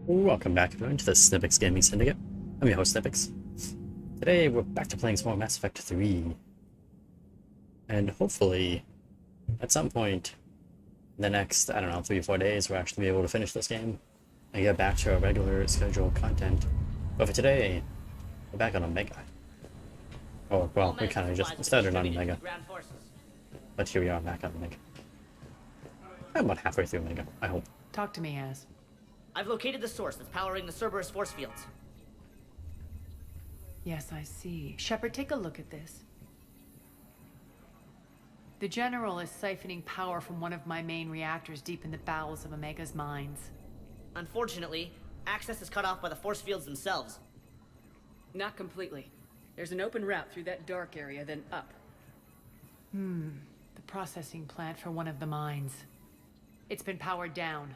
Welcome back everyone to the Snippix Gaming Syndicate. I'm your host Snippix. Today we're back to playing some more Mass Effect 3. And hopefully, at some point in the next, I don't know, 3 or 4 days, we'll actually be able to finish this game and get back to our regular scheduled content. But for today, we're back on Omega. Oh, well, we kind of just started on Omega. But here we are back on Omega. I'm about halfway through Omega, I hope. Talk to me, Az. I've located the source that's powering the Cerberus force fields. Yes, I see. Shepard, take a look at this. The General is siphoning power from one of my main reactors deep in the bowels of Omega's mines. Unfortunately, access is cut off by the force fields themselves. Not completely. There's an open route through that dark area, then up. The processing plant for one of the mines. It's been powered down.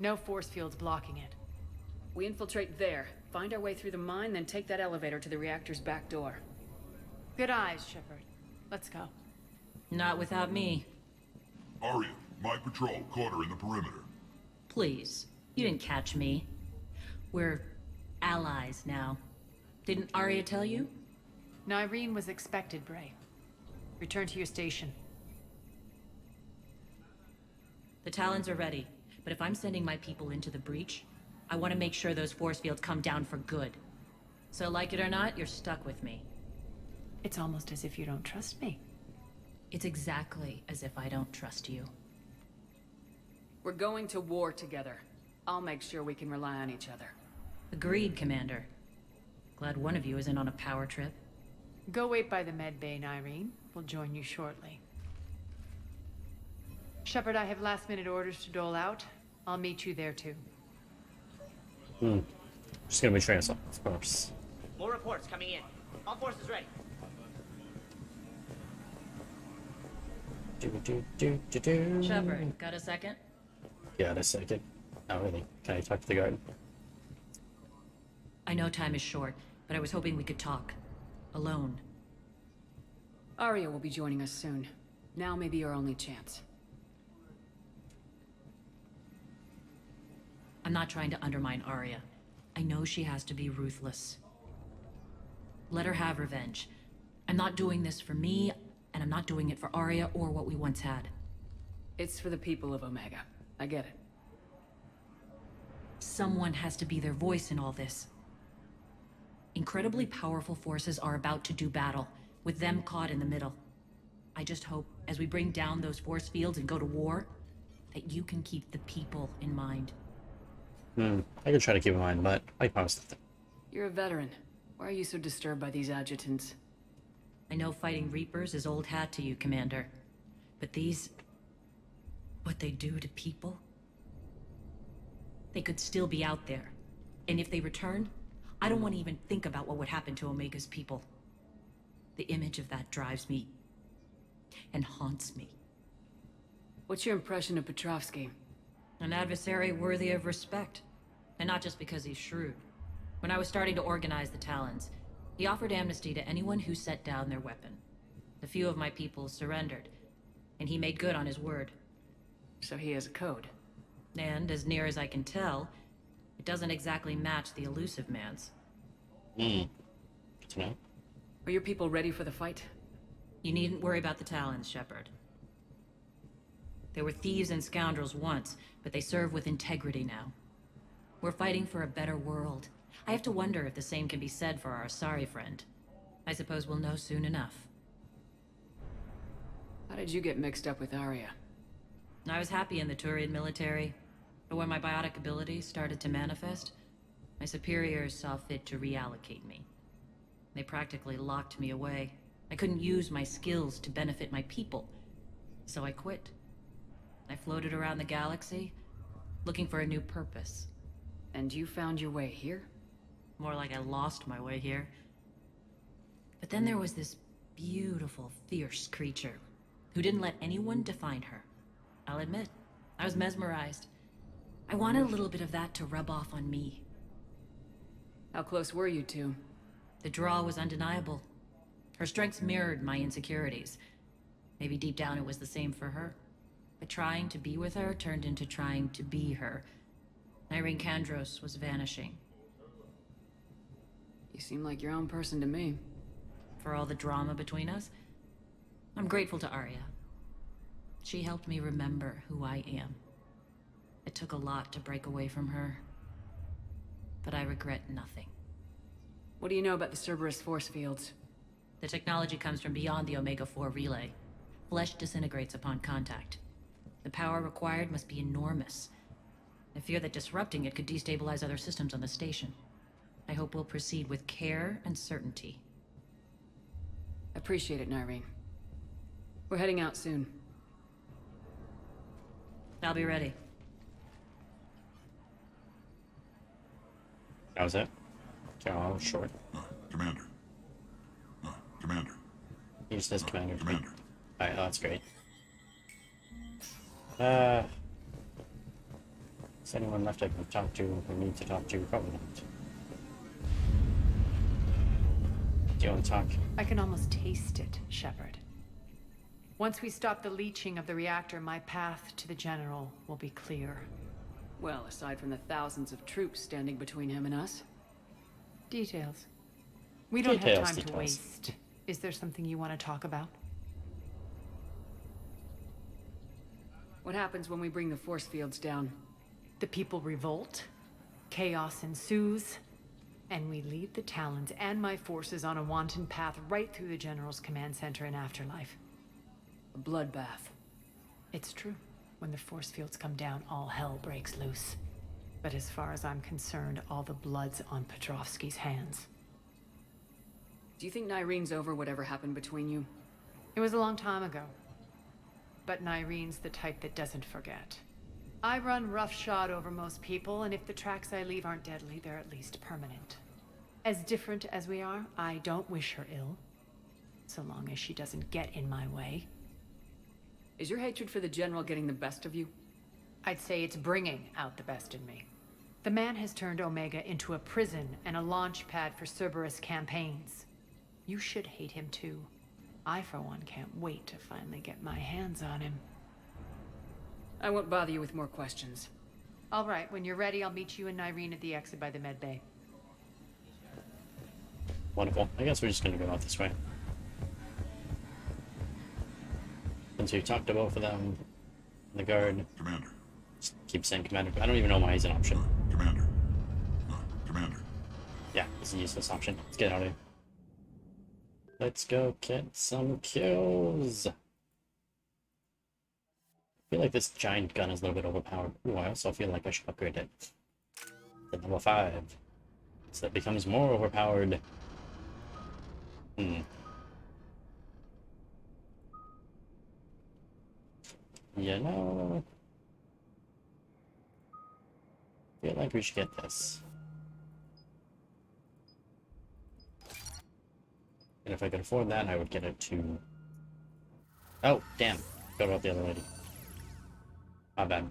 No force fields blocking it. We infiltrate there, find our way through the mine, then take that elevator to the reactor's back door. Good eyes, Shepard. Let's go. Not without me. Arya, my patrol, caught her in the perimeter. Please. You didn't catch me. We're allies now. Didn't Arya tell you? Nyreen was expected, Bray. Return to your station. The Talons are ready, but if I'm sending my people into the breach, I want to make sure those force fields come down for good. So like it or not, you're stuck with me. It's almost as if you don't trust me. It's exactly as if I don't trust you. We're going to war together. I'll make sure we can rely on each other. Agreed, Commander. Glad one of you isn't on a power trip. Go wait by the med bay, Nyreen. We'll join you shortly. Shepard, I have last-minute orders to dole out. I'll meet you there, too. Just gonna betray us, of course. More reports coming in. All forces ready. Shepard, got a second? Yeah, a second. Not really. Can I talk to the guard? I know time is short, but I was hoping we could talk. Alone. Arya will be joining us soon. Now may be our only chance. I'm not trying to undermine Arya. I know she has to be ruthless. Let her have revenge. I'm not doing this for me, and I'm not doing it for Arya or what we once had. It's for the people of Omega. I get it. Someone has to be their voice in all this. Incredibly powerful forces are about to do battle, with them caught in the middle. I just hope, as we bring down those force fields and go to war, that you can keep the people in mind. I could try to keep in mind, but I promise nothing. You're a veteran. Why are you so disturbed by these adjutants? I know fighting Reapers is old hat to you, Commander. But these... what they do to people? They could still be out there. And if they return, I don't want to even think about what would happen to Omega's people. The image of that drives me... and haunts me. What's your impression of Petrovsky? An adversary worthy of respect. And not just because he's shrewd. When I was starting to organize the Talons, he offered amnesty to anyone who set down their weapon. A few of my people surrendered, and he made good on his word. So he has a code. And, as near as I can tell, it doesn't exactly match the Elusive Man's. Good to know. Are your people ready for the fight? You needn't worry about the Talons, Shepard. They were thieves and scoundrels once, but they serve with integrity now. We're fighting for a better world. I have to wonder if the same can be said for our Asari friend. I suppose we'll know soon enough. How did you get mixed up with Arya? I was happy in the Turian military, but when my biotic abilities started to manifest, my superiors saw fit to reallocate me. They practically locked me away. I couldn't use my skills to benefit my people, so I quit. I floated around the galaxy, looking for a new purpose. And you found your way here? More like I lost my way here. But then there was this beautiful, fierce creature who didn't let anyone define her. I'll admit, I was mesmerized. I wanted a little bit of that to rub off on me. How close were you two? The draw was undeniable. Her strengths mirrored my insecurities. Maybe deep down it was the same for her. But trying to be with her turned into trying to be her. Irene Kandros was vanishing. You seem like your own person to me. For all the drama between us, I'm grateful to Arya. She helped me remember who I am. It took a lot to break away from her, but I regret nothing. What do you know about the Cerberus force fields? The technology comes from beyond the Omega-4 relay. Flesh disintegrates upon contact. The power required must be enormous. I fear that disrupting it could destabilize other systems on the station. I hope we'll proceed with care and certainty. Appreciate it, Nyreen. We're heading out soon. I'll be ready. That was it? Oh, short. Commander. Commander. He just says commander. Commander. Alright, that's great. Is anyone left I can talk to or need to talk to? Probably not. Do you want to talk? I can almost taste it, Shepard. Once we stop the leaching of the reactor, my path to the General will be clear. Well, aside from the thousands of troops standing between him and us. Details. We don't have time to Details. waste. Is there something you want to talk about? What happens when we bring the force fields down? The people revolt, chaos ensues, and we lead the Talons and my forces on a wanton path right through the General's command center and afterlife. A bloodbath. It's true. When the force fields come down, all hell breaks loose. But as far as I'm concerned, all the blood's on Petrovsky's hands. Do you think Nyreen's over whatever happened between you? It was a long time ago. But Nyreen's the type that doesn't forget. I run roughshod over most people, and if the tracks I leave aren't deadly, they're at least permanent. As different as we are, I don't wish her ill. So long as she doesn't get in my way. Is your hatred for the General getting the best of you? I'd say it's bringing out the best in me. The man has turned Omega into a prison and a launch pad for Cerberus campaigns. You should hate him too. I, for one, can't wait to finally get my hands on him. I won't bother you with more questions. All right, when you're ready, I'll meet you and Nyreen at the exit by the med bay. Wonderful. I guess we're just gonna go out this way. Since we talked to both of them, the guard, Commander. just keep saying commander. I don't even know why he's an option. Commander. Commander. Yeah, it's a useless option. Let's get out of here. Let's go get some kills. I feel like this giant gun is a little bit overpowered. Ooh, I also feel like I should upgrade it to level 5. So it becomes more overpowered. You know, I feel like we should get this. And if I could afford that, I would get it to... Oh, damn. Forgot about the other lady. My bad.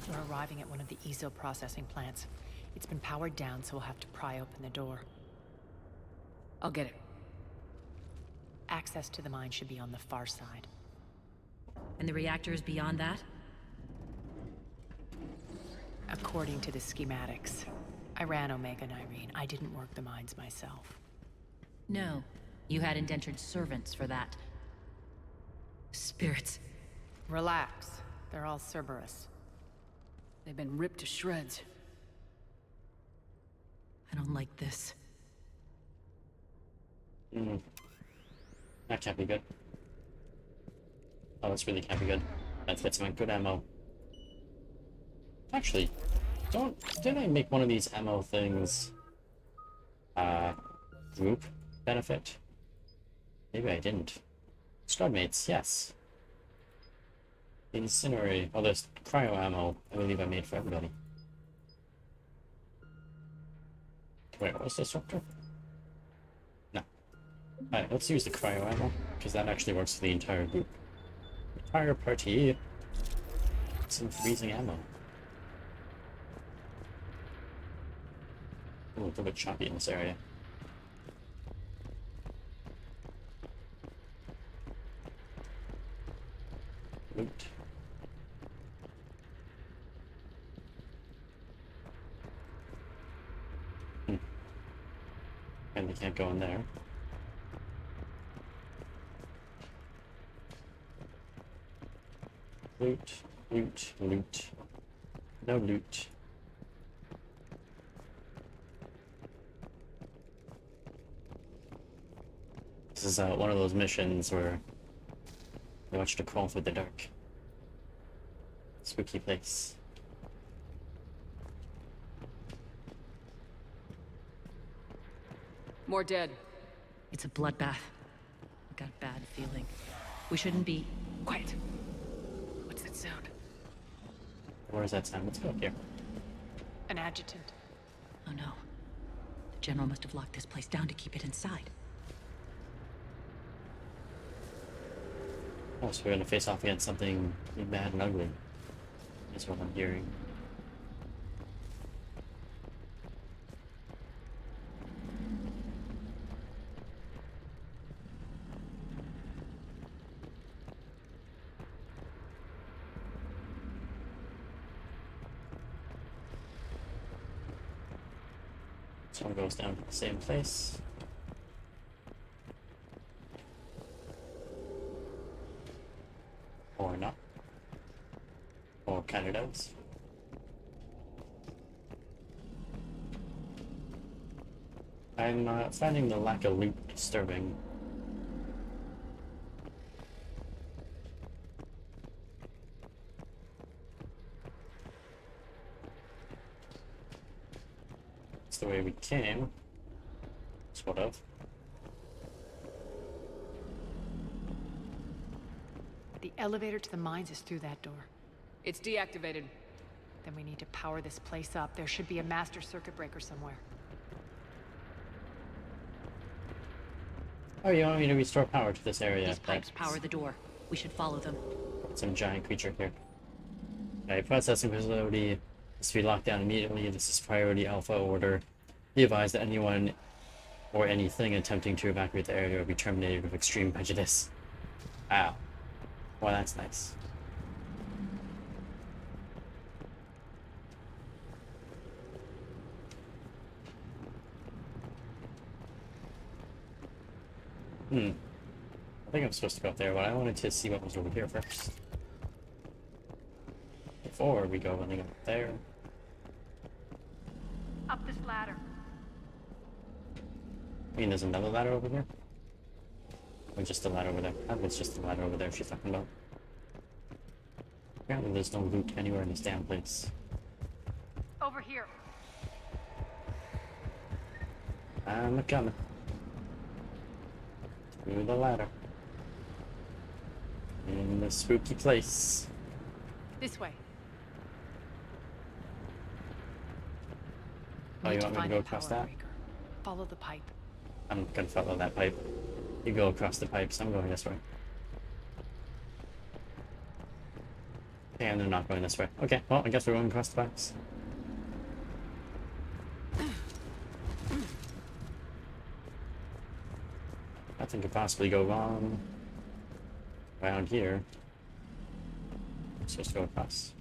We're arriving at one of the ESO processing plants. It's been powered down, so we'll have to pry open the door. I'll get it. Access to the mine should be on the far side. And the reactor is beyond that? According to the schematics. I ran Omega, Nyreen. I didn't work the mines myself. No. You had indentured servants for that. Spirits. Relax. They're all Cerberus. They've been ripped to shreds. I don't like this. That can't be good. Oh, this really can't be good. Let's get some good ammo. Actually, didn't I make one of these ammo things group benefit? Maybe I didn't. Squad mates, yes. Incinerary, oh, there's cryo ammo, I believe I made for everybody. Wait, what was Disruptor? No. Alright, let's use the cryo ammo, because that actually works for the entire group. Entire party. Some freezing ammo. Ooh, a little bit choppy in this area. Loot. And they can't go in there. Loot, loot, loot. No loot. This is one of those missions where you watch to crawl through the dark. Spooky place. More dead. It's a bloodbath. I got a bad feeling. We shouldn't be... Quiet. What's that sound? Where is that sound? Let's go up here. An adjutant. Oh no. The General must have locked this place down to keep it inside. Oh, so we're gonna face off against something bad and ugly. Is what I'm hearing. This one goes down to the same place. Or not. Or kinda does. I'm finding the lack of loot disturbing. It's the way we came. Sort of. The elevator to the mines is through that door. It's deactivated. Then we need to power this place up. There should be a master circuit breaker somewhere. Oh, you want me to restore power to this area? These pipes That's power the door. We should follow them. some giant creature here. Okay, processing facility must be locked down immediately. This is priority alpha order. Be advised that anyone or anything attempting to evacuate the area will be terminated with extreme prejudice. Ow. Well, that's nice. I think I'm supposed to go up there, but I wanted to see what was over here first. Before we go running up there. Up this ladder. I mean, there's another ladder over there? Or just a ladder over there? I think it's just the ladder over there she's talking about. Apparently there's no loot anywhere in this damn place. Over here. I'm coming. Through the ladder. In the spooky place. This way. Oh, Need you to want me to find go the across power that? breaker. Follow the pipe. I'm gonna follow that pipe. You go across the pipes, I'm going this way. And they're not going this way. Okay, well, I guess we're going across the pipes. Nothing could possibly go wrong around here. I'm supposed to go across.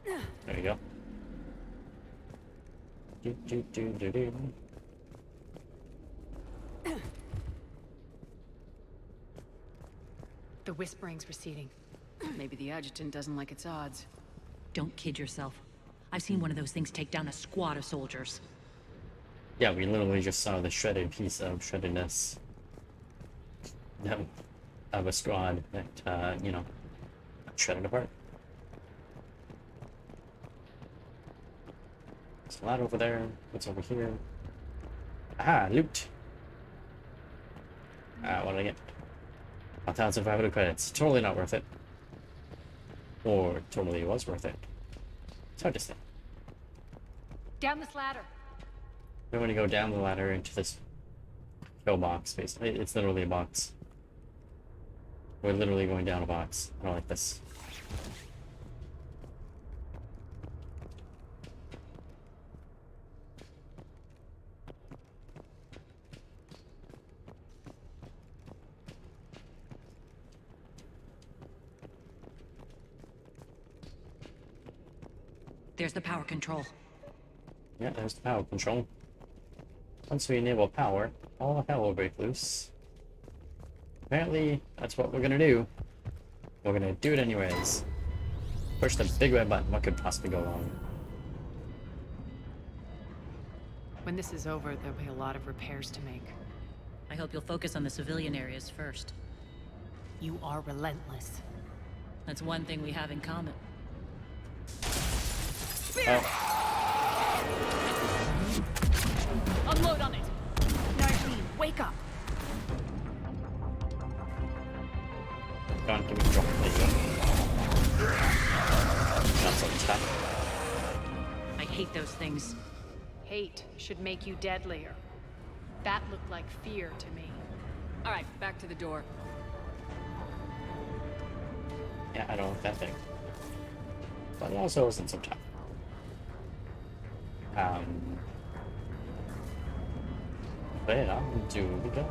There you go. Do, do, do, do, do. The whispering's receding. Maybe the adjutant doesn't like its odds. Don't kid yourself. I've seen one of those things take down a squad of soldiers. Yeah, we literally just saw the shredded piece of shreddedness of a squad that, you know, shredded apart. There's a lot over there. What's over here? Aha, loot! What did I get? 1,500 credits. Totally not worth it. Or totally was worth it. It's hard to say. Down this ladder. I'm going to go down the ladder into this kill box, basically. It's literally a box. We're literally going down a box. I don't like this. There's the power control. Yeah, there's the power control. Once we enable power, all hell will break loose. Apparently, that's what we're gonna do. We're gonna do it anyways. Push the big red button. What could possibly go wrong? When this is over, there'll be a lot of repairs to make. I hope you'll focus on the civilian areas first. You are relentless. That's one thing we have in common. Oh, Unload on it! Nardine, wake up! go on, give me a drop. There you go. That's on top. I hate those things. Hate should make you deadlier. That looked like fear to me. All right, back to the door. Yeah, I don't like that thing. But it also isn't so tough. But yeah, do we go?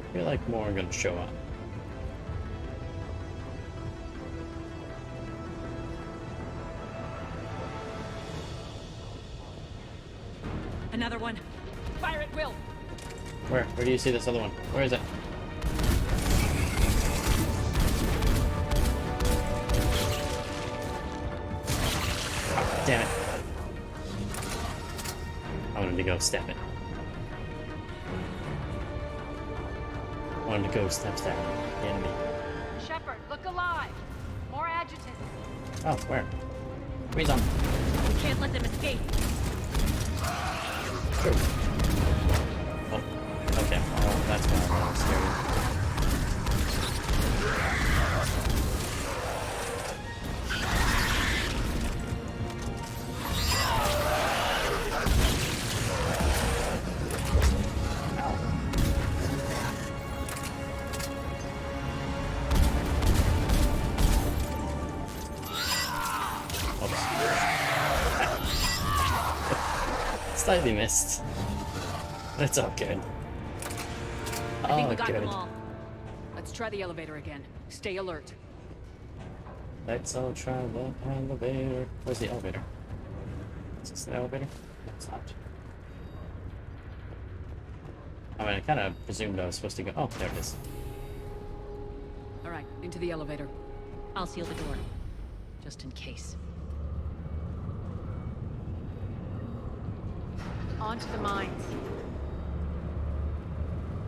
I feel like more are gonna show up. Another one. Fire at will! Where? Where do you see this other one? Where is it? Ah, damn it. I wanted to go stab it. I wanted to go stab the enemy. Shepard, look alive! More adjutants! Oh, where? Freeze on. We can't let them escape. True. Oh, okay. Oh, that's why I'm scared. Slightly missed. But it's all good. I think Oh, we got good. them all. Let's try the elevator again. Stay alert. Let's all try the elevator. Where's the elevator? Is this the elevator? No, it's not. I mean, I kind of presumed I was supposed to go. Oh, there it is. All right, into the elevator. I'll seal the door. Just in case. On to the mines.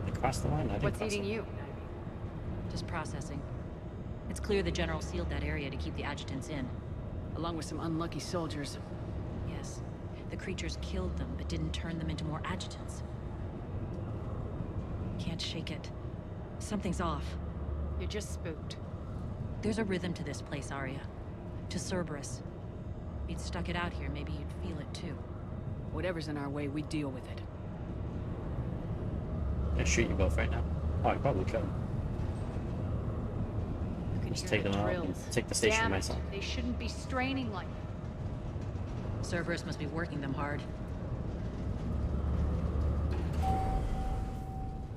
Across the line? I didn't What's cross eating it. you? Just processing. It's clear the General sealed that area to keep the adjutants in. Along with some unlucky soldiers. Yes. The creatures killed them, but didn't turn them into more adjutants. Can't shake it. Something's off. You're just spooked. There's a rhythm to this place, Arya. To Cerberus. If you'd stuck it out here, maybe you'd feel it too. Whatever's in our way, we deal with it. Can I shoot you both right now? Oh, I probably could. You can Just hear take the them out and drills. take the station Damn it, myself. They shouldn't be straining like Cerberus must be working them hard.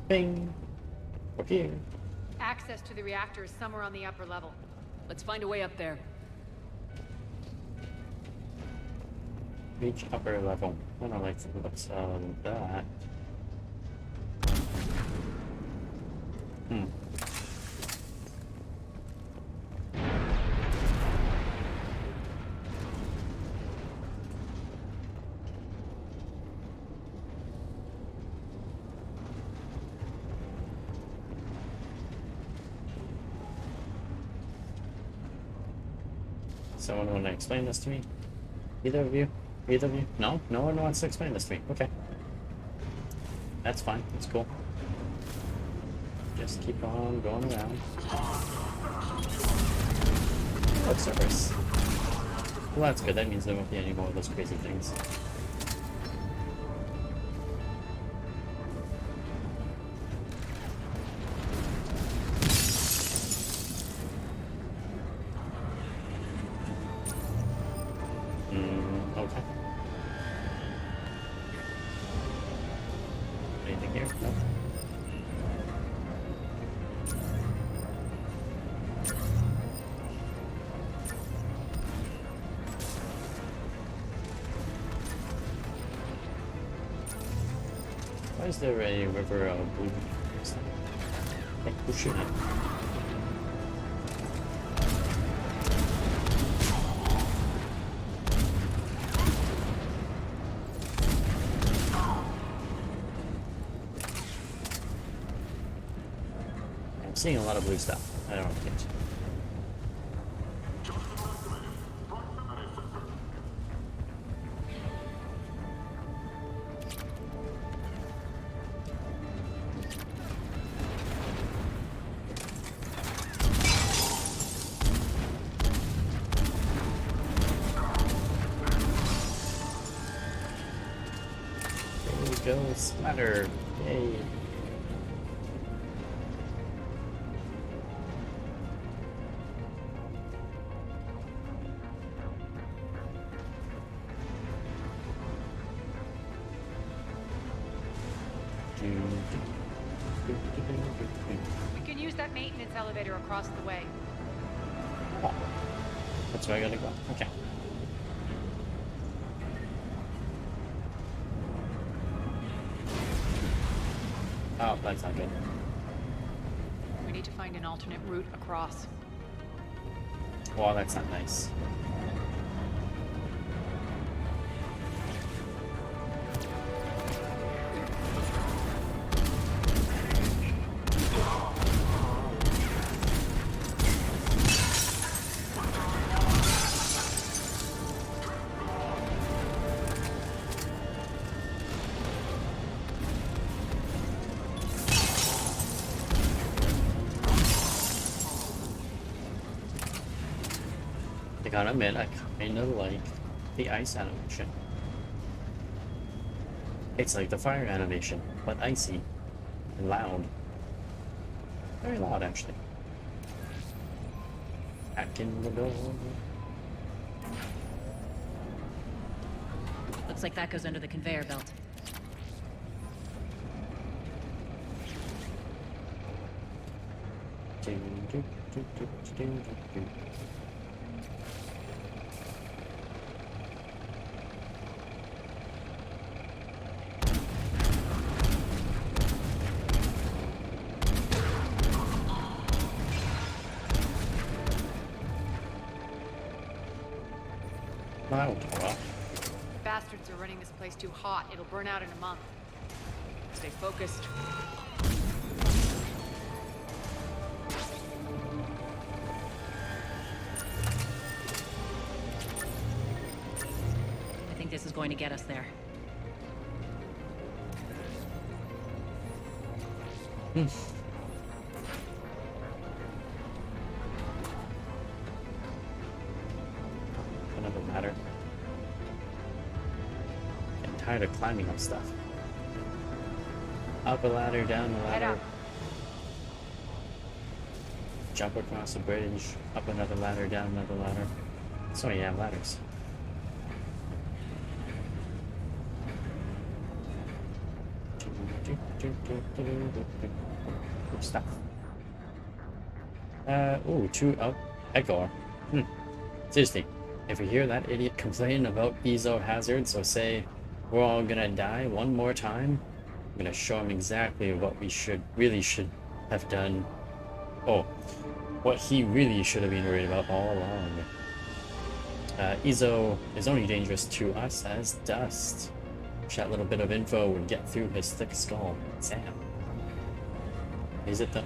Bing! We're here. access to the reactor is somewhere on the upper level. Let's find a way up there. Reach upper level. I don't like the looks of that. Someone want to explain this to me? Either of you? Either of you? No? No one wants to explain this to me. Okay. That's fine. That's cool. Just keep on going around. Oh, Cerberus. Well, that's good. That means there won't be any more of those crazy things. Anything here? Nope. Why is there a river of blue? Hey, who's shooting? I'm seeing a lot of blue stuff. I don't like it. There we go, splatter. Yay. We can use that maintenance elevator across the way. Oh, that's where I gotta go. Okay. Oh, that's not good. We need to find an alternate route across. Well, that's not nice. I gotta admit, I kinda like the ice animation. It's like the fire animation, but icy and loud. Very loud, actually. Back in the door. Looks like that goes under the conveyor belt. Wow, well, Bastards are running this place too hot. It'll burn out in a month. Stay focused. I think this is going to get us there. another ladder. Getting tired of climbing up stuff. Up a ladder, down a Head ladder. up. Jump across a bridge, up another ladder, down another ladder. So yeah, ladders. Stop. Oh, Edgar. Seriously, if you hear that idiot complain about ezo hazards, or say we're all gonna die one more time, I'm gonna show him exactly what we really should have done. Oh, what he really should have been worried about all along. Ezo is only dangerous to us as dust. Wish that little bit of info would get through his thick skull. Sam. Is it though?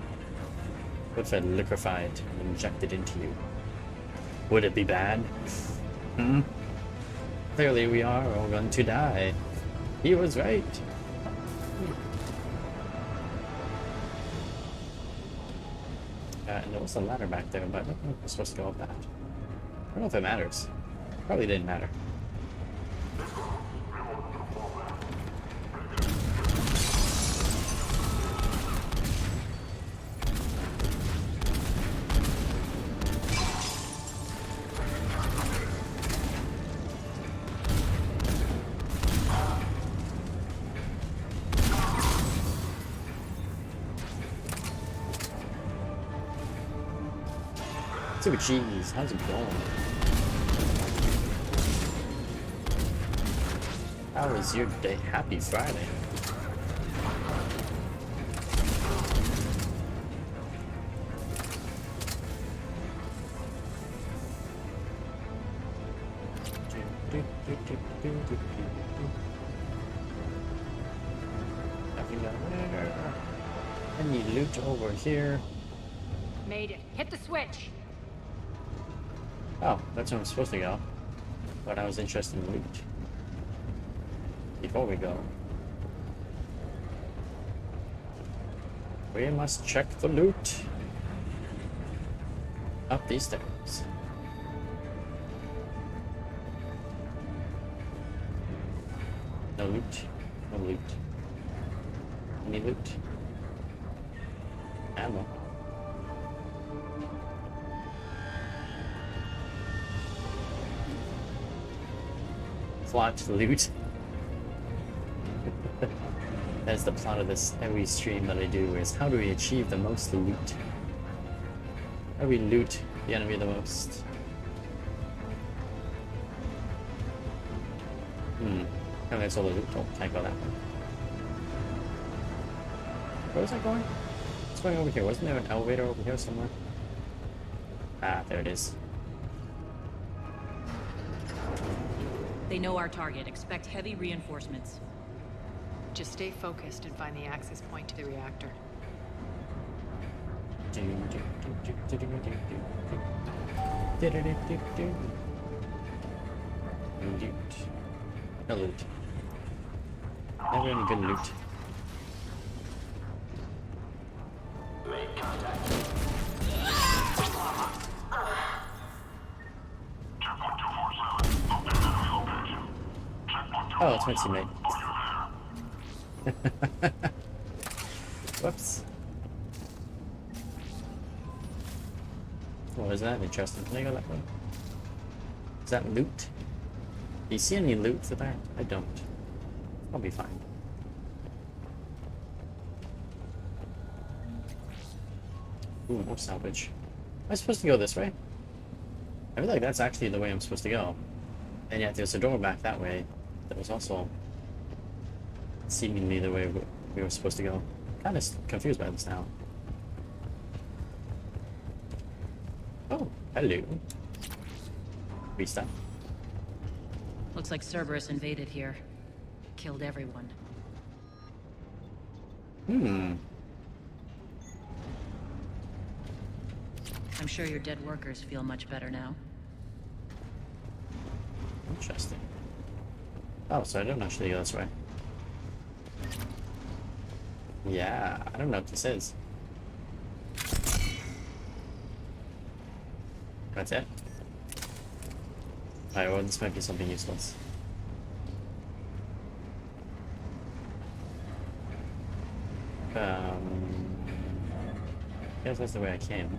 What if I liquefied and injected into you? Would it be bad? Clearly we are all going to die. He was right. And there was a ladder back there, but I don't know if we're supposed to go up that. I don't know if it matters. Probably didn't matter. Super Cheese, how's it going? How was your day? Happy Friday. Nothing down there. Any loot over here? Made it. Hit the switch. Oh, that's where I'm supposed to go. But I was interested in loot. Before we go, we must check for loot. Up these stairs. No loot. No loot. Any loot? Ammo. Plot loot. That's the plot of this every stream that I do, is how do we achieve the most loot? How do we loot the enemy the most? And that's all the loot. Oh, can't go that way. Where was I going? What's going over here? Wasn't there an elevator over here somewhere? Ah, there it is. They know our target. Expect heavy reinforcements. Just stay focused and find the access point to the reactor. Loot. No loot. Never any good loot. Oh, it's my teammate. Whoops. Well, is that interesting? Can I go that way? Is that loot? Do you see any loot for there? I don't. I'll be fine. Ooh, more salvage. Am I supposed to go this way? I feel like that's actually the way I'm supposed to go. And yet there's a door back that way that was also seemingly the way we were supposed to go. Kind of confused by this now. Oh, hello. Restart. Looks like Cerberus invaded here. Killed everyone. I'm sure your dead workers feel much better now. Interesting. Oh, so I don't actually go this way. Yeah, I don't know what this is. That's it? Alright, well, this might be something useless. I guess that's the way I came.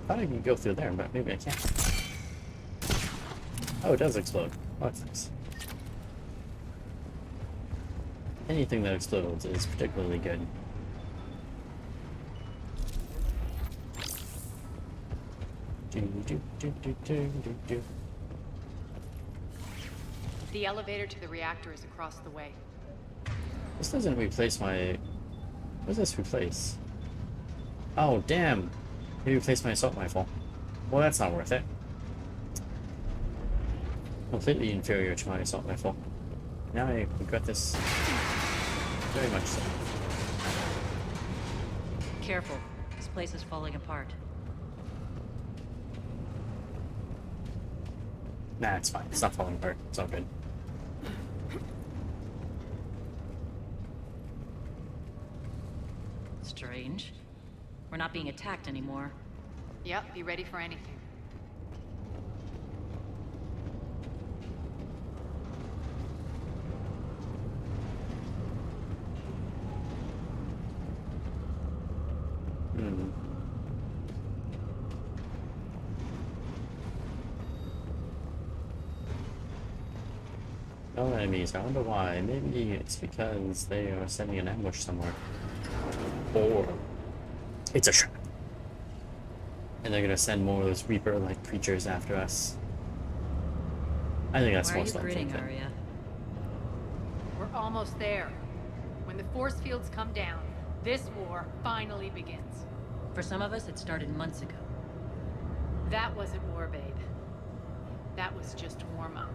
Thought I could go through there, but maybe I can't. Oh, it does explode. Oh, that's nice. Anything that explodes is particularly good. The elevator to the reactor is across the way. This doesn't replace my... What does this replace? Oh, damn! It replaced my assault rifle. Well, that's not worth it. Completely inferior to my assault rifle. Now I regret this very much so. Careful. This place is falling apart. Nah, it's fine. It's not falling apart. It's all good. Strange. We're not being attacked anymore. Yep, be ready for anything. No enemies. I wonder why. Maybe it's because they are sending an ambush somewhere. Or it's a trap. And they're gonna send more of those Reaper-like creatures after us. I think that's Why are most you likely. grinning, Arya? We're almost there. When the force fields come down, this war finally begins. For some of us, it started months ago. That wasn't war, babe. That was just warm-up.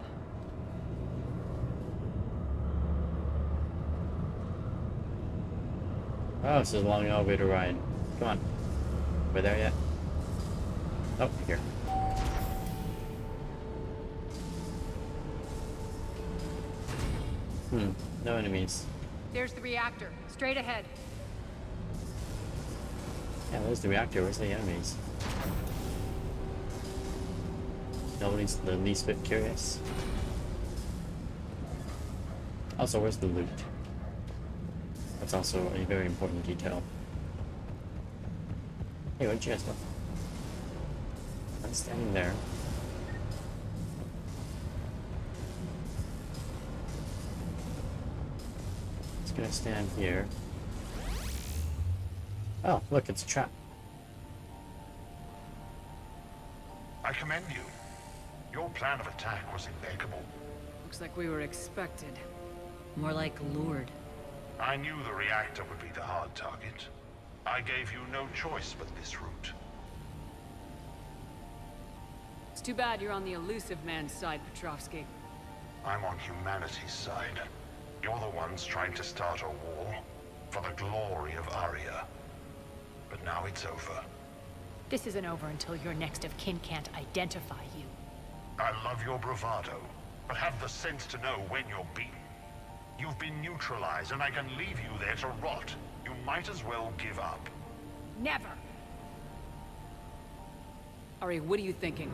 Oh, this is a long elevator ride. Come on. We're there yet? Oh, here. No enemies. There's the reactor. Straight ahead. Yeah, there's the reactor. Where's the enemies? Nobody's the least bit curious. Also, where's the loot? That's also a very important detail. Hey, where'd you guys go? I'm standing there. It's gonna stand here. Oh, look, it's a trap. I commend you. Your plan of attack was impeccable. Looks like we were expected. More like lured. I knew the reactor would be the hard target. I gave you no choice but this route. It's too bad you're on the elusive man's side, Petrovsky. I'm on humanity's side. You're the ones trying to start a war for the glory of Arya. But now it's over. This isn't over until your next of kin can't identify you. I love your bravado, but have the sense to know when you're beaten. You've been neutralized, and I can leave you there to rot. You might as well give up. Never! Arya, what are you thinking?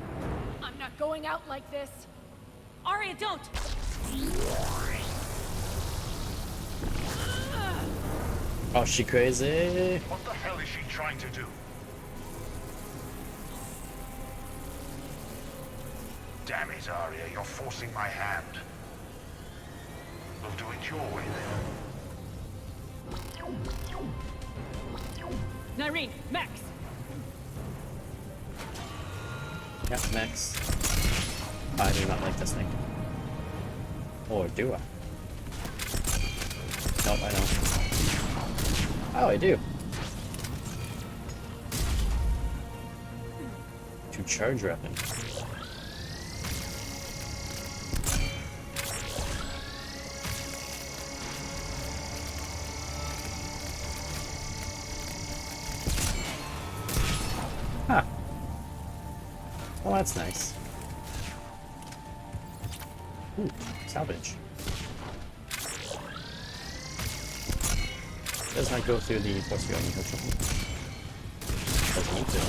I'm not going out like this! Arya, don't! Oh, she crazy? What the hell is she trying to do? Damn it, Arya, you're forcing my hand. We'll do it your way then. Nyreen, Max! Yeah, Max. I do not like this thing. Or do I? Nope, I don't. Oh, I do. To charge weapon. Huh. Well, that's nice. Ooh, salvage. Does not go through the force field, unfortunately. Doesn't need to.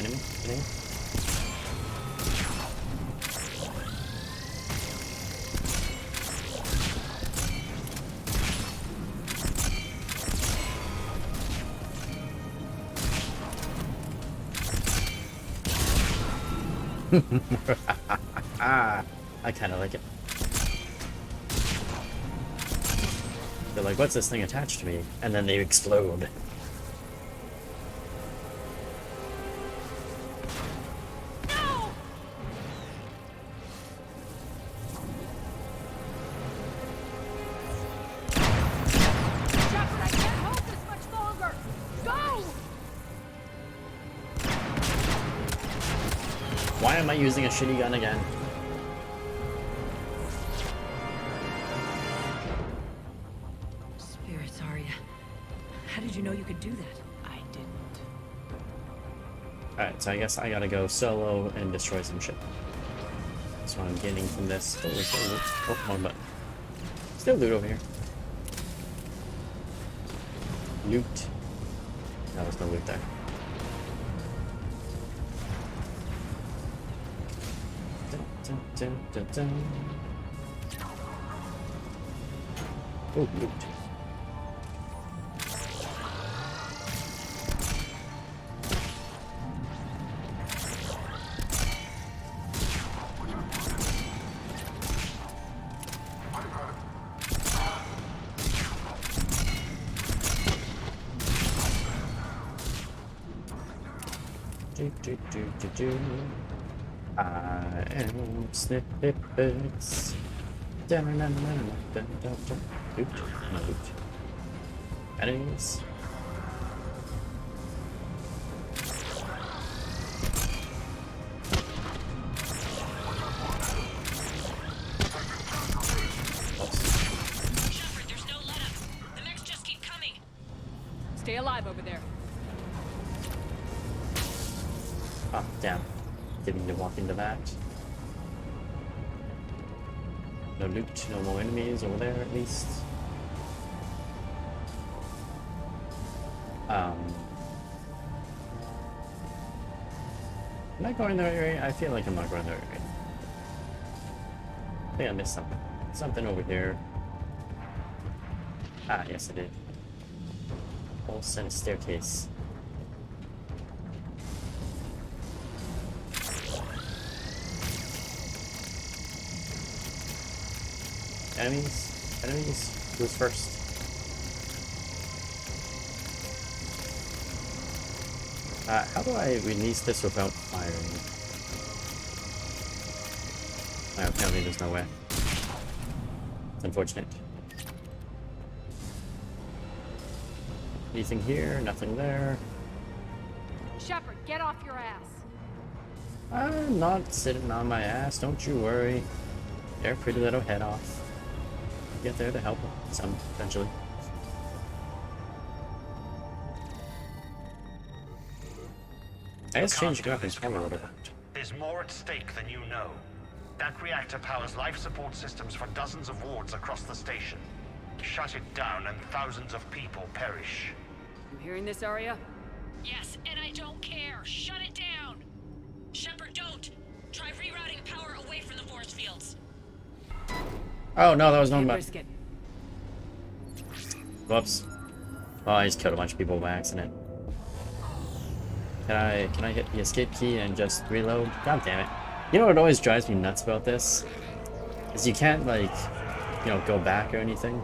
Enemy? Enemy? I kind of like it. They're like, what's this thing attached to me? And then they explode. No! Shepard, I can't hold this much longer! Go! Why am I using a shitty gun again? Spirits, Arya. How did you know you could do that? I didn't. Alright, so I guess I gotta go solo and destroy some shit. That's what I'm getting from this. Holy shit, loot. Oh, wrong button. Still loot over here. Loot. No, there's no loot there. Dun, dun, dun, dun, dun. Oh, loot. I am Snippets. Loot, no loot. Enemies. Shepard, there's no let up. The mechs just keep coming. Stay alive over there. Oh, damn. Didn't mean to walk into that. No loot, no more enemies over there at least. Am I going the right way? I feel like I'm not going the right way. I think I missed something. Something over here. Ah, yes I did. Whole set of staircase. Enemies? Enemies? Who's first? How do I release this without firing? Oh, apparently there's no way. It's unfortunate. Anything here? Nothing there. Shepard, get off your ass. I'm not sitting on my ass, don't you worry. They're pretty little head off. Get there to help some eventually. I guess changing weapons probably would have worked. There's more at stake than you know. That reactor powers life support systems for dozens of wards across the station. Shut it down and thousands of people perish. You hearing this, Arya? Yes, and I don't care. Shut it down. Shepard, don't. Try rerouting power away from the force fields. Oh no, that was no Can't but. risk it. Whoops. Oh, I just killed a bunch of people by accident. Can I hit the escape key and just reload? God damn it. You know what always drives me nuts about this? Is you can't, like, you know, go back or anything.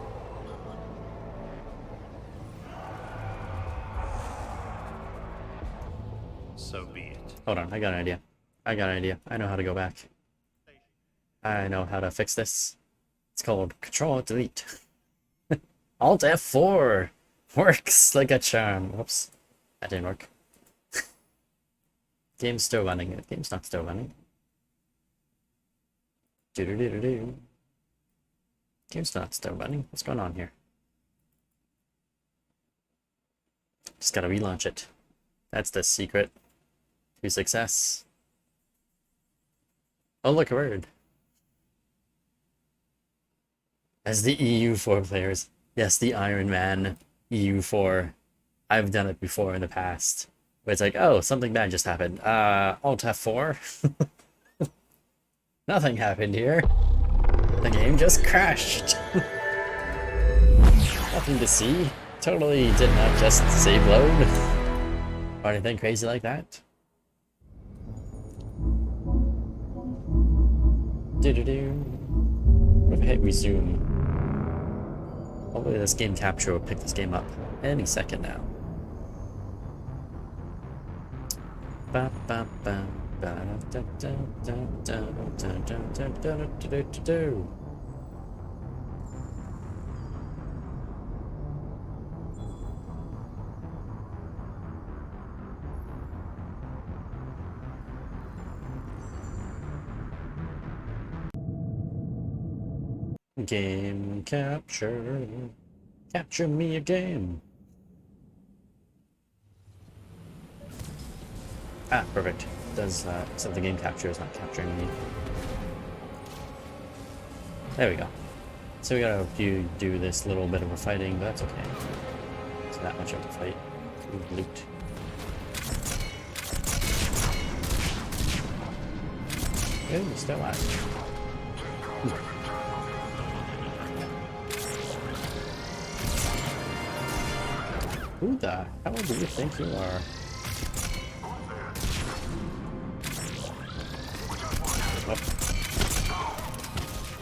So be it. Hold on, I got an idea. I got an idea. I know how to go back. I know how to fix this. It's called Control-Delete. Alt F4! Works like a charm. Whoops. That didn't work. Game's still running. The game's not still running. Do-do-do-do-do. Game's not still running. What's going on here? Just gotta relaunch it. That's the secret to success. Oh, look, a bird. As the EU4 players. Yes, the Iron Man EU4. I've done it before in the past. Where it's like, oh, something bad just happened. Alt F4. Nothing happened here. The game just crashed. Nothing to see. Totally did not just save load. Or anything crazy like that. Do-do-do. What if I hit resume? Hopefully this game capture will pick this game up any second now. Ba ba ba ba da da da da da da da da da da da. Game capture. Capture me a game. Ah, perfect. Does except the game capture is not capturing me. There we go. So we gotta do this little bit of a fighting, but that's okay. It's not much of a fight. Ooh, loot. Ooh, still alive. Who the hell do you think you are?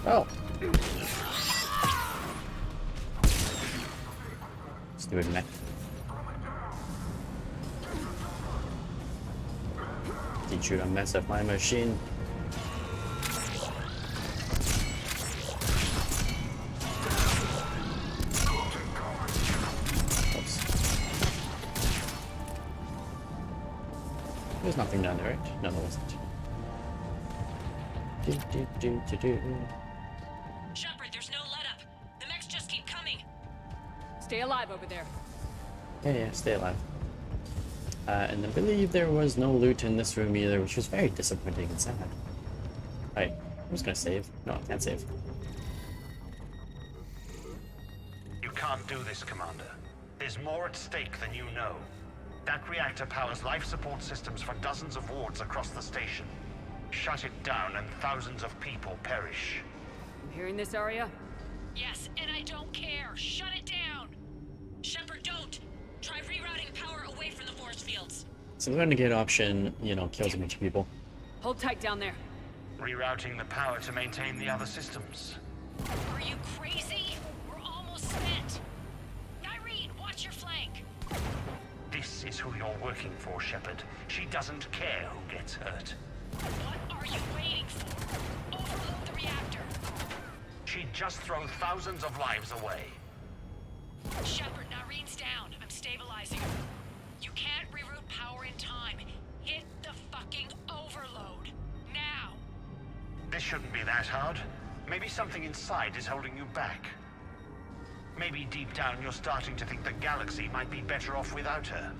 Oh. Stupid mech. need you to mess up my machine. Oops. There's nothing down there, right? No, there wasn't. Shepard, there's no let up. The mechs just keep coming. Stay alive over there. Yeah, stay alive. And I believe there was no loot in this room either, which was very disappointing and sad. Alright, I'm just gonna save. No, I can't save. You can't do this, Commander. There's more at stake than you know. That reactor powers life support systems for dozens of wards across the station. Shut it down and thousands of people perish. You hearing this, Arya? Yes, and I don't care. Shut it down. Shepard, don't. Try rerouting power away from the force fields. So we're gonna get option, you know, kills a bunch of people. Hold tight down there. Rerouting the power to maintain the other systems. Are you crazy? We're almost spent. Irene, watch your flank. This is who you're working for, Shepard. She doesn't care who gets hurt. What are you waiting for? Overload the reactor. She'd just throw thousands of lives away. Shepard, Irene's down. I'm stabilizing her. You can't reroute power in time. Hit the fucking overload. Now. This shouldn't be that hard. Maybe something inside is holding you back. Maybe deep down you're starting to think the galaxy might be better off without her.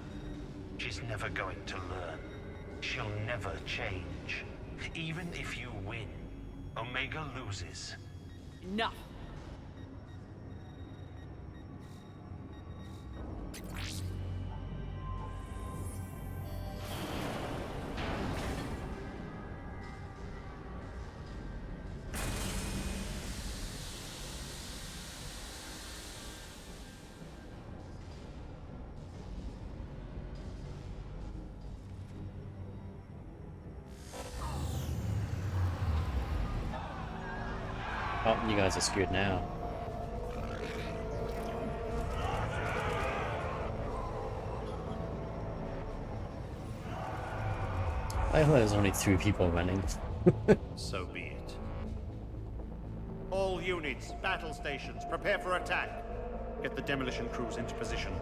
She's never going to learn. She'll never change. Even if you win, Omega loses. Enough. Oh, you guys are screwed now. I thought there's only 3 people running. So be it. All units, battle stations, prepare for attack. Get the demolition crews into position.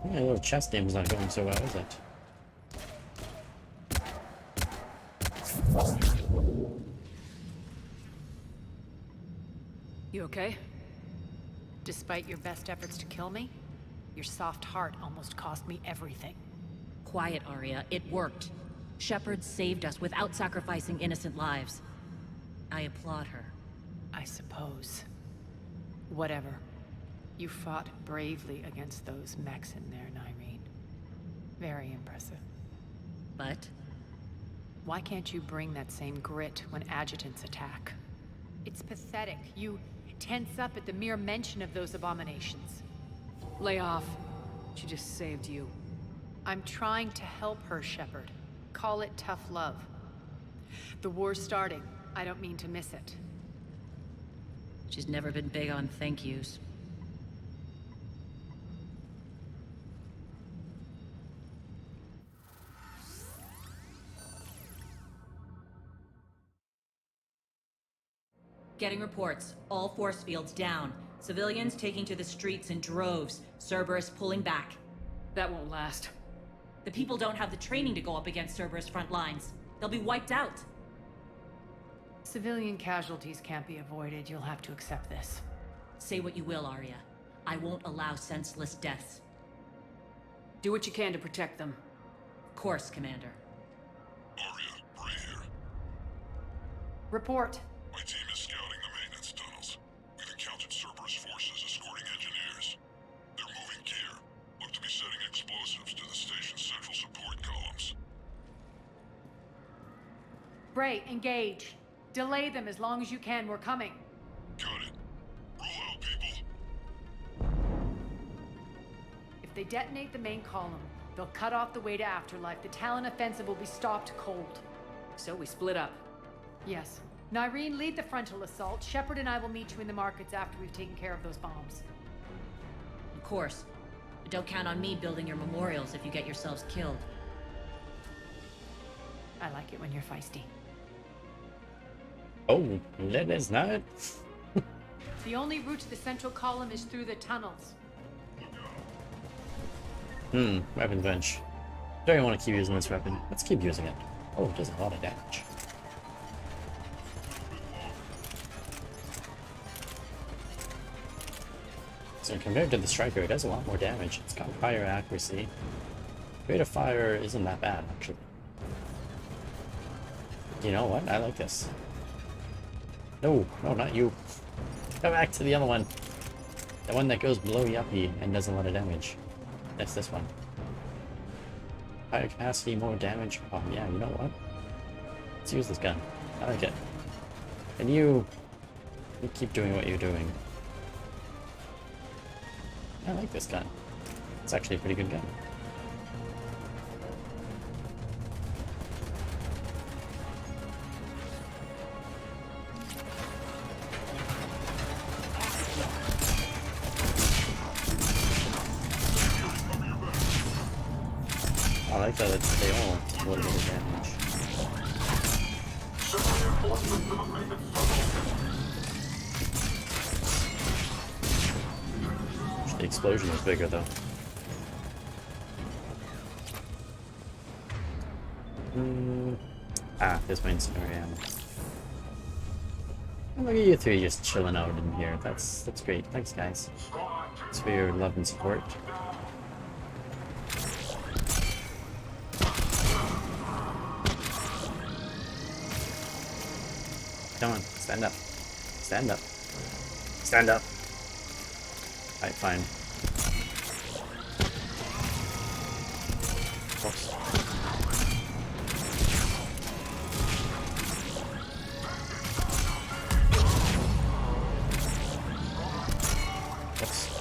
My little chess game is not going so well, is it? You okay? Despite your best efforts to kill me, your soft heart almost cost me everything. Quiet, Arya. It worked. Shepard saved us without sacrificing innocent lives. I applaud her. I suppose. Whatever. You fought bravely against those mechs in there, Nyreen. Very impressive. But Why can't you bring that same grit when adjutants attack? It's pathetic. You tense up at the mere mention of those abominations. Lay off. She just saved you. I'm trying to help her, Shepard. Call it tough love. The war's starting. I don't mean to miss it. she's never been big on thank yous. Getting reports. All force fields down. Civilians taking to the streets in droves. Cerberus pulling back. That won't last. The people don't have the training to go up against Cerberus front lines. They'll be wiped out. Civilian casualties can't be avoided. You'll have to accept this. Say what you will, Arya. I won't allow senseless deaths. Do what you can to protect them. Of course, Commander. Arya, Bray here. Report. My team is scouting the maintenance tunnels. We've encountered Cerberus forces escorting engineers. They're moving gear. Look to be setting explosives to the station's central support columns. Bray, engage. Delay them as long as you can. We're coming. Got it. Roll out, people. If they detonate the main column, they'll cut off the way to Afterlife. The Talon offensive will be stopped cold. So we split up. Yes, Nyreen, lead the frontal assault. Shepard and I will meet you in the markets after we've taken care of those bombs. Of course. But don't count on me building your memorials if you get yourselves killed. I like it when you're feisty. Oh, that is not. The only route to the central column is through the tunnels. Weapons bench. Don't want to keep using this weapon. Let's keep using it. Oh, it does a lot of damage. So compared to the striker, it does a lot more damage. It's got higher accuracy. Rate of fire isn't that bad, actually. You know what? I like this. No, no, not you. Go back to the other one. The one that goes below Yuppie and does a lot of damage. That's this one. Higher capacity, more damage. Oh yeah, you know what? Let's use this gun. I like it. And you keep doing what you're doing. I like this gun. It's actually a pretty good gun. I like that they all do a little bit of damage. The explosion is bigger though. This might incinerator ammo. Look at you three just chilling out in here. That's great. Thanks guys. Thanks for your love and support. Come on, stand up. Stand up. Stand up. Alright, fine. Oops. Oops.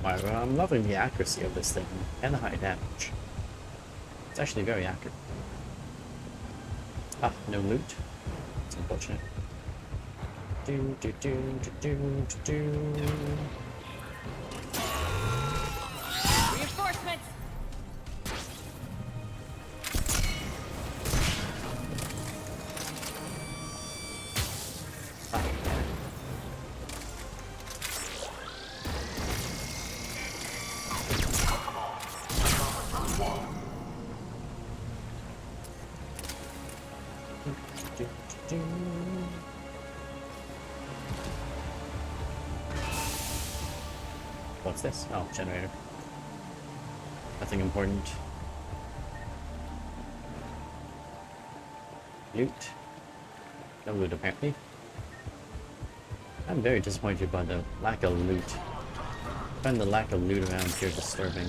Wow, well, I'm loving the accuracy of this thing and the high damage. It's actually very accurate. Ah, no loot. It's unfortunate. Do do do do do do. Reinforcements! What's this? Oh, generator. Nothing important. Loot. No loot apparently. I'm very disappointed by the lack of loot. I find the lack of loot around here disturbing.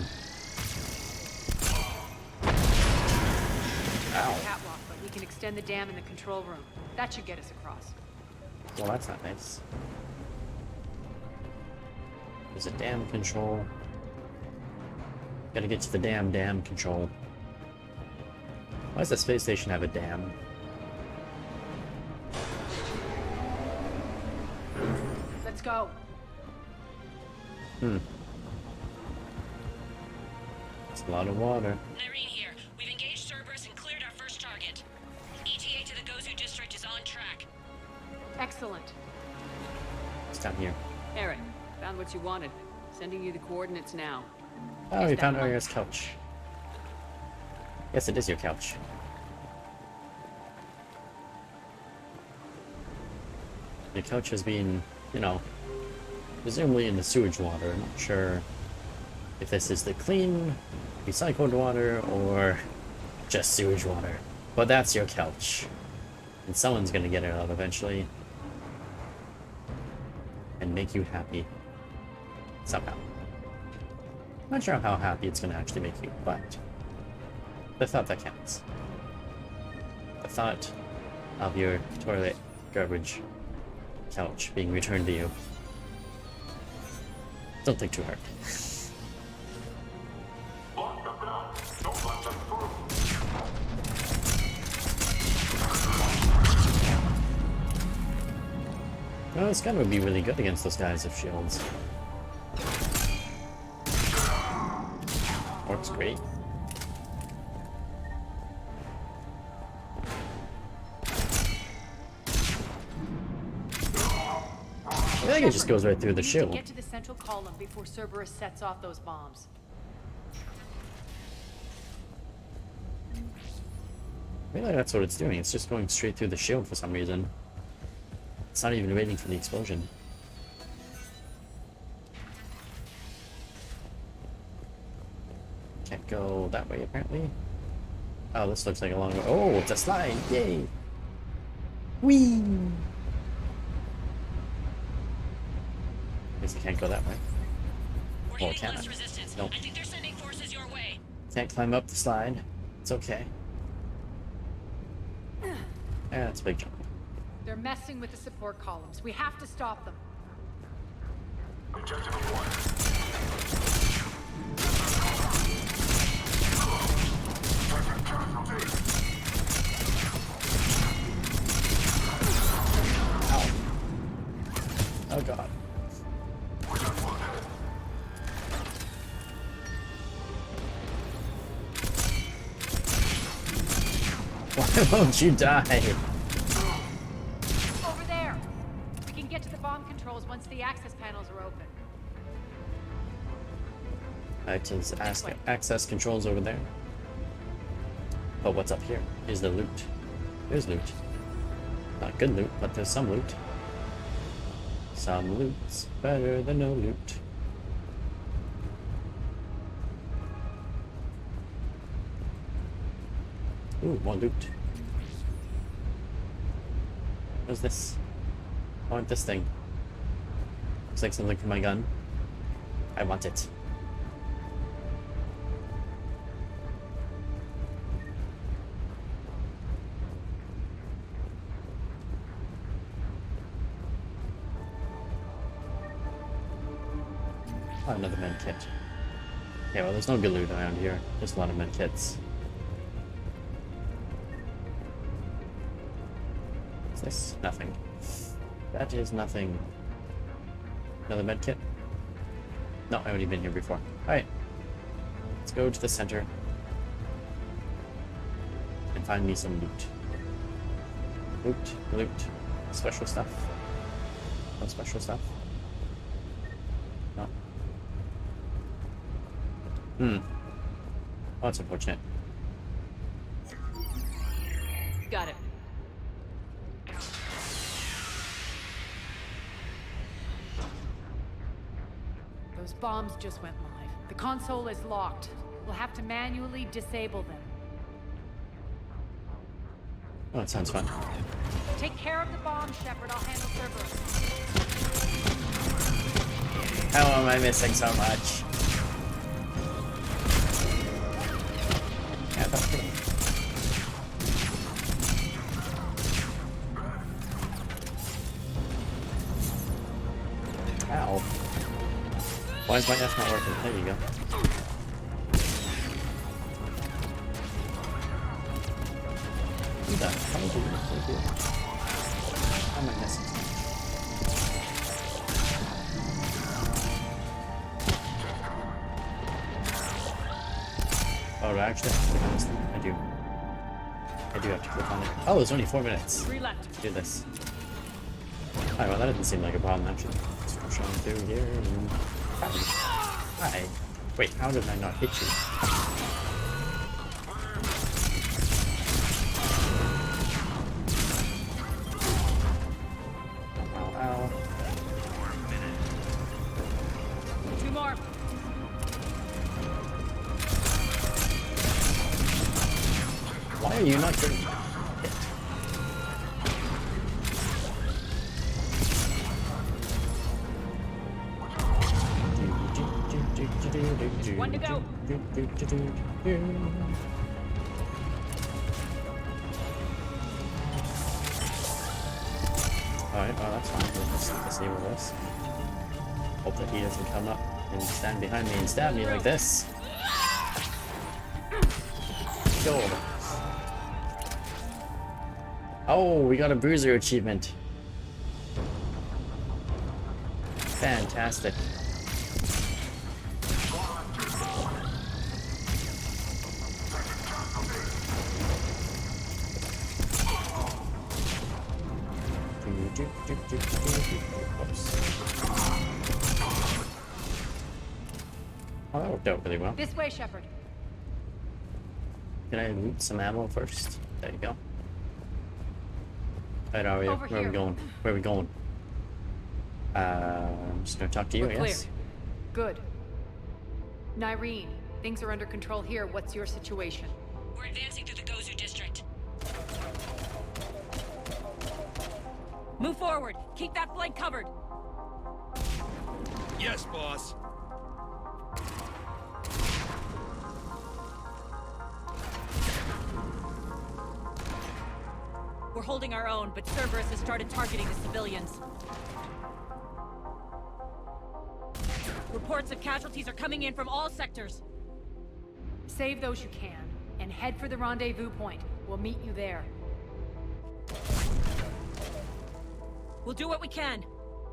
Ow. Catwalk, but we can extend the dam in the control room. That should get us across. Well, that's not nice. There's a dam control. Gotta get to the dam control. Why does the space station have a dam? Let's go. It's a lot of water. Nyreen here. We've engaged Cerberus and cleared our first target. ETA to the Gozu district is on track. Excellent. It's down here. Eric, found what you wanted. Sending you the coordinates now. Oh, we found Aria's couch. Yes, it is your couch. Your couch has been, you know, presumably in the sewage water. I'm not sure if this is the clean, recycled water or just sewage water. But that's your couch. And someone's gonna get it out eventually. And make you happy. Somehow. Not sure how happy it's gonna actually make you, but the thought that counts. The thought of your toilet garbage couch being returned to you. Don't think too hard. Well, this gun would be really good against those guys with shields. Works great. I think it just goes right through the We need to shield. get to the central column before Cerberus sets off those bombs. I feel like that's what it's doing. It's just going straight through the shield for some reason. It's not even waiting for the explosion. Can't go that way, apparently. Oh, this looks like a long way. Oh, it's a slide! Yay! Whee! Guess I can't go that way. Well, can I? Nope. I think they're sending forces your way. Can't climb up the slide. It's okay. Yeah, it's a big jump. They're messing with the support columns. We have to stop them. Ow. Oh god. Why won't you die? Over there! We can get to the bomb controls once the access panels are open. Access controls over there. But what's up here? Is the loot. There's loot. Not good loot, but there's some loot. Some loot's better than no loot. Ooh, more loot. What's this? I want this thing. Looks like something for my gun. I want it. Oh, another med kit. Yeah, well, there's no good loot around here. Just a lot of med kits. What's this? Nothing. That is nothing. Another med kit? No, I've already been here before. Alright. Let's go to the center. And find me some loot. Loot, loot. Special stuff. No special stuff. No. Oh, that's unfortunate. Got it. Those bombs just went live. The console is locked. We'll have to manually disable them. Oh, that sounds fun. Take care of the bomb, Shepard. I'll handle Cerberus. How am I missing so much? Yeah, that's pretty. Ow. Why is my F not working? There you go. Who the hell did you do? How am I missing something? Oh, do I actually have to click on this thing? I do. I do have to click on it. Oh, there's only 4 minutes. 3 left. Do this. Alright, well that doesn't seem like a problem actually. Let's rush on through here and... Hi. Wait, how did I not hit you? Ow, ow. 2 more. Why are you not getting hit? One to go. Alright, well that's fine. We'll just disable this. Hope that he doesn't come up and stand behind me and stab me like this. Go. Oh, we got a bruiser achievement. Fantastic. Oh, that worked out really well. This way, Shepard. Can I loot some ammo first? There you go. Right, are we? Over Where are we here. going? Where are we going? I'm just gonna talk to you, We're clear. yes? Good. Nyreen, things are under control here. What's your situation? We're advancing through the Gozu district. Move forward. Keep that flank covered. Yes, boss. We're holding our own, but Cerberus has started targeting the civilians. Reports of casualties are coming in from all sectors. Save those you can, and head for the rendezvous point. We'll meet you there. We'll do what we can.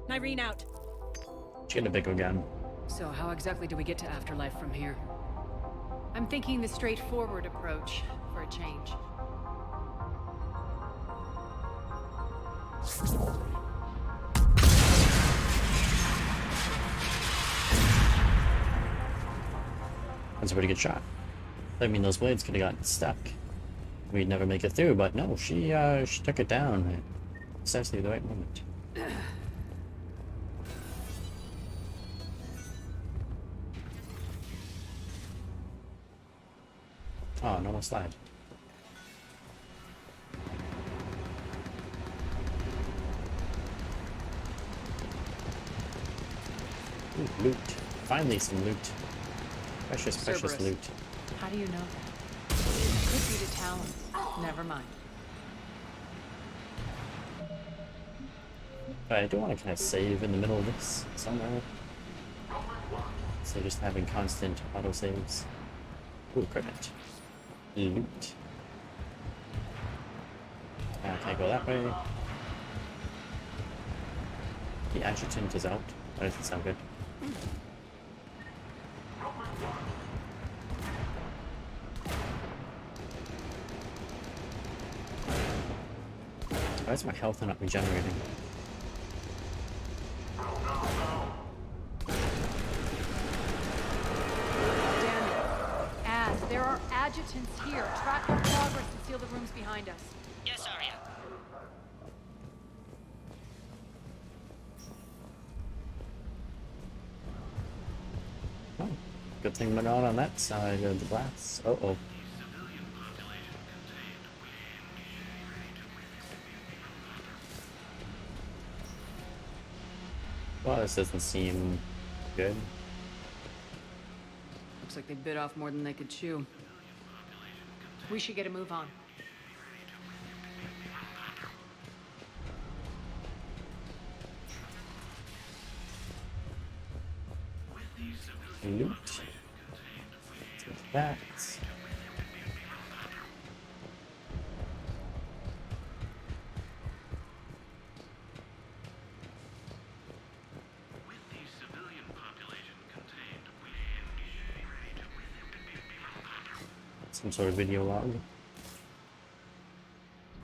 Nyreen out. Get a bigger gun. So how exactly do we get to Afterlife from here? I'm thinking the straightforward approach for a change. That's a pretty good shot. I mean, those blades could have gotten stuck. We'd never make it through, but no, she took it down at precisely the right moment. Oh, no more slide. Ooh, loot. Finally some loot. Precious Cerberus. loot. How do you know that? Could be the Talon. Never mind. But I do want to kind of save in the middle of this somewhere. So just having constant auto saves. Ooh, equipment. Loot. Can't go that way. The adjutant is out. That doesn't sound good. Why is my health not regenerating? Damn it. Az, there are adjutants here. Track our progress and seal the rooms behind us. Yes, Arya. Oh, good thing we're not on that side of the glass. Uh-oh. Well, this doesn't seem good. Looks like they bit off more than they could chew. We should get a move on. Loot. Take that. Some sort of video log.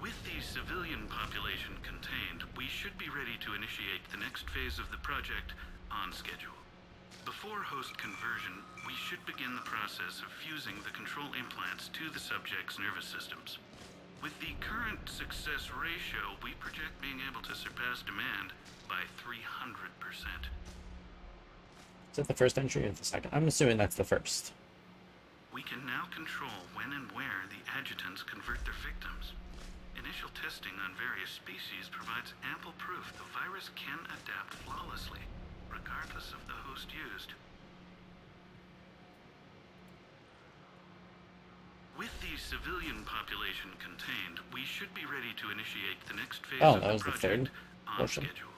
With the civilian population contained, we should be ready to initiate the next phase of the project on schedule. Before host conversion, we should begin the process of fusing the control implants to the subject's nervous systems. With the current success ratio, we project being able to surpass demand by 300%. Is that the first entry or the second? I'm assuming that's the first. We can now control when and where the adjutants convert their victims. Initial testing on various species provides ample proof the virus can adapt flawlessly, regardless of the host used. With the civilian population contained, we should be ready to initiate the next phase Oh, of that the was the project third? on Awesome. schedule.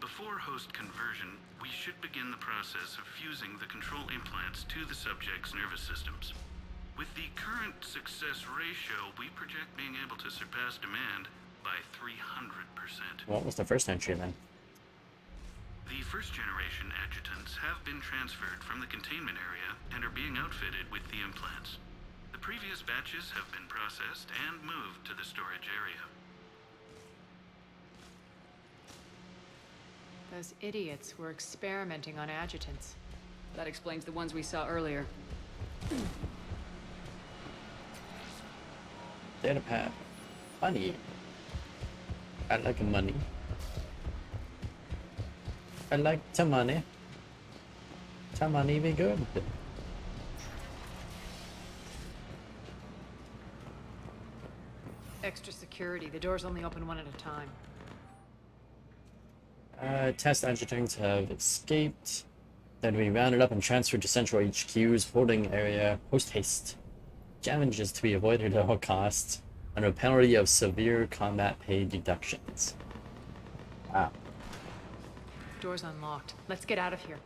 Before host conversion, we should begin the process of fusing the control implants to the subject's nervous systems. With the current success ratio, we project being able to surpass demand by 300%. What was the first entry then? The first generation adjutants have been transferred from the containment area and are being outfitted with the implants. The previous batches have been processed and moved to the storage area. Those idiots were experimenting on adjutants. That explains the ones we saw earlier. Data pad. Money. I like money. I like the money. The money be good. Extra security. The doors only open one at a time. Test adjutants have escaped. Then we rounded up and transferred to Central HQ's holding area post-haste. Damage is to be avoided at all costs, under a penalty of severe combat pay deductions. Wow. Door's unlocked. Let's get out of here.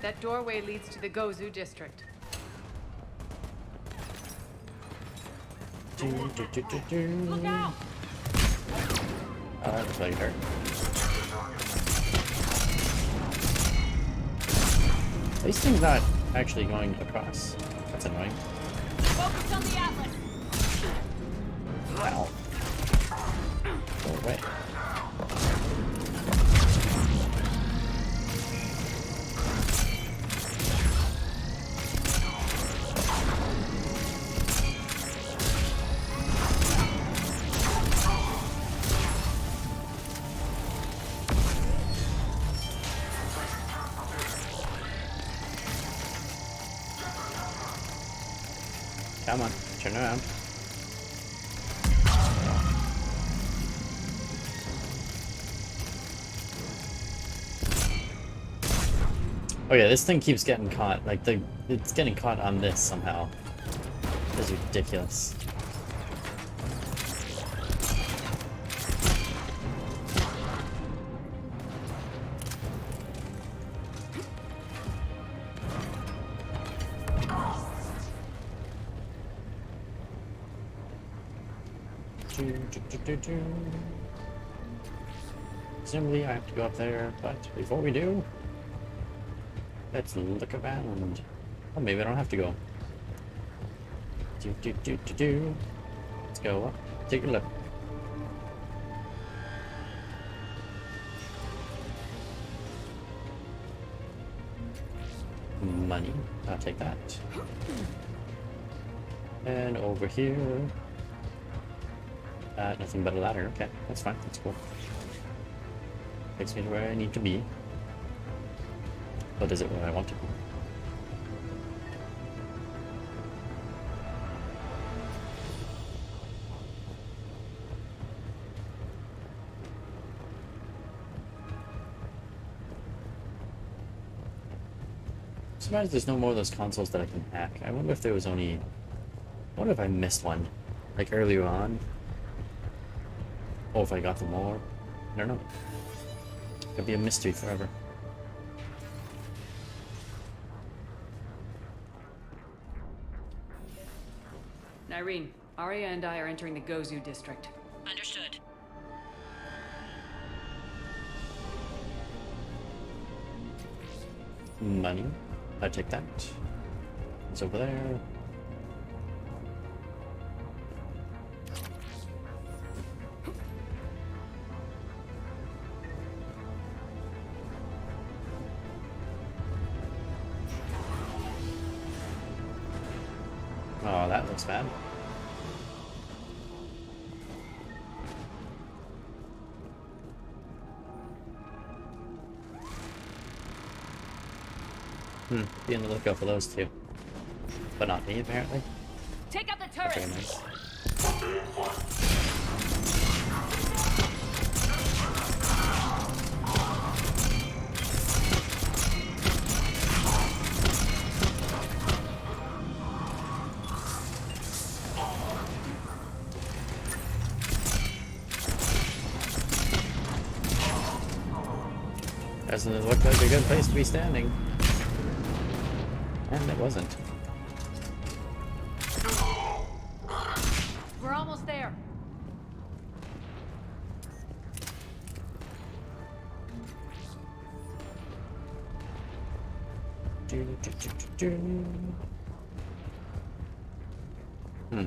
That doorway leads to the Gozu district. Look out! That looks like her. These things not actually going across. That's annoying. Focus on the Atlas. Wow. Go away. Come on, turn around. Okay, this thing keeps getting caught. Like, it's getting caught on this somehow. This is ridiculous. Presumably I have to go up there, but before we do, let's look around. Oh, maybe I don't have to go. Let's go up, take a look. Money, I'll take that. And over here, nothing but a ladder. Okay, that's fine. That's cool. Takes me to where I need to be. But is it where I want to be? I'm surprised there's no more of those consoles that I can hack. I wonder if there was only... I wonder if I missed one. Like earlier on. Or if I got them all. I don't know. Could be a mystery forever. Nyreen, Arya and I are entering the Gozu district. Understood. Money. I take that. It's over there. Oh, that looks bad. Be on the lookout for those two. But not me, apparently. Take out the turret. Very nice. Doesn't look like a good place to be standing. And it wasn't. We're almost there. Hmm.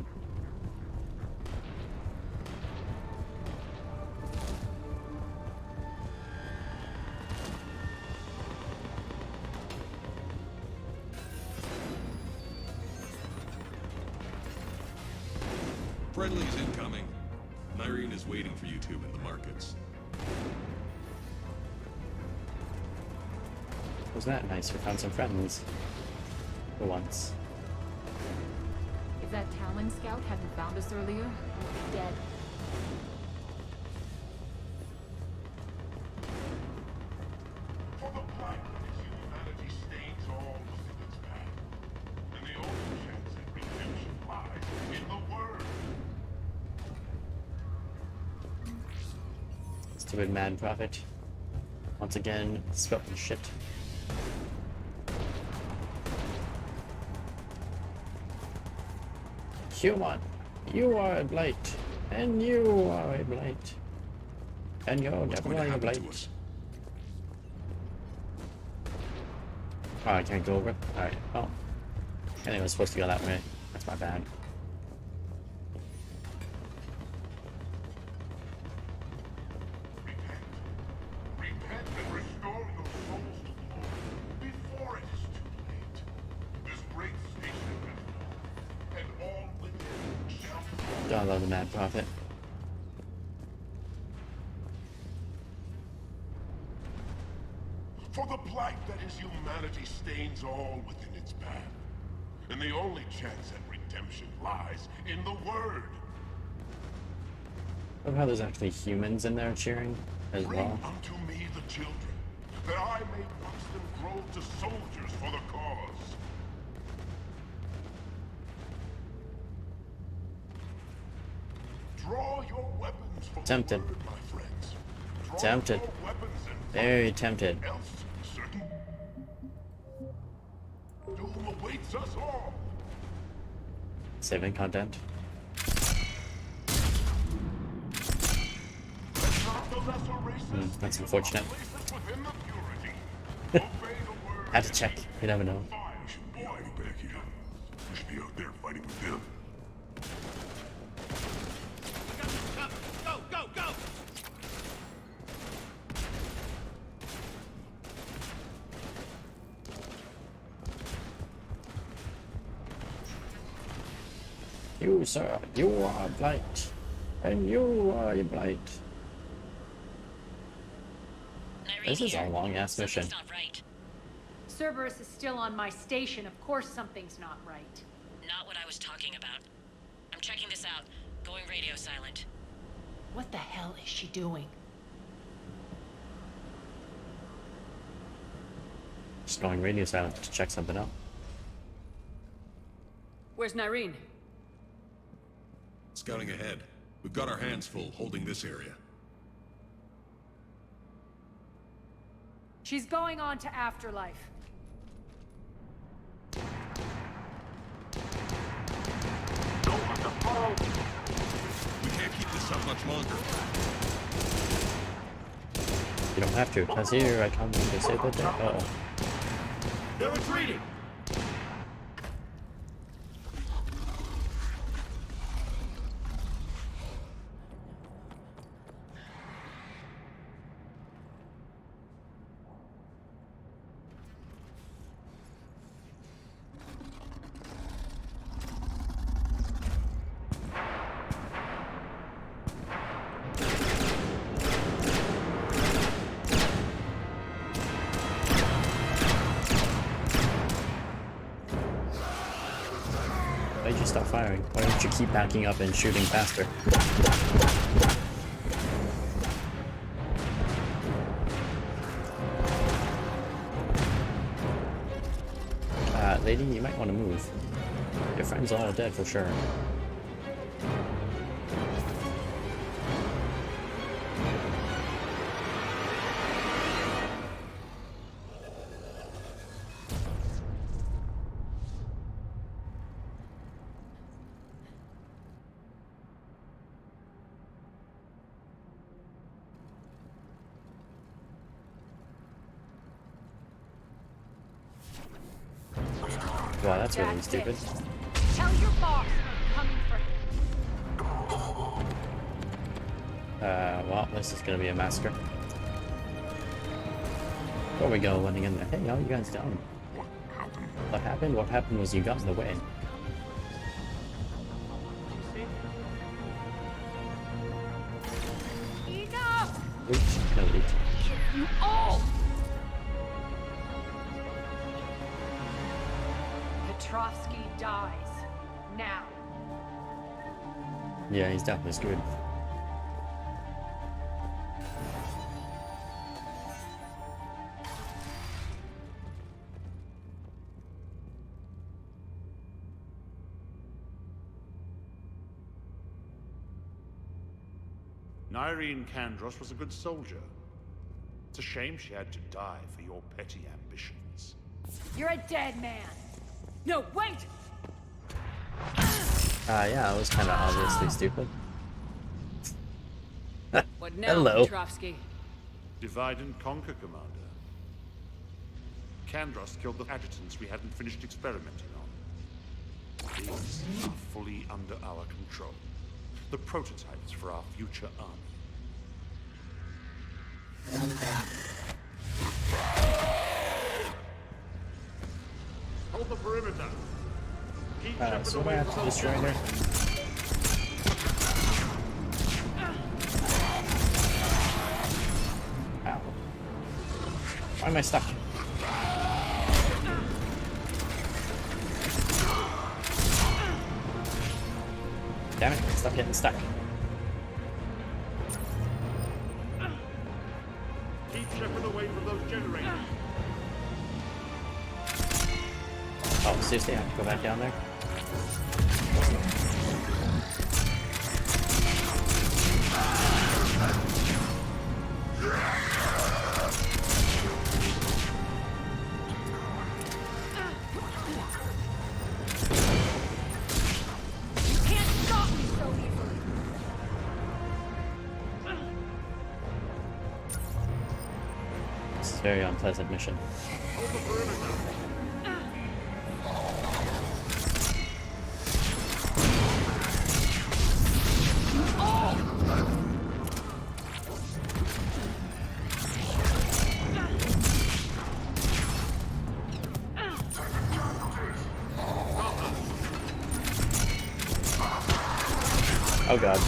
Friendly's incoming. Nyreen is waiting for you two in the markets. Wasn't that nice? We found some friends. For once. If that Talon scout hadn't found us earlier, we'd be dead. For the black humanity stains all within its path, and the only chance at redemption lies in the word. Stupid mad prophet. Once again, spouting shit. Human, you are a blight, and you are a blight, and you're What's going to definitely a happen blight. to us? Oh, I can't go over. Alright, well. I think I was supposed to go that way. That's my bad. Repent and restore your souls to the Lord before it is too late. This great station will fall, and all within shall fall. Don't love the mad prophet. For the blight that is humanity stains all within its path, and the only chance at redemption lies in the word. I love how there's actually humans in there cheering as Bring well. unto me the children, that I may watch them grow to soldiers for the cause. Draw your weapons for Tempted. the word, my friends. Draw Tempted. your weapons and Very tempted. fight, else certain doom awaits us all. Saving content. Not the lesser races, That's unfortunate. places within the purity. Obey the word. Had to check. You never know. Fire should be hiding back here. We should be out there fighting with them. Go, go, go! You, sir, you are a blight. And you are a blight. This is a long-ass mission. Not right. Cerberus is still on my station. Of course something's not right. Not what I was talking about. I'm checking this out. Going radio silent. What the hell is she doing? Just going radio silent to check something out. Where's Nyreen? Scouting ahead. We've got our hands full holding this area. She's going on to Afterlife. We can't keep this up much longer. You don't have to, because here I come to save the day. Uh-oh. They're retreating! Why did you stop firing? Why don't you keep backing up and shooting faster? Lady, you might want to move. Your friends are all dead for sure. Wow, that's really That's stupid. it. Tell your boss I'm coming for him. Well, this is gonna be a massacre. Before we go running in there, hey, how you guys doing? What happened? What happened was you got in the way. Enough! Oops, no loot. You all! Petrovsky dies. Now. Yeah, he's definitely screwed. Nyreen Kandros was a good soldier. It's a shame she had to die for your petty ambitions. You're a dead man. No, wait! Yeah, it was kind of obviously stupid. What now, Hello. Petrovsky? Divide and conquer, Commander. Kandros killed the adjutants we hadn't finished experimenting on. These are fully under our control. The prototypes for our future army. Hold the perimeter. Keep Shepard So what I away have to from those destroy here? Ow. Why am I stuck? Damn it, stop getting stuck. Keep Shepard away from those generators. Oh, seriously, I have to go back down there? You can't stop me so easily. This is a very unpleasant mission. Hold the perimeter. Oh god.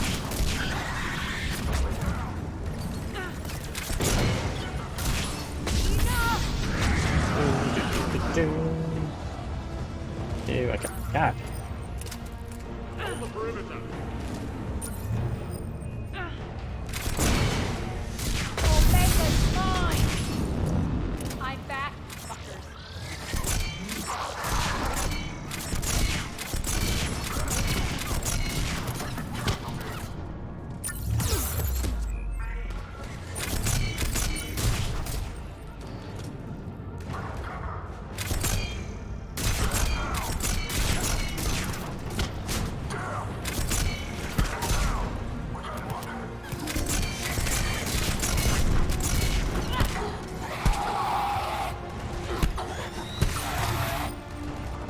Ew, okay. God. Hold the perimeter. Omega's mine! I'm back, fuckers.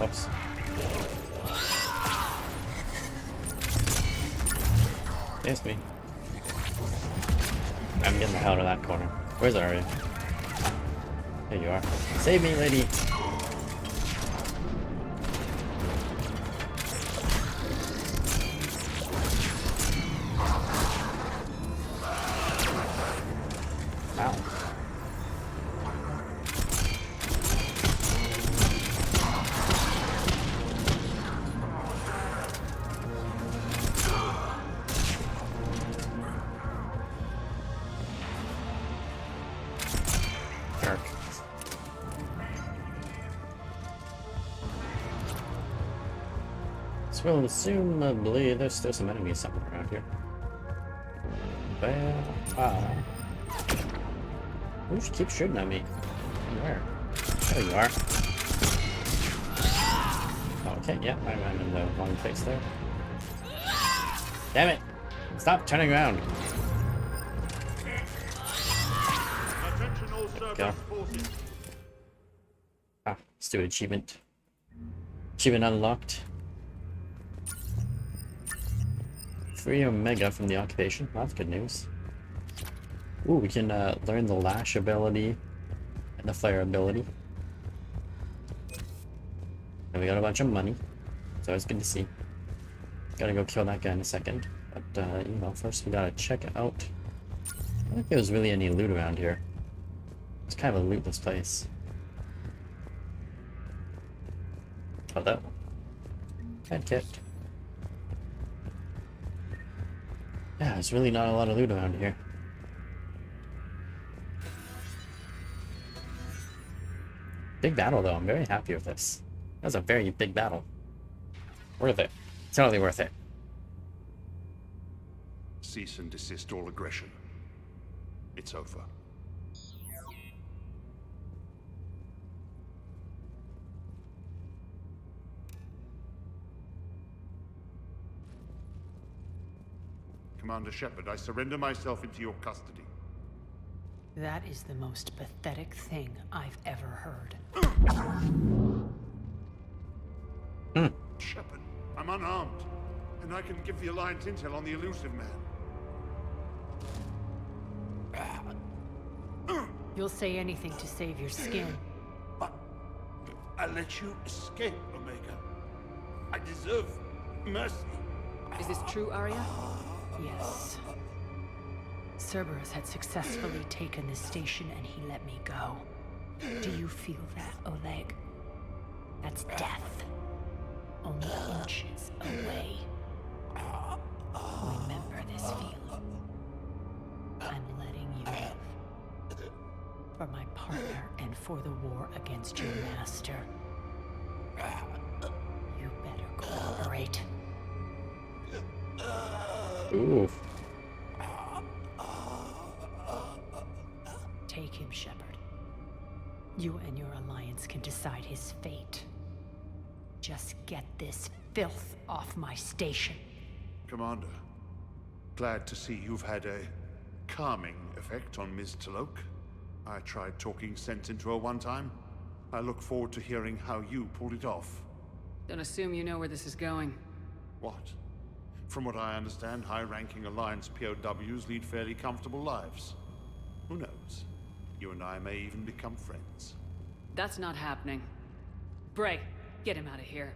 Oops. It's me. I'm getting the hell out of that corner. Where's Arya? There you are. Save me, lady! Ow. Jerk. So assumably there's still some enemies somewhere around here. Well, who keeps shooting at me? Where? There you are. Okay, yeah, I'm in the wrong place there. Damn it! Stop turning around! Attention all Go. Cerberus forces. Ah, let's do an achievement. Achievement unlocked. Free Omega from the occupation. Well, that's good news. Ooh, we can learn the Lash ability and the Flare ability. And we got a bunch of money. So it's good to see. Gotta go kill that guy in a second. But, you know, first we gotta check out. I don't think there was really any loot around here. It's kind of a lootless place. Oh, that one. Head kit. Yeah, there's really not a lot of loot around here. Big battle, though. I'm very happy with this. That was a very big battle. Worth it. Totally worth it. Cease and desist all aggression. It's over. Commander Shepard, I surrender myself into your custody. That is the most pathetic thing I've ever heard. Shepard, I'm unarmed, and I can give the Alliance intel on the elusive man. You'll say anything to save your skin. But I let you escape, Omega. I deserve mercy. Is this true, Arya? Yes. Cerberus had successfully taken this station and he let me go. Do you feel that, Oleg? That's death. Only inches away. Remember this feeling. I'm letting you live. For my partner and for the war against your master. You better cooperate. Ooh. Take him, Shepard. You and your alliance can decide his fate. Just get this filth off my station. Commander, glad to see you've had a calming effect on Ms. Talok. I tried talking sense into her one time. I look forward to hearing how you pulled it off. Don't assume you know where this is going. What? From what I understand, high-ranking Alliance POWs lead fairly comfortable lives. Who knows? You and I may even become friends. That's not happening. Bray, get him out of here.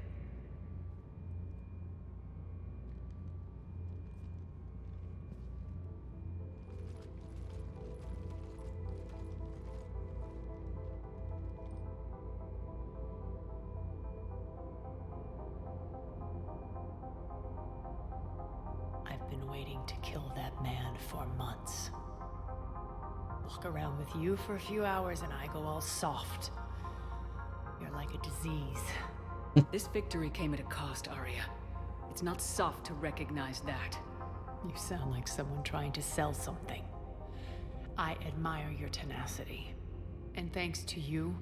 I've been waiting to kill that man for months. Walk around with you for a few hours and I go all soft. You're like a disease. This victory came at a cost, Arya. It's not soft to recognize that. You sound like someone trying to sell something. I admire your tenacity. And thanks to you,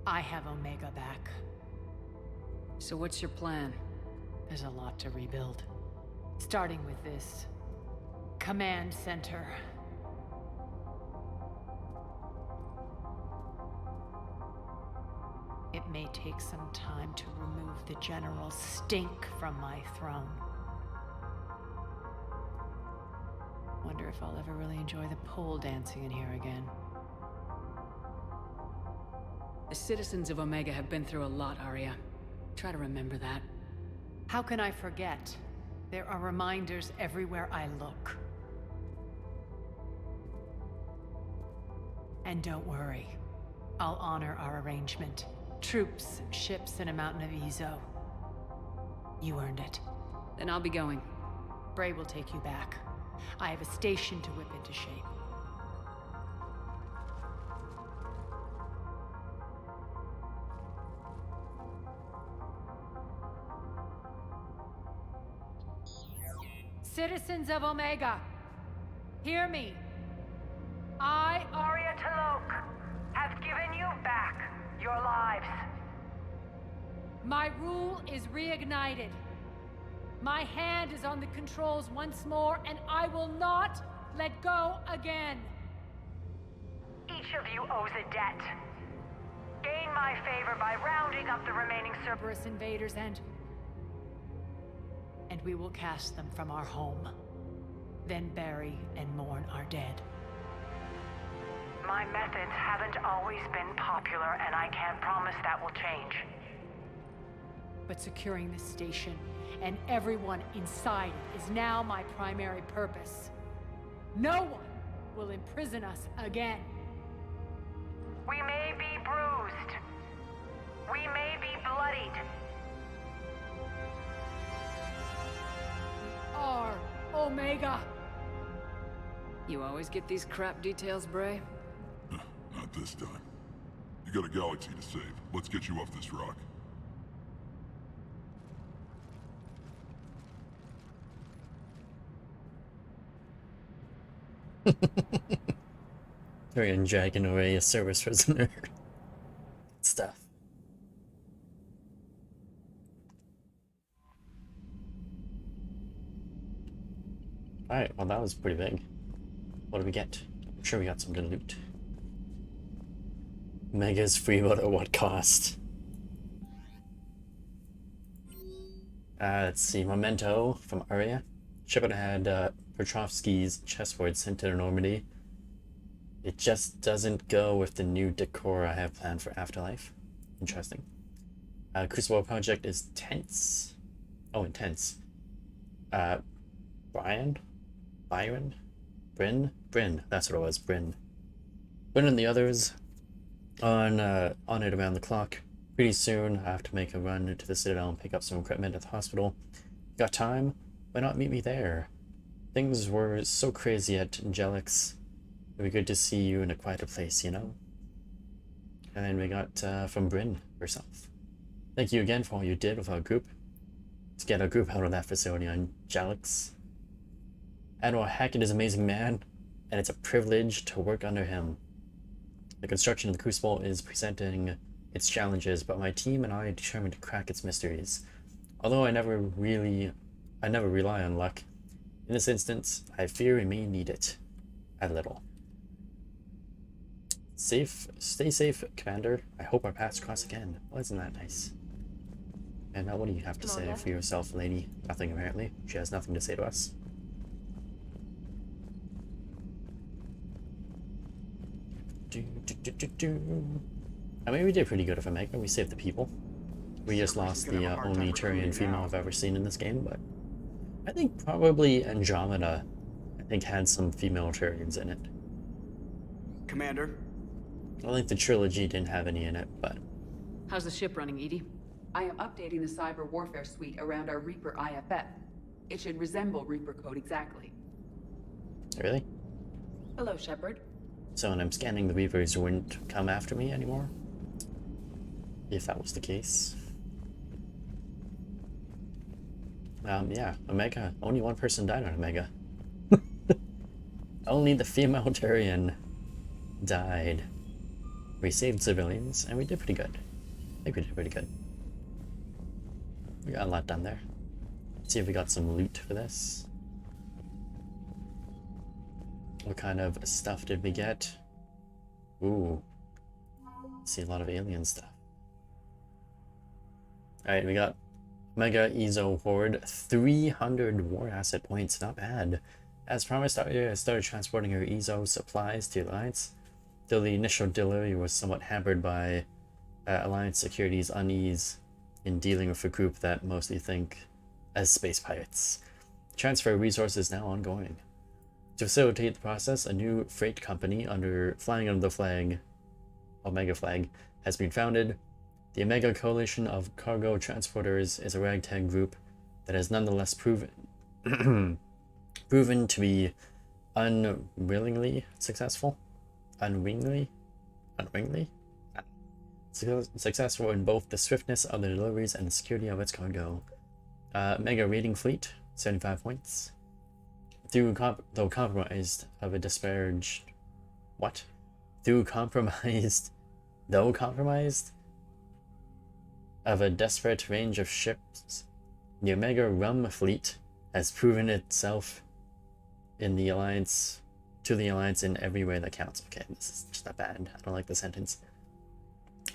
I have Omega back. So what's your plan? There's a lot to rebuild. Starting with this command center. It may take some time to remove the general stink from my throne. Wonder if I'll ever really enjoy the pole dancing in here again. The citizens of Omega have been through a lot, Arya. Try to remember that. How can I forget? There are reminders everywhere I look. And don't worry, I'll honor our arrangement. Troops, ships, and a mountain of Ezo. You earned it. Then I'll be going. Bray will take you back. I have a station to whip into shape. Citizens of Omega, hear me. I, Arya Talok, have given you back your lives. My rule is reignited. My hand is on the controls once more, and I will not let go again. Each of you owes a debt. Gain my favor by rounding up the remaining Cerberus invaders and we will cast them from our home. Then bury and mourn our dead. My methods haven't always been popular, and I can't promise that will change. But securing the station and everyone inside it is now my primary purpose. No one will imprison us again. We may be bruised. We may be bloodied. We are Omega. You always get these crap details, Bray? Not this time. You got a galaxy to save. Let's get you off this rock. Tyrion dragging away a Cerberus prisoner. Good stuff. Alright, well that was pretty big. What did we get? I'm sure we got some good loot. Mega's free, but at what cost? Let's see, Memento from Aria. Shepard had Petrovsky's chessboard sent to Normandy. It just doesn't go with the new decor I have planned for Afterlife. Interesting. Crucible Project is tense. Oh, intense. Byron? Bryn, that's what it was, Bryn. Bryn and the others on it around the clock. Pretty soon, I have to make a run to the Citadel and pick up some equipment at the hospital. Got time? Why not meet me there? Things were so crazy at Angelix. It'd be good to see you in a quieter place, you know? And then we got from Bryn herself. Thank you again for all you did with our group. To get our group out of that facility on Jalix. Admiral Hackett is an amazing man, and it's a privilege to work under him. The construction of the Crucible is presenting its challenges, but my team and I are determined to crack its mysteries. Although I never rely on luck. In this instance, I fear we may need it. A little. Stay safe, Commander. I hope our paths cross again. Well, isn't that nice? And now what do you have to say for yourself, lady? Nothing, apparently. She has nothing to say to us. I mean, we did pretty good with Omega. We saved the people. We just lost the only Turian female I've ever seen in this game, but I think probably Andromeda, had some female Turians in it. Commander? I think the trilogy didn't have any in it, but... How's the ship running, Edie? I am updating the cyber warfare suite around our Reaper IFF. It should resemble Reaper code exactly. Really? Hello, Shepard. So when I'm scanning, the Reapers wouldn't come after me anymore? If that was the case. Yeah, Omega. Only one person died on Omega. Only the female Turian died. We saved civilians, and we did pretty good. I think we did pretty good. We got a lot done there. Let's see if we got some loot for this. What kind of stuff did we get? Ooh. See a lot of alien stuff. Alright, we got Mega Ezo Horde, 300 war asset points, not bad. As promised, Arya started transporting her Ezo supplies to Alliance, though the initial delivery was somewhat hampered by Alliance Security's unease in dealing with a group that mostly think as space pirates. Transfer of resources is now ongoing. To facilitate the process, a new freight company flying under the flag, Omega flag, has been founded. The Omega Coalition of Cargo Transporters is a ragtag group that has nonetheless proven to be unwillingly successful. Unwillingly? Successful in both the swiftness of the deliveries and the security of its cargo. Mega raiding fleet, 75 points. Though compromised of a disparaged... What? Though compromised of a desperate range of ships, the Omega Rum fleet has proven itself to the Alliance in every way that counts. Okay, this is just not bad. I don't like the sentence.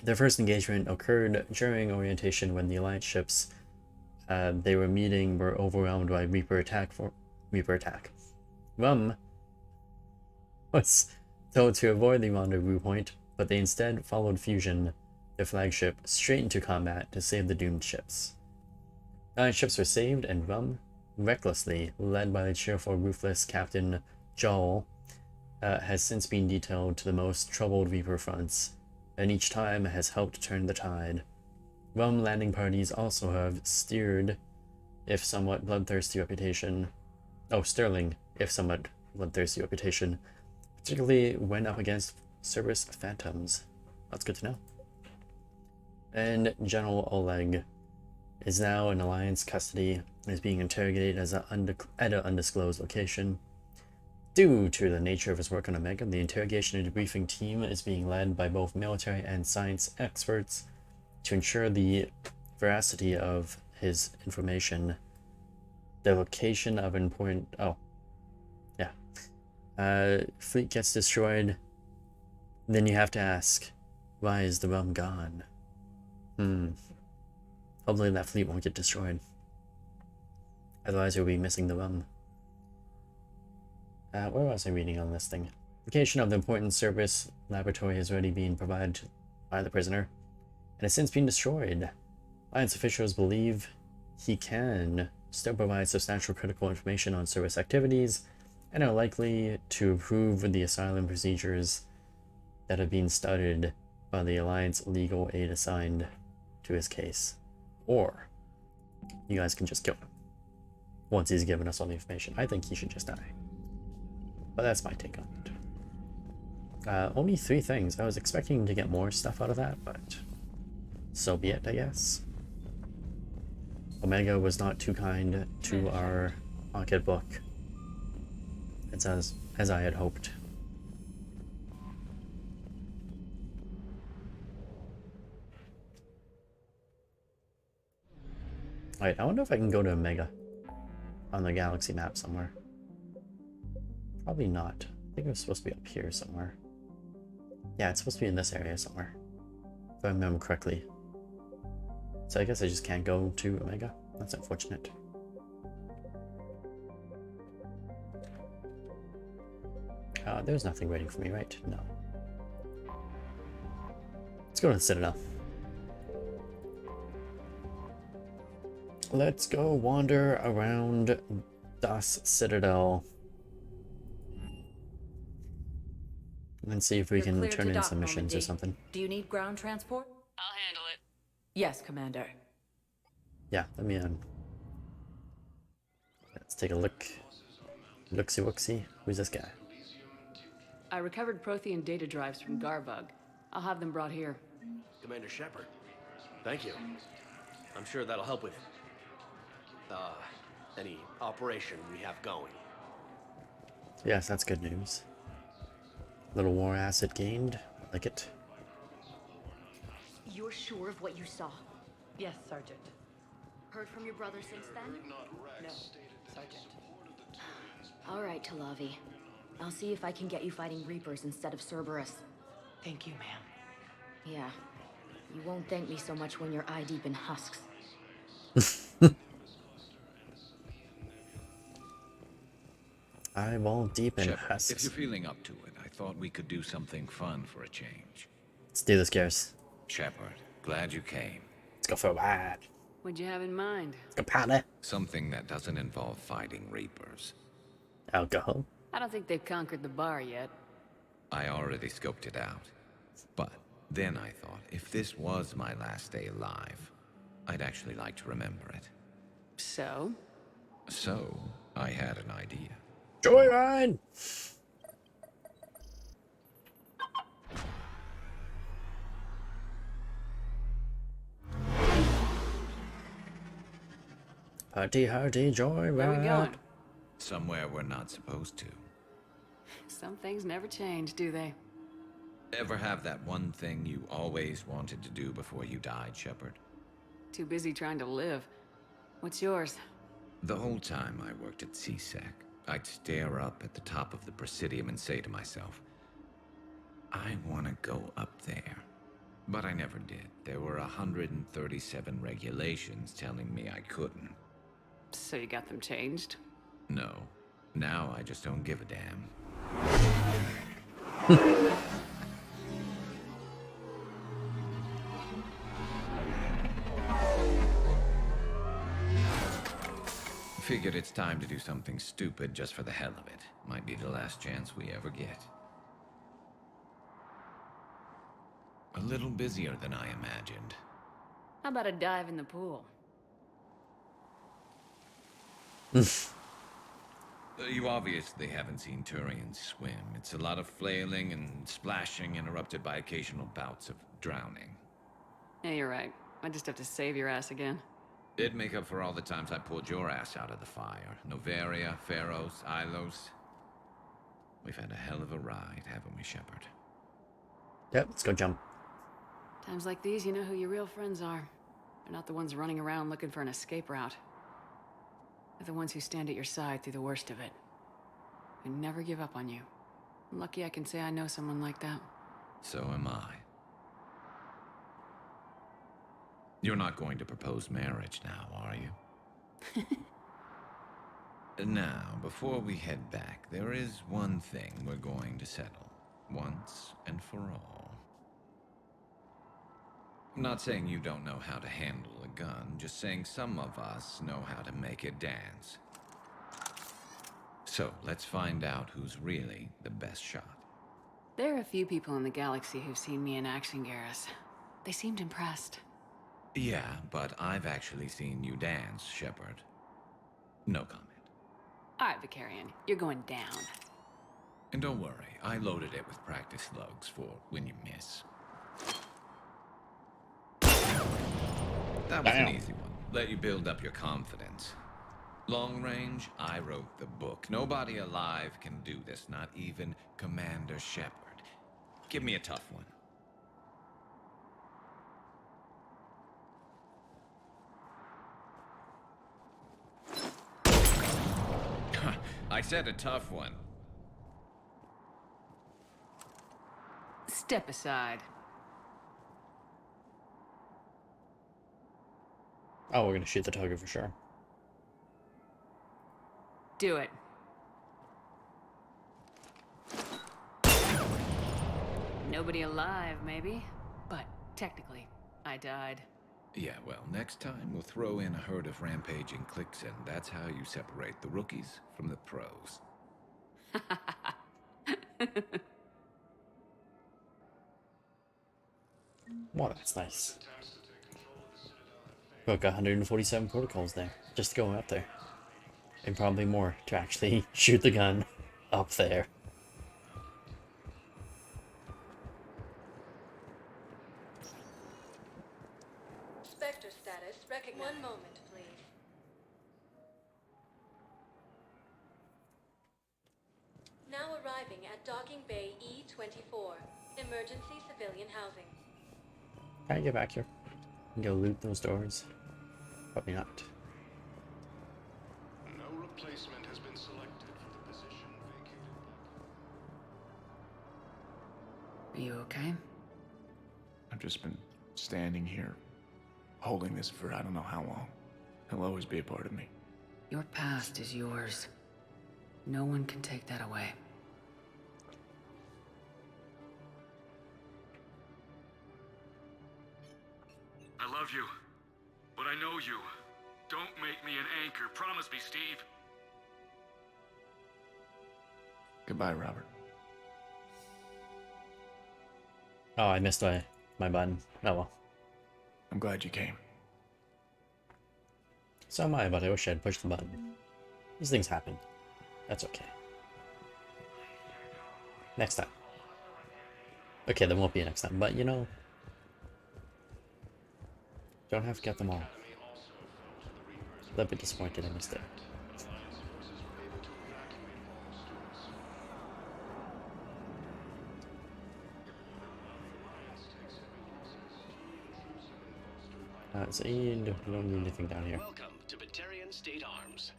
Their first engagement occurred during orientation when the Alliance ships they were meeting were overwhelmed by Reaper attack. Rum was told to avoid the rendezvous point, but they instead followed Fusion, their flagship, straight into combat to save the doomed ships. 9 ships were saved, and Rum, recklessly led by the cheerful, ruthless Captain Joel, has since been detailed to the most troubled Reaper fronts, and each time has helped turn the tide. Rum landing parties also have steered, if somewhat bloodthirsty reputation. Oh, Sterling, if somewhat bloodthirsty reputation, particularly when up against Cerberus Phantoms. That's good to know. And General Oleg is now in Alliance custody and is being interrogated at an undisclosed location. Due to the nature of his work on Omega, the interrogation and debriefing team is being led by both military and science experts to ensure the veracity of his information. The location of important... Oh. Yeah. Fleet gets destroyed. Then you have to ask, why is the Rum gone? Hopefully that fleet won't get destroyed. Otherwise we'll be missing the Rum. Where was I reading on this thing? Location of the important Cerberus laboratory has already been provided by the prisoner, and has since been destroyed. Alliance officials believe he can still provide substantial critical information on Cerberus activities, and are likely to approve the asylum procedures that have been studied by the Alliance legal aid assigned to his case. Or you guys can just kill him once he's given us all the information. I think he should just die. But that's my take on it. Only 3 things. I was expecting to get more stuff out of that, but so be it, I guess. Omega was not too kind to our pocketbook. It's as I had hoped. Alright, I wonder if I can go to Omega on the galaxy map somewhere. Probably not. I think it was supposed to be up here somewhere. Yeah, it's supposed to be in this area somewhere, if I remember correctly. So I guess I just can't go to Omega. That's unfortunate. There's nothing waiting for me, right? No. Let's go to the Citadel. Let's go wander around Das Citadel and see if we can turn in some missions or something. Do you need ground transport? I'll handle it. Yes, Commander. Yeah, let me let's take a look. Looksy-wooksy. Who's this guy? I recovered Prothean data drives from Garbug. I'll have them brought here. Commander Shepard, thank you. I'm sure that'll help with any operation we have going. Yes, that's good news. Little war asset gained. I like it. You're sure of what you saw? Yes, Sergeant. Heard from your brother since then? No, Sergeant. All right, Talavi. I'll see if I can get you fighting Reapers instead of Cerberus. Thank you, ma'am. Yeah. You won't thank me so much when you're eye-deep in husks. Eyeball deep in Shepard, husks. if you're feeling up to it, I thought we could do something fun for a change. Let's do this, Garrus. Shepard, glad you came. Let's go for a ride. What'd you have in mind? Let's go party. Something that doesn't involve fighting Reapers. Alcohol. I don't think they've conquered the bar yet. I already scoped it out. But then I thought, if this was my last day alive, I'd actually like to remember it. So? So, I had an idea. Joyride! Party hardy joyride. Where are we going? Somewhere we're not supposed to. Some things never change, do they? Ever have that one thing you always wanted to do before you died, Shepard? Too busy trying to live. What's yours? The whole time I worked at CSEC, I'd stare up at the top of the Presidium and say to myself, I want to go up there. But I never did. There were 137 regulations telling me I couldn't. So you got them changed? No. Now I just don't give a damn. Figured it's time to do something stupid just for the hell of it. Might be the last chance we ever get. A little busier than I imagined. How about a dive in the pool? You obviously haven't seen Turians swim. It's a lot of flailing and splashing, interrupted by occasional bouts of drowning. Yeah, you're right. I just have to save your ass again. It'd make up for all the times I pulled your ass out of the fire. Noveria, Pharos, Ilos. We've had a hell of a ride, haven't we, Shepard? Yep, let's go jump. Times like these, you know who your real friends are. They're not the ones running around looking for an escape route. They're the ones who stand at your side through the worst of it. Who never give up on you. I'm lucky I can say I know someone like that. So am I. You're not going to propose marriage now, are you? Now, before we head back, there is one thing we're going to settle. Once and for all. I'm not saying you don't know how to handle a gun, just saying some of us know how to make it dance. So, let's find out who's really the best shot. There are a few people in the galaxy who've seen me in action, Garrus. They seemed impressed. Yeah, but I've actually seen you dance, Shepard. No comment. Alright, Vicarian, you're going down. And don't worry, I loaded it with practice slugs for when you miss. That was an easy one. Let you build up your confidence. Long range, I wrote the book. Nobody alive can do this, not even Commander Shepard. Give me a tough one. I said a tough one. Step aside. Oh, we're gonna shoot the target for sure. Do it. Nobody alive, maybe. But technically, I died. Yeah, well, next time we'll throw in a herd of rampaging cliques, and that's how you separate the rookies from the pros. Wow, that's nice. Got 147 protocols there, just going up there. And probably more to actually shoot the gun up there. Spectre status recognized. 1 moment, please. Now arriving at Docking Bay E-24. Emergency civilian housing. Can I get back here and go loot those doors? Probably not. No replacement has been selected for the position vacated by... Are you okay? I've just been standing here, holding this for I don't know how long. It'll always be a part of me. Your past is yours. No one can take that away. I love you, but I know you. Don't make me an anchor. Promise me, Steve. Goodbye, Robert. Oh, I missed my button. Oh well. I'm glad you came. So am I, but I wish I'd pushed the button. These things happen. That's okay. Next time. Okay, there won't be a next time, but you know... Don't have to get them all. A little bit disappointed I missed it. So you don't need anything down here. Welcome to Batarian State Arms.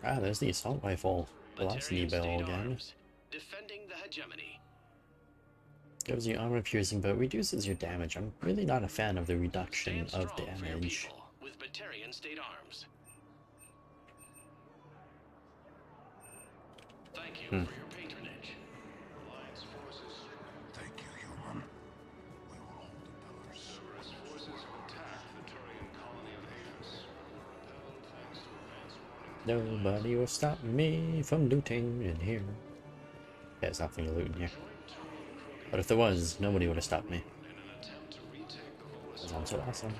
Ah, there's the assault rifle velocity bell again. Defending the hegemony. Gives you armor piercing, but reduces your damage. I'm really not a fan of the reduction of damage. With Batarian State Arms. Thank you for your patronage. Alliance forces. Thank you, human. Cerberus forces have attacked the Turian colony of Apis. Repelled thanks to advance warning. Nobody will stop me from looting in here. There's nothing to loot in here. But if there was, nobody would have stopped me. Because I'm so awesome.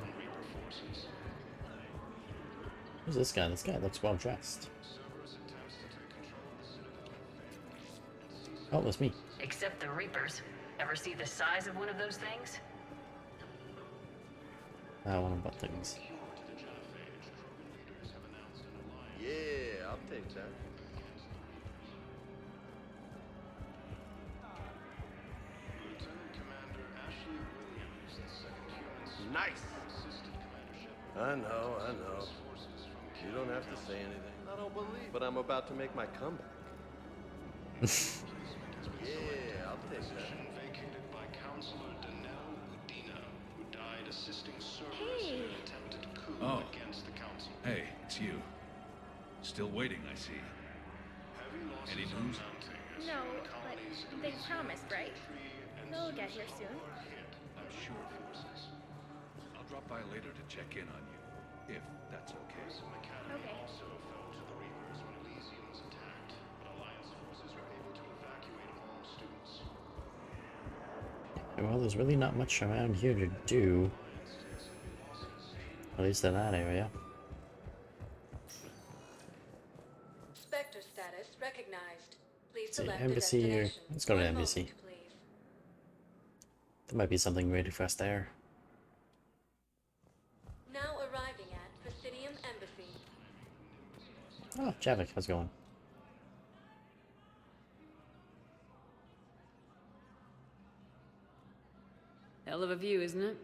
Who's this guy? This guy looks well dressed. Oh, that's me. Except the Reapers. Ever see the size of one of those things? I want to butt things. Yeah, I'll take that. Nice! I know. You don't have to say anything. I don't believe, but I'm about to make my comeback. Yeah, I'll take that. Vacated by Counselor Danelle Udina, who died assisting Cerberus in an attempted coup against the council. Hey, it's you. Still waiting, I see. Any news? No, but they promised, right? They'll get here soon. I'm sure. I'll drop by later to check in on you, if that's okay. Okay. Also fell to the Reapers when Elysium was attacked, but Alliance forces were able to evacuate all students. Well, there's really not much around here to do. At least in that area. Spectre status recognized. Please See, select a embassy here. destination. Let's go to One embassy. moment, please. There might be something waiting for us there. Now arriving at Presidium Embassy. Oh, Javik, how's it going? Hell of a view, isn't it?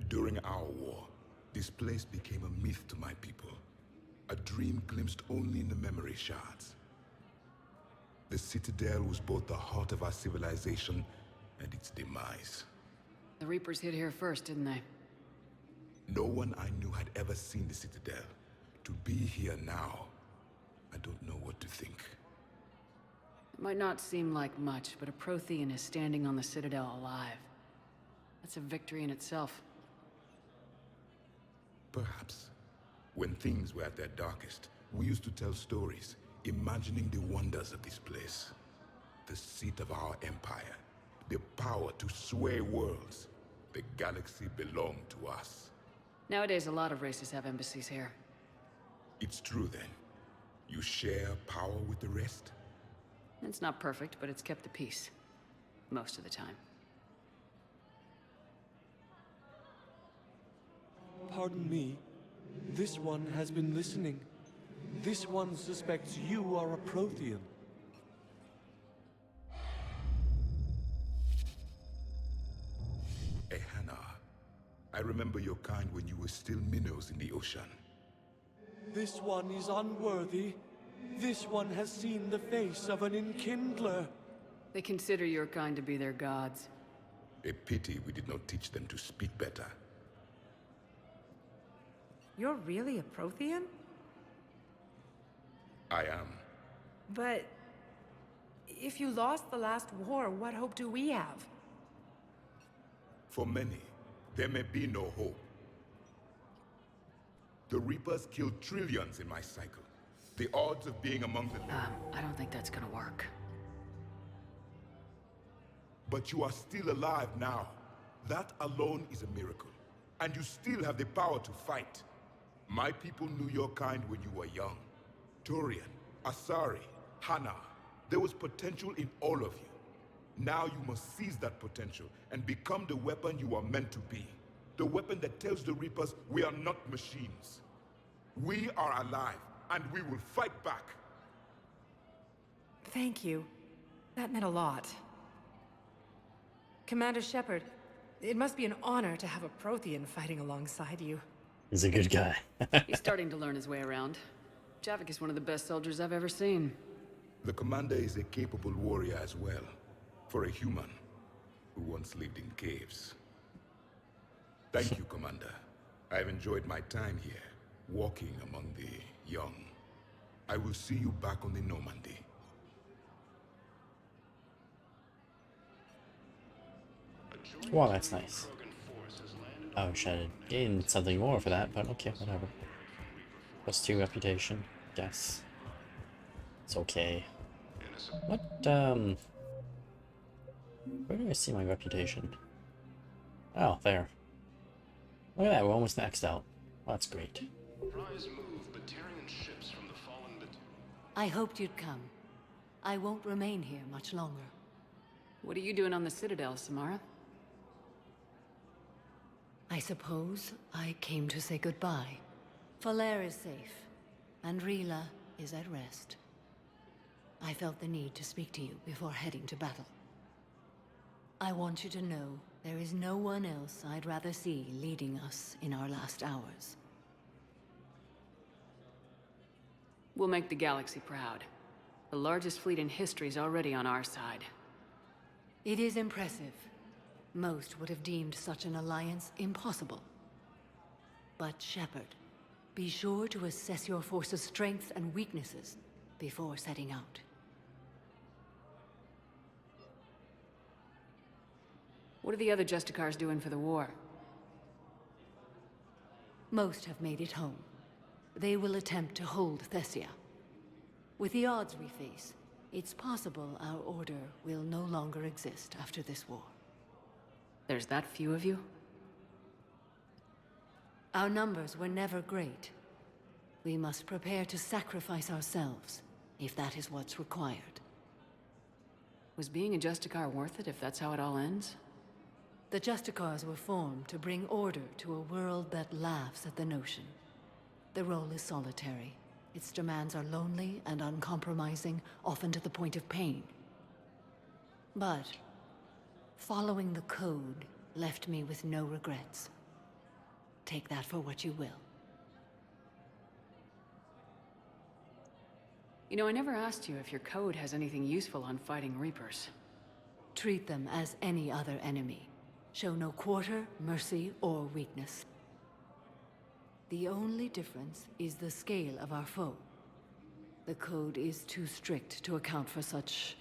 During our war, this place became a myth to my people. A dream glimpsed only in the memory shards. The Citadel was both the heart of our civilization and its demise. The Reapers hit here first, didn't they? No one I knew had ever seen the Citadel. To be here now, I don't know what to think. It might not seem like much, but a Prothean is standing on the Citadel alive. That's a victory in itself. Perhaps. When things were at their darkest, we used to tell stories, imagining the wonders of this place. The seat of our empire, the power to sway worlds. The galaxy belonged to us. Nowadays, a lot of races have embassies here. It's true then. You share power with the rest? It's not perfect, but it's kept the peace. Most of the time. Pardon me. This one has been listening. This one suspects you are a Prothean. Ehana, I remember your kind when you were still minnows in the ocean. This one is unworthy. This one has seen the face of an enkindler. They consider your kind to be their gods. A pity we did not teach them to speak better. You're really a Prothean? I am. But if you lost the last war, what hope do we have? For many, there may be no hope. The Reapers killed trillions in my cycle. The odds of being among the living. I don't think that's gonna work. But you are still alive now. That alone is a miracle. And you still have the power to fight. My people knew your kind when you were young. Turian, Asari, Hana. There was potential in all of you. Now you must seize that potential and become the weapon you are meant to be. The weapon that tells the Reapers we are not machines. We are alive, and we will fight back. Thank you. That meant a lot. Commander Shepard, it must be an honor to have a Prothean fighting alongside you. He's a good guy. He's starting to learn his way around. Javik is one of the best soldiers I've ever seen. The commander is a capable warrior as well, for a human. who once lived in caves. Thank you, Commander. I've enjoyed my time here, walking among the young. I will see you back on the Normandy. Well, that's nice. I wish I'd gained something more for that, but okay, whatever. +2 reputation, guess. It's okay. What, where do I see my reputation? Oh, there. Look at that, we're almost maxed out. Well, that's great. I hoped you'd come. I won't remain here much longer. What are you doing on the Citadel, Samara? I suppose I came to say goodbye. Falere is safe, and Rila is at rest. I felt the need to speak to you before heading to battle. I want you to know there is no one else I'd rather see leading us in our last hours. We'll make the galaxy proud. The largest fleet in history is already on our side. It is impressive. Most would have deemed such an alliance impossible. But Shepard, be sure to assess your force's strengths and weaknesses before setting out. What are the other Justicars doing for the war? Most have made it home. They will attempt to hold Thessia. With the odds we face, it's possible our order will no longer exist after this war. There's that few of you? Our numbers were never great. We must prepare to sacrifice ourselves, if that is what's required. Was being a Justicar worth it if that's how it all ends? The Justicars were formed to bring order to a world that laughs at the notion. The role is solitary. Its demands are lonely and uncompromising, often to the point of pain. But following the code left me with no regrets. Take that for what you will. You know, I never asked you if your code has anything useful on fighting Reapers. Treat them as any other enemy. Show no quarter, mercy, or weakness. The only difference is the scale of our foe. The code is too strict to account for such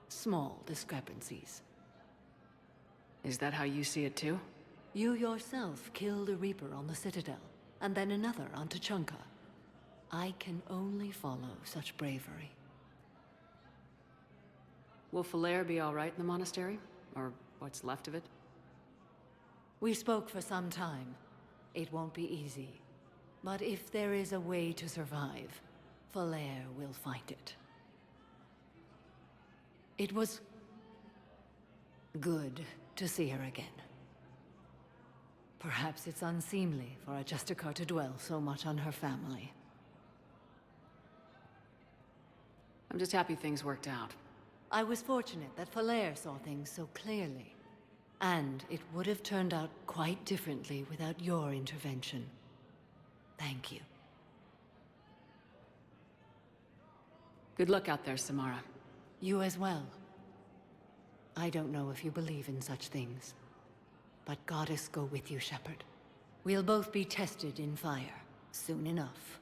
small discrepancies. Is that how you see it too? You yourself killed a Reaper on the Citadel, and then another on Tuchanka. I can only follow such bravery. Will Falere be all right in the monastery? Or what's left of it? We spoke for some time. It won't be easy. But if there is a way to survive, Falere will find it. It was good to see her again. Perhaps it's unseemly for a Justicar to dwell so much on her family. I'm just happy things worked out. I was fortunate that Falere saw things so clearly. And it would have turned out quite differently without your intervention. Thank you. Good luck out there, Samara. You as well. I don't know if you believe in such things, but Goddess go with you, Shepard. We'll both be tested in fire, soon enough.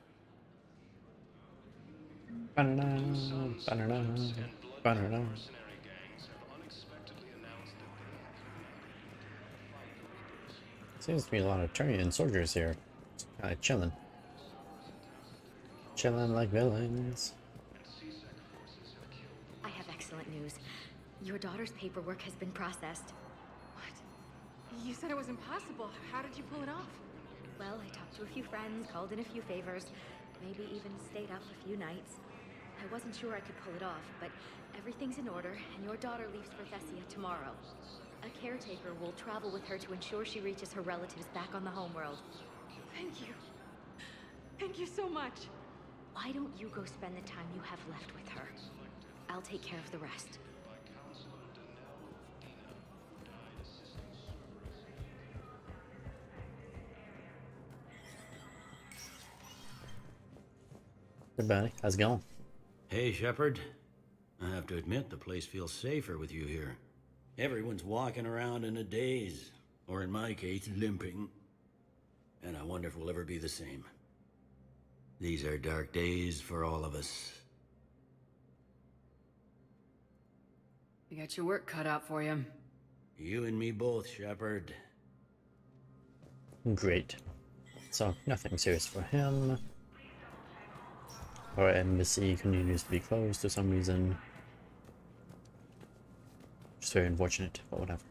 Seems to be a lot of Turian soldiers here. Kind of chilling. Chilling like villains. I have excellent news. Your daughter's paperwork has been processed. What? You said it was impossible. How did you pull it off? Well, I talked to a few friends, called in a few favors, maybe even stayed up a few nights. I wasn't sure I could pull it off, but everything's in order, and your daughter leaves for Thessia tomorrow. A caretaker will travel with her to ensure she reaches her relatives back on the homeworld. Thank you. Thank you so much. Why don't you go spend the time you have left with her? I'll take care of the rest. Hey, buddy. How's it going? Hey, Shepard. I have to admit, the place feels safer with you here. Everyone's walking around in a daze, or in my case, limping. And I wonder if we'll ever be the same. These are dark days for all of us. You got your work cut out for you. You and me both, Shepard. Great. So, nothing serious for him. Our embassy continues to be closed for some reason. Just very unfortunate, but whatever.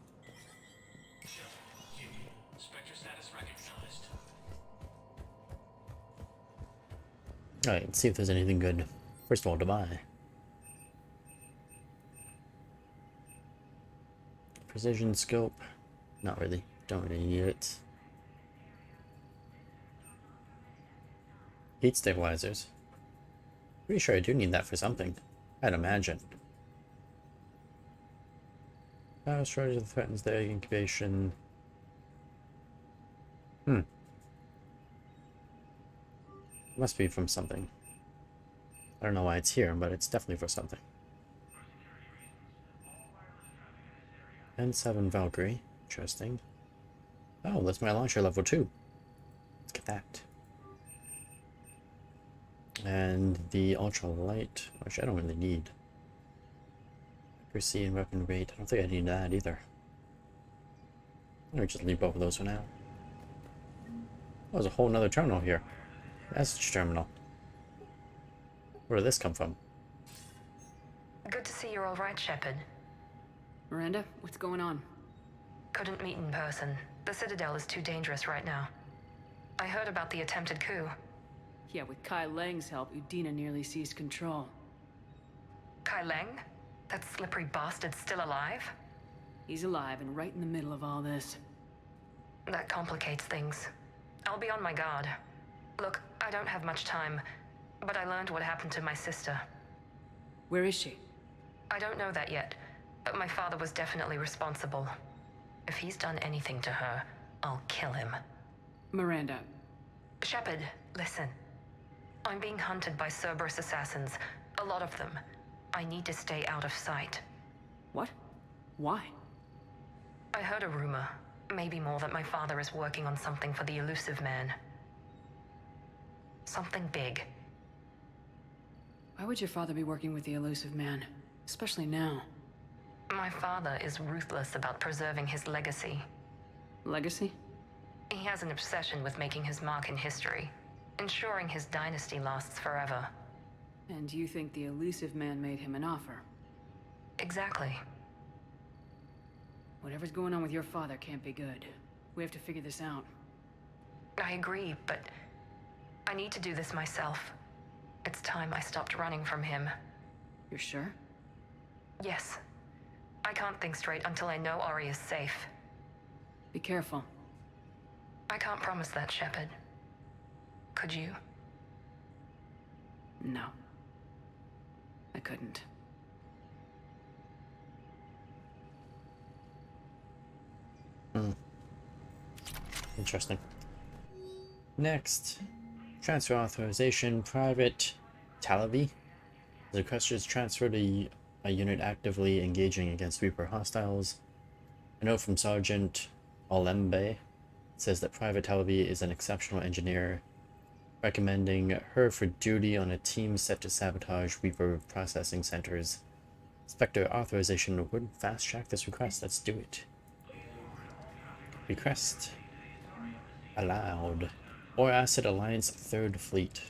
Alright, let's see if there's anything good, first of all, to buy. Precision scope. Not really. Don't really need it. Heat stabilizers. Pretty sure I do need that for something. I'd imagine. Power shortage that threatens the incubation. Must be from something. I don't know why it's here, but it's definitely for something. N7 Valkyrie. Interesting. Oh, that's my launcher level 2. Let's get that. And the ultralight, which I don't really need. Accuracy and weapon rate. I don't think I need that either. I'm gonna just leave both of those for now. Oh, there's a whole nother terminal here. Message terminal. Where did this come from? Good to see you're all right, Shepard. Miranda, what's going on? Couldn't meet in person. The Citadel is too dangerous right now. I heard about the attempted coup. Yeah, with Kai Leng's help, Udina nearly seized control. Kai Leng? That slippery bastard's still alive? He's alive and right in the middle of all this. That complicates things. I'll be on my guard. Look, I don't have much time, but I learned what happened to my sister. Where is she? I don't know that yet, but my father was definitely responsible. If he's done anything to her, I'll kill him. Miranda. Shepard, listen. I'm being hunted by Cerberus assassins. A lot of them. I need to stay out of sight. What? Why? I heard a rumor, maybe more, that my father is working on something for the Elusive Man. Something big. Why would your father be working with the Elusive Man? Especially now. My father is ruthless about preserving his legacy. Legacy? He has an obsession with making his mark in history, ensuring his dynasty lasts forever. And you think the Elusive Man made him an offer? Exactly. Whatever's going on with your father can't be good. We have to figure this out. I agree, but I need to do this myself. It's time I stopped running from him. You're sure? Yes. I can't think straight until I know Ori is safe. Be careful. I can't promise that, Shepard. Could you? No. I couldn't. Interesting. Next, transfer authorization, Private Talavi. The request is transfer to a unit actively engaging against Reaper hostiles. A note from Sergeant Olembe says that Private Talavi is an exceptional engineer, recommending her for duty on a team set to sabotage Reaper processing centers. Spectre authorization would fast track this request. Let's do it. Request allowed. Or Acid Alliance 3rd Fleet.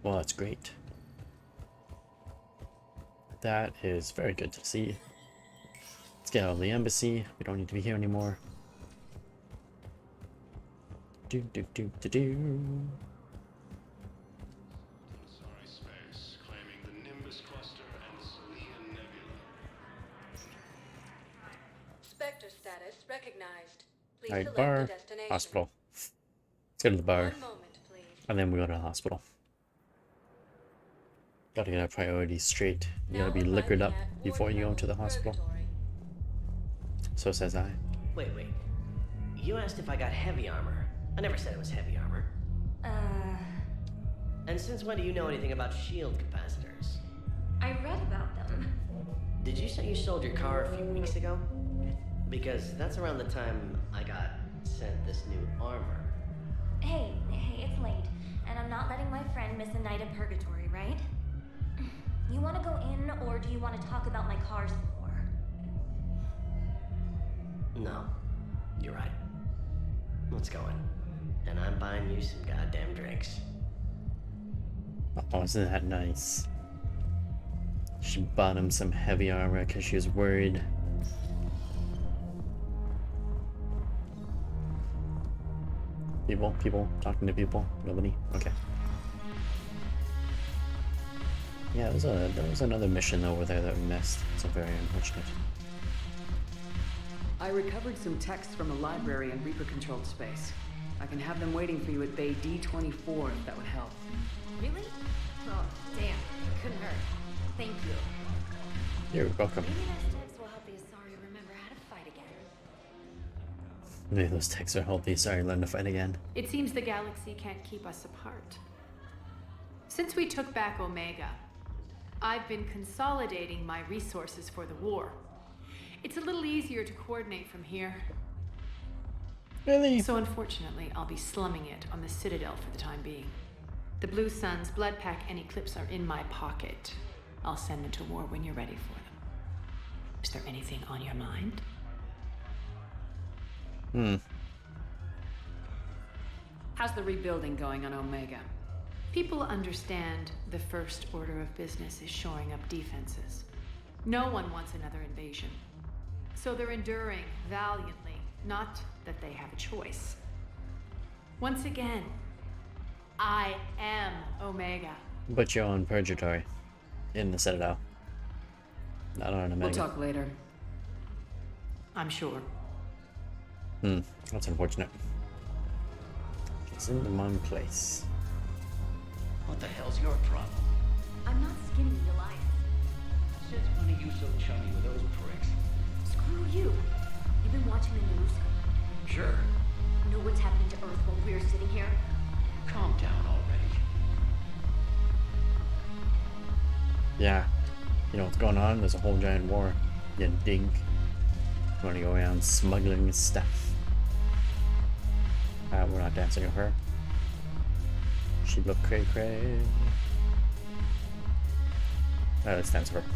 Well, that's great. That is very good to see. Let's get out of the embassy. We don't need to be here anymore. Do. Sorry space, claiming the Nimbus cluster and Celia Nebula. Spectre status recognized. Please Alright, select bar, your destination. hospital. Let's go to the bar. 1 moment, please. And then we go to the hospital. Gotta get our priorities straight. You gotta be liquored up before you go into the hospital. So says I. Wait. You asked if I got heavy armor. I never said it was heavy armor. And since when do you know anything about shield capacitors? I read about them. Did you say you sold your car a few weeks ago? Because that's around the time I got sent this new armor. Hey, it's late, and I'm not letting my friend miss a night of purgatory, right? You want to go in, or do you want to talk about my cars more? No, you're right. Let's go in. And I'm buying you some goddamn drinks. Oh, isn't that nice? She bought him some heavy armor because she was worried. People, talking to people, nobody. Okay. Yeah, there was another mission over there that we missed. It's very unfortunate. I recovered some texts from a library in Reaper-controlled space. I can have them waiting for you at Bay D-24 if that would help. Really? Oh, damn. Couldn't hurt. Thank you. You're welcome. Maybe those tips will help the Asari remember how to fight again. Maybe those texts are healthy. Sorry, learn to fight again. It seems the galaxy can't keep us apart. Since we took back Omega, I've been consolidating my resources for the war. It's a little easier to coordinate from here. Really? So unfortunately, I'll be slumming it on the Citadel for the time being. The Blue Suns, Blood Pack, and Eclipse are in my pocket. I'll send them to war when you're ready for them. Is there anything on your mind? How's the rebuilding going on Omega? People understand the first order of business is shoring up defenses. No one wants another invasion. So they're enduring valiantly, not that they have a choice. Once again, I am Omega. But you're on Purgatory. In the Citadel. Not on Omega. We'll talk later. I'm sure. That's unfortunate. It's in the wrong place. What the hell's your problem? I'm not skinny, Elias. Since when are you so chummy with those pricks? Screw you. You've been watching the news? Sure. Know what's happening to Earth while we're sitting here? Calm down already. Yeah. You know what's going on? There's a whole giant war. You dink. You wanna go around smuggling stuff. We're not dancing with her. She look cray cray. Let's dance with her.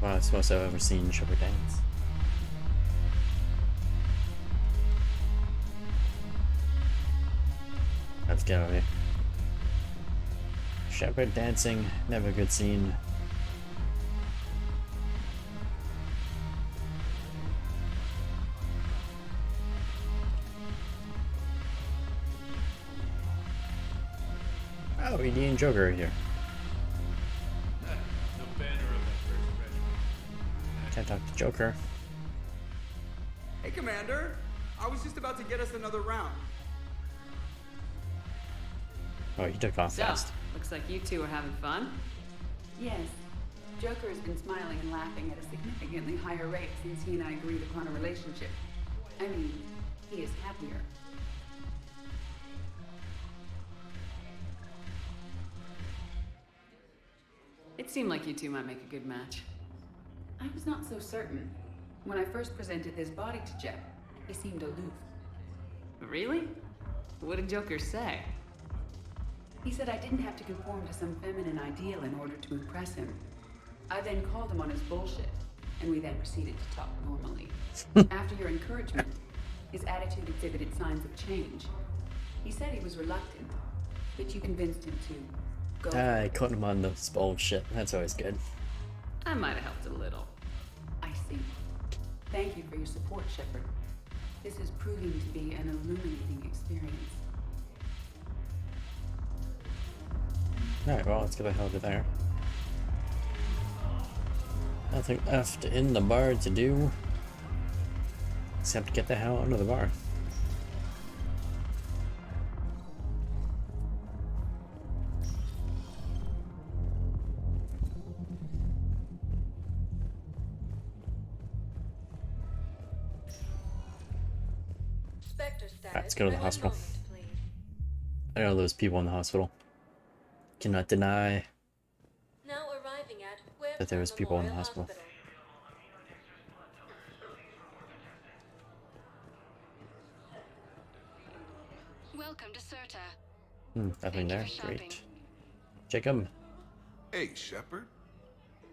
Well, that's the most I've ever seen Shepard dance. Let's get over here. Shepard dancing, never a good scene. Oh, ED and Joker are here. The banner of that first regiment. Can't talk to Joker. Hey, Commander. I was just about to get us another round. Oh, he took off So, fast. looks like you two are having fun. Yes. Joker has been smiling and laughing at a significantly higher rate since he and I agreed upon a relationship. I mean, he is happier. It seemed like you two might make a good match. I was not so certain. When I first presented this body to Jep, he seemed aloof. Really? What did Joker say? He said I didn't have to conform to some feminine ideal in order to impress him. I then called him on his bullshit, and we then proceeded to talk normally. After your encouragement, his attitude exhibited signs of change. He said he was reluctant, but you convinced him to go. I caught him on the spoiled shit. That's always good. I might have helped a little. I see. Thank you for your support, Shepard. This is proving to be an illuminating experience. Alright, well, let's get the hell out of there. Nothing left in the bar to do except get the hell out of the bar. Spectre status. Alright, let's go to the hospital. I know those people in the hospital. cannot deny Now arriving at that there was people in the hospital. Welcome to Serta. Nothing there. Great. Jacob. Hey, Shepard.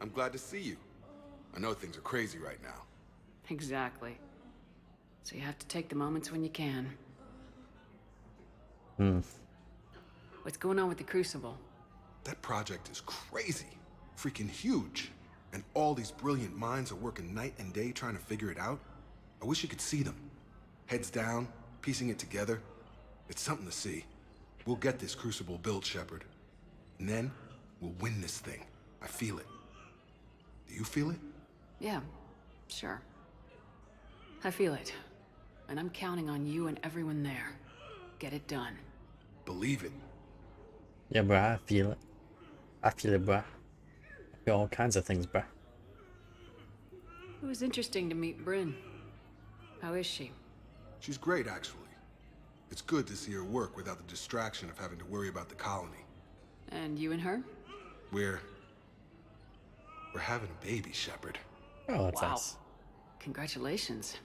I'm glad to see you. I know things are crazy right now. Exactly. So you have to take the moments when you can. What's going on with the Crucible? That project is crazy. Freaking huge. And all these brilliant minds are working night and day trying to figure it out. I wish you could see them. Heads down, piecing it together. It's something to see. We'll get this Crucible built, Shepard. And then, we'll win this thing. I feel it. Do you feel it? Yeah, sure. I feel it. And I'm counting on you and everyone there. Get it done. Believe it. Yeah, bruh, I feel it. I feel it, bruh. I feel all kinds of things, bruh. It was interesting to meet Bryn. How is she? She's great, actually. It's good to see her work without the distraction of having to worry about the colony. And you and her? We're having a baby, Shepard. Oh, that's wow. nice. Congratulations.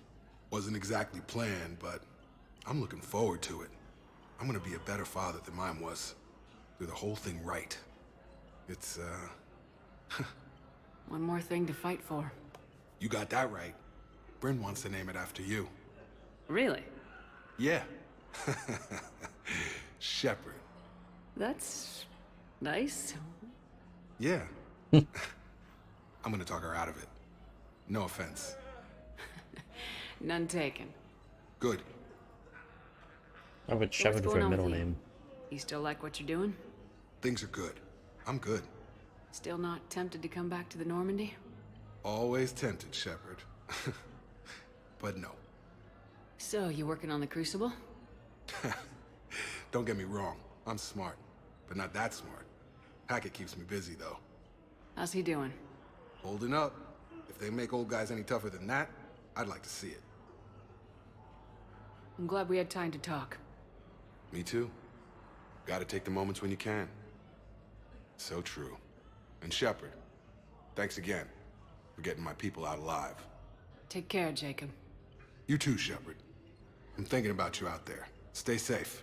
Wasn't exactly planned, but I'm looking forward to it. I'm gonna be a better father than mine was. Do the whole thing right. It's, One more thing to fight for. You got that right. Bryn wants to name it after you. Really? Yeah. Shepard. That's nice. Yeah. I'm gonna talk her out of it. No offense. None taken. Good. I would Shepard for a middle name. You still like what you're doing? Things are good. I'm good. Still not tempted to come back to the Normandy? Always tempted, Shepard. But no. So, you working on the Crucible? Don't get me wrong. I'm smart. But not that smart. Hackett keeps me busy, though. How's he doing? Holding up. If they make old guys any tougher than that, I'd like to see it. I'm glad we had time to talk. Me too. Gotta take the moments when you can. So true. And Shepard, thanks again for getting my people out alive. Take care, Jacob. You too, Shepard. I'm thinking about you out there. Stay safe.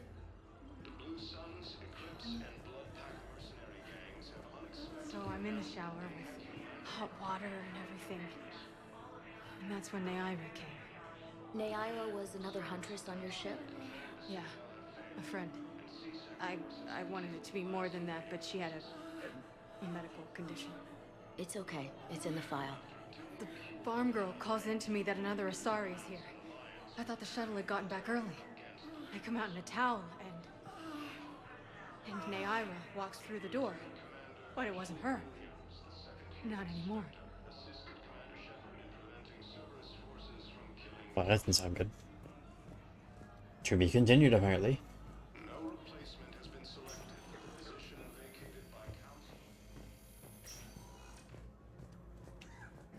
So I'm in the shower with hot water and everything. And that's when Neaira came. Neaira was another huntress on your ship? Yeah, a friend. I wanted it to be more than that, but she had a medical condition. It's okay. It's in the file. The farm girl calls in to me that another Asari is here. I thought the shuttle had gotten back early. I come out in a towel and Neaira walks through the door. But it wasn't her. Not anymore. Well, that doesn't sound good. To be continued, apparently. No replacement has been selected for the position vacated by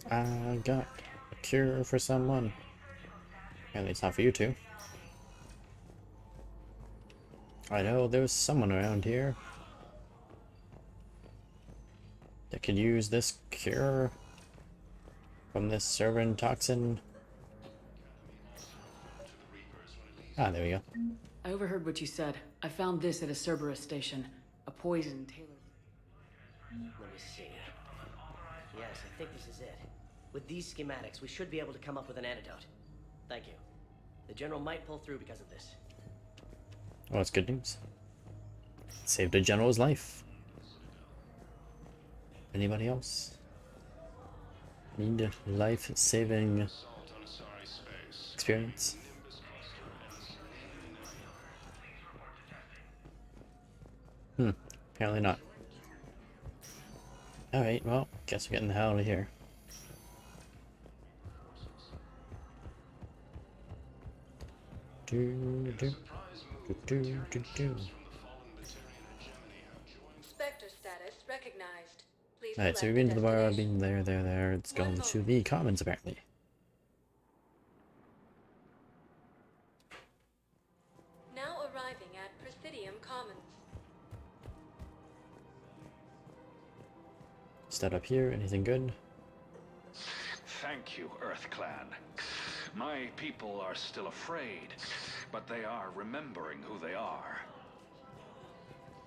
council. I got a cure for someone. Apparently it's not for you two. I know there's someone around here that could use this cure from this Servern toxin. Ah, there we go. I overheard what you said. I found this at a Cerberus station. A poison tailored. Let me see. Yes, I think this is it. With these schematics, we should be able to come up with an antidote. Thank you. The General might pull through because of this. Well, that's good news. Saved a general's life. Anybody else need life-saving experience? Apparently not. Alright, well, guess we're getting the hell out of here. Spectre status recognized. Please Alright, so select we've been to the bar, destination. been there. It's going to the commons, apparently. Now arriving at Presidium Commons. What's that up here? Anything good? Thank you, Earth Clan. My people are still afraid, but they are remembering who they are.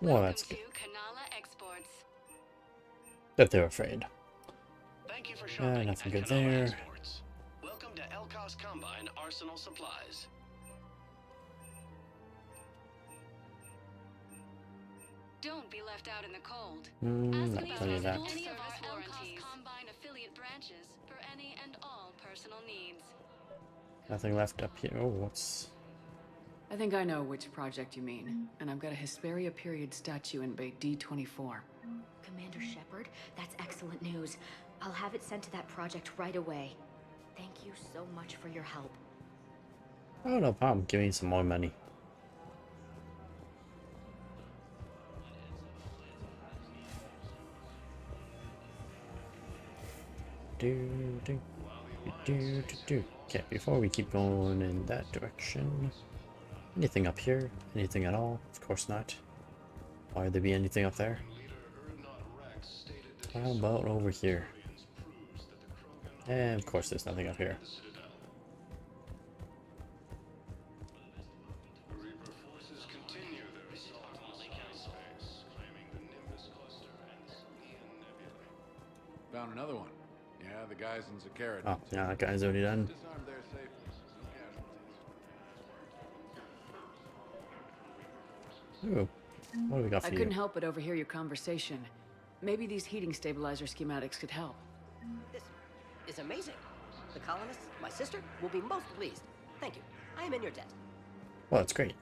Well, that's good. Kanala Exports. That they're afraid. Thank you for shopping Nothing at good Kanala there. Exports. Welcome to Elkos Combine Arsenal Supplies. Don't be left out in the cold. Not tell you that. Any of our Elkos Combine affiliate branches for any and all personal needs. Nothing left up here. Oh, what's... I think I know which project you mean, and I've got a Hesperia period statue in Bay D24. Commander Shepard, that's excellent news. I'll have it sent to that project right away. Thank you so much for your help. Oh, no problem. Give me some more money. Okay, before we keep going in that direction, anything up here? Anything at all? Of course not. Why would there be anything up there? How about over here? And of course there's nothing up here. Found another one. Yeah, the guys in Zakara. Oh, yeah, that guy's already done. Disarmed their safe. Ooh, what do we got for I you? couldn't help but overhear your conversation. Maybe these heating stabilizer schematics could help. This is amazing. The colonists, my sister, will be most pleased. Thank you. I am in your debt. Well, that's great.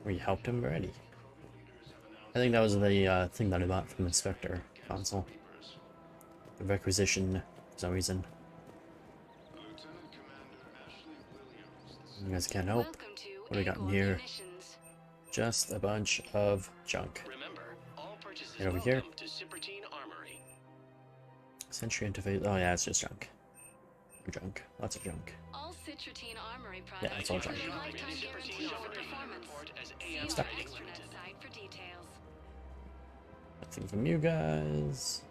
We helped him already. I think that was the thing that I bought from Inspector console. The requisition, for some reason. You guys can't help. What do we got in here? Just a bunch of junk. Right over here. Sentry interface. Oh yeah, it's just junk. Junk. Lots of junk. All Citratine Armory Yeah, it's all junk. Stuck. Nothing from you guys.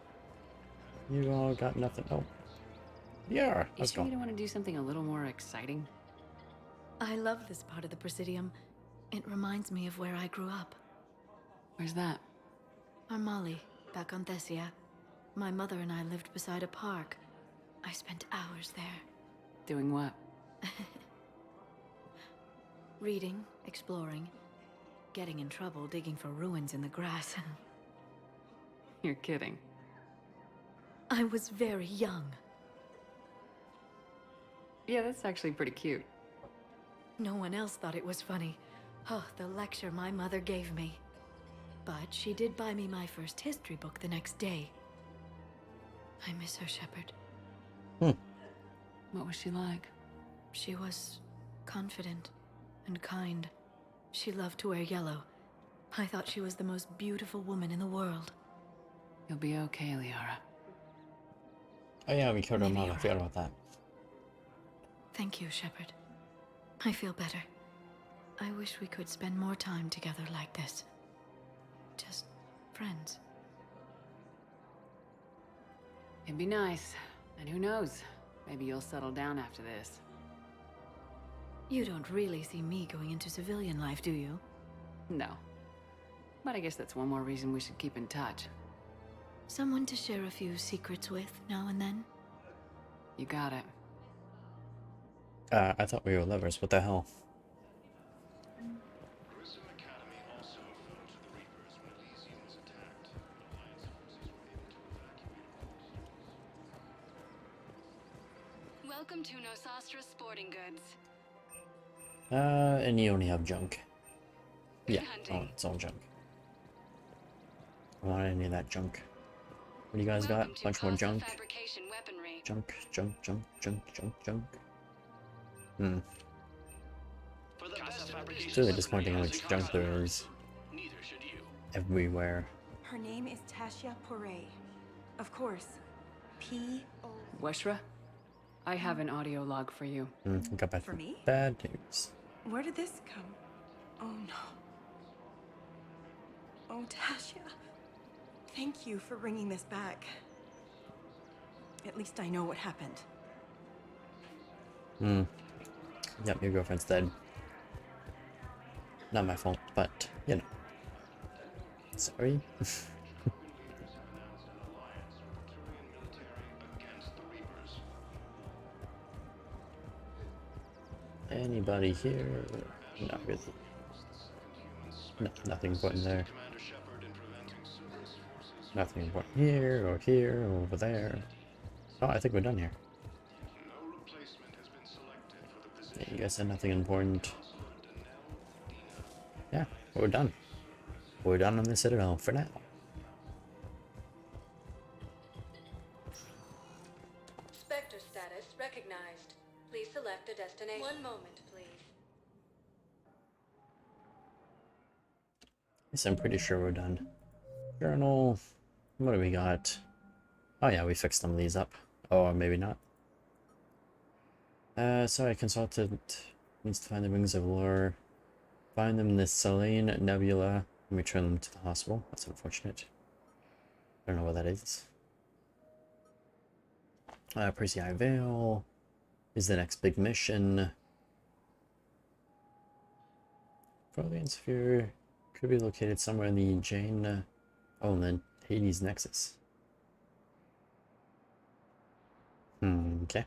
You all got nothing. Oh. Yeah, You let's sure go. you don't want to do something a little more exciting? I love this part of the Presidium. It reminds me of where I grew up. Where's that? Armali, back on Thessia. My mother and I lived beside a park. I spent hours there. Doing what? Reading, exploring, getting in trouble digging for ruins in the grass. You're kidding. I was very young. Yeah, that's actually pretty cute. No one else thought it was funny. Oh, the lecture my mother gave me. But she did buy me my first history book the next day. I miss her, Shepard. What was she like? She was confident and kind. She loved to wear yellow. I thought she was the most beautiful woman in the world. You'll be okay, Liara. Oh yeah, we killed her mom. I forgot about that. Thank you, Shepard. I feel better. I wish we could spend more time together like this. Just friends. It'd be nice. And who knows? Maybe you'll settle down after this. You don't really see me going into civilian life, do you? No. But I guess that's one more reason we should keep in touch. Someone to share a few secrets with now and then? You got it. I thought we were lovers. What the hell? Welcome to Nosastra Sporting Goods. And you only have junk. Yeah, it's all junk. I don't want any of that junk. What do you guys got? Bunch more junk. Junk, junk, junk, junk, junk, junk. It's really disappointing how much junk there is. Everywhere. Her name is Tasha Poray. Of course. P.O. Weshra? I have an audio log for you. Got bad, For me? bad news. Where did this come? Oh no. Oh, Tasha. Thank you for bringing this back. At least I know what happened. Yep, your girlfriend's dead. Not my fault, but, you know. Sorry. Anybody here? Not really. No, nothing important there. Nothing important here, or here, or over there. Oh, I think we're done here. Yeah, you guys said nothing important. Yeah, we're done. We're done on the Citadel for now. Spectre status recognized. Please select a destination. One moment, please. Yes, I'm pretty sure we're done. Journal. What do we got? Oh yeah, we fixed some of these up. Or maybe not. Sorry, consultant needs to find the Rings of Lore. Find them in the Selene Nebula and return them to the hospital. That's unfortunate. I don't know what that is. Persei Vale is the next big mission. Frolian Sphere could be located somewhere in the Jane... oh, and then Hades Nexus. Okay.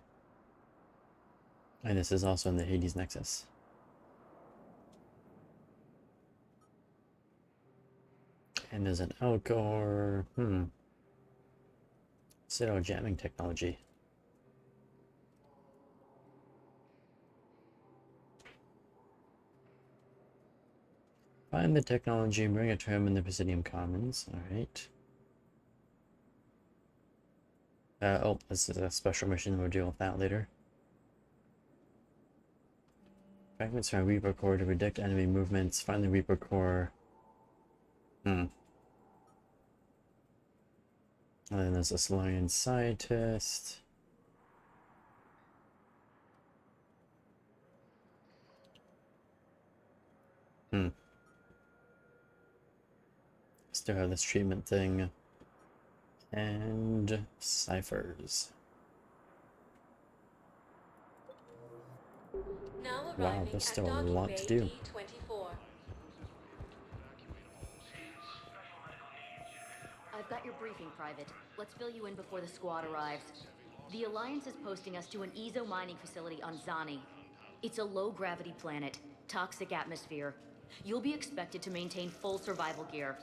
And this is also in the Hades Nexus. And there's an Alcor. Citadel jamming technology. Find the technology and bring it to him in the Presidium Commons. Alright. Oh, this is a special mission. We'll deal with that later. Fragments from Reaper Core to predict enemy movements. Find the Reaper Core. And then there's a Solarian scientist. Still have this treatment thing. And ciphers. Now Wow, there's still a lot to do. I've got your briefing, Private. Let's fill you in before the squad arrives. The Alliance is posting us to an Ezo mining facility on Zani. It's a low-gravity planet, toxic atmosphere. You'll be expected to maintain full survival gear.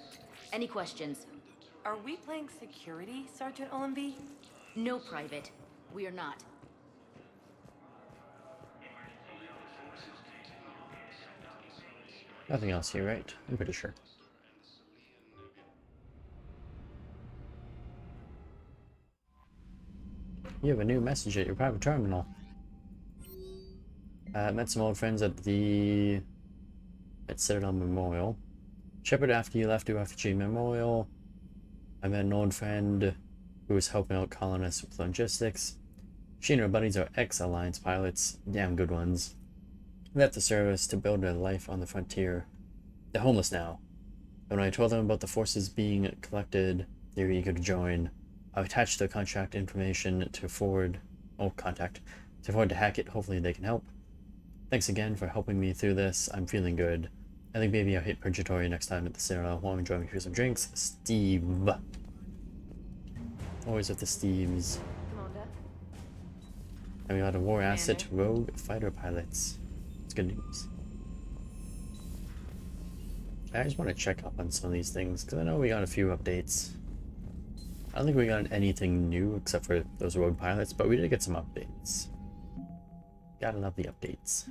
Any questions? Are we playing security, Sergeant Olenby? No, Private. We are not. Nothing else here, right? I'm pretty sure. You have a new message at your private terminal. Met some old friends at Citadel Memorial. Shepard, after you left to Refugee Memorial, I met an old friend who was helping out colonists with logistics. She and her buddies are ex-Alliance pilots, damn good ones. Left the service to build a life on the frontier. They're homeless now. When I told them about the forces being collected, they were eager to join. I've attached their contact information to forward to hack it. Hopefully they can help. Thanks again for helping me through this. I'm feeling good. I think maybe I'll hit Purgatory next time at the Citadel while I'm enjoying a few some drinks. Steve. Always with the Steves. And we got a war asset rogue fighter pilots. It's good news. I just want to check up on some of these things because I know we got a few updates. I don't think we got anything new except for those rogue pilots, but we did get some updates. Gotta love the updates.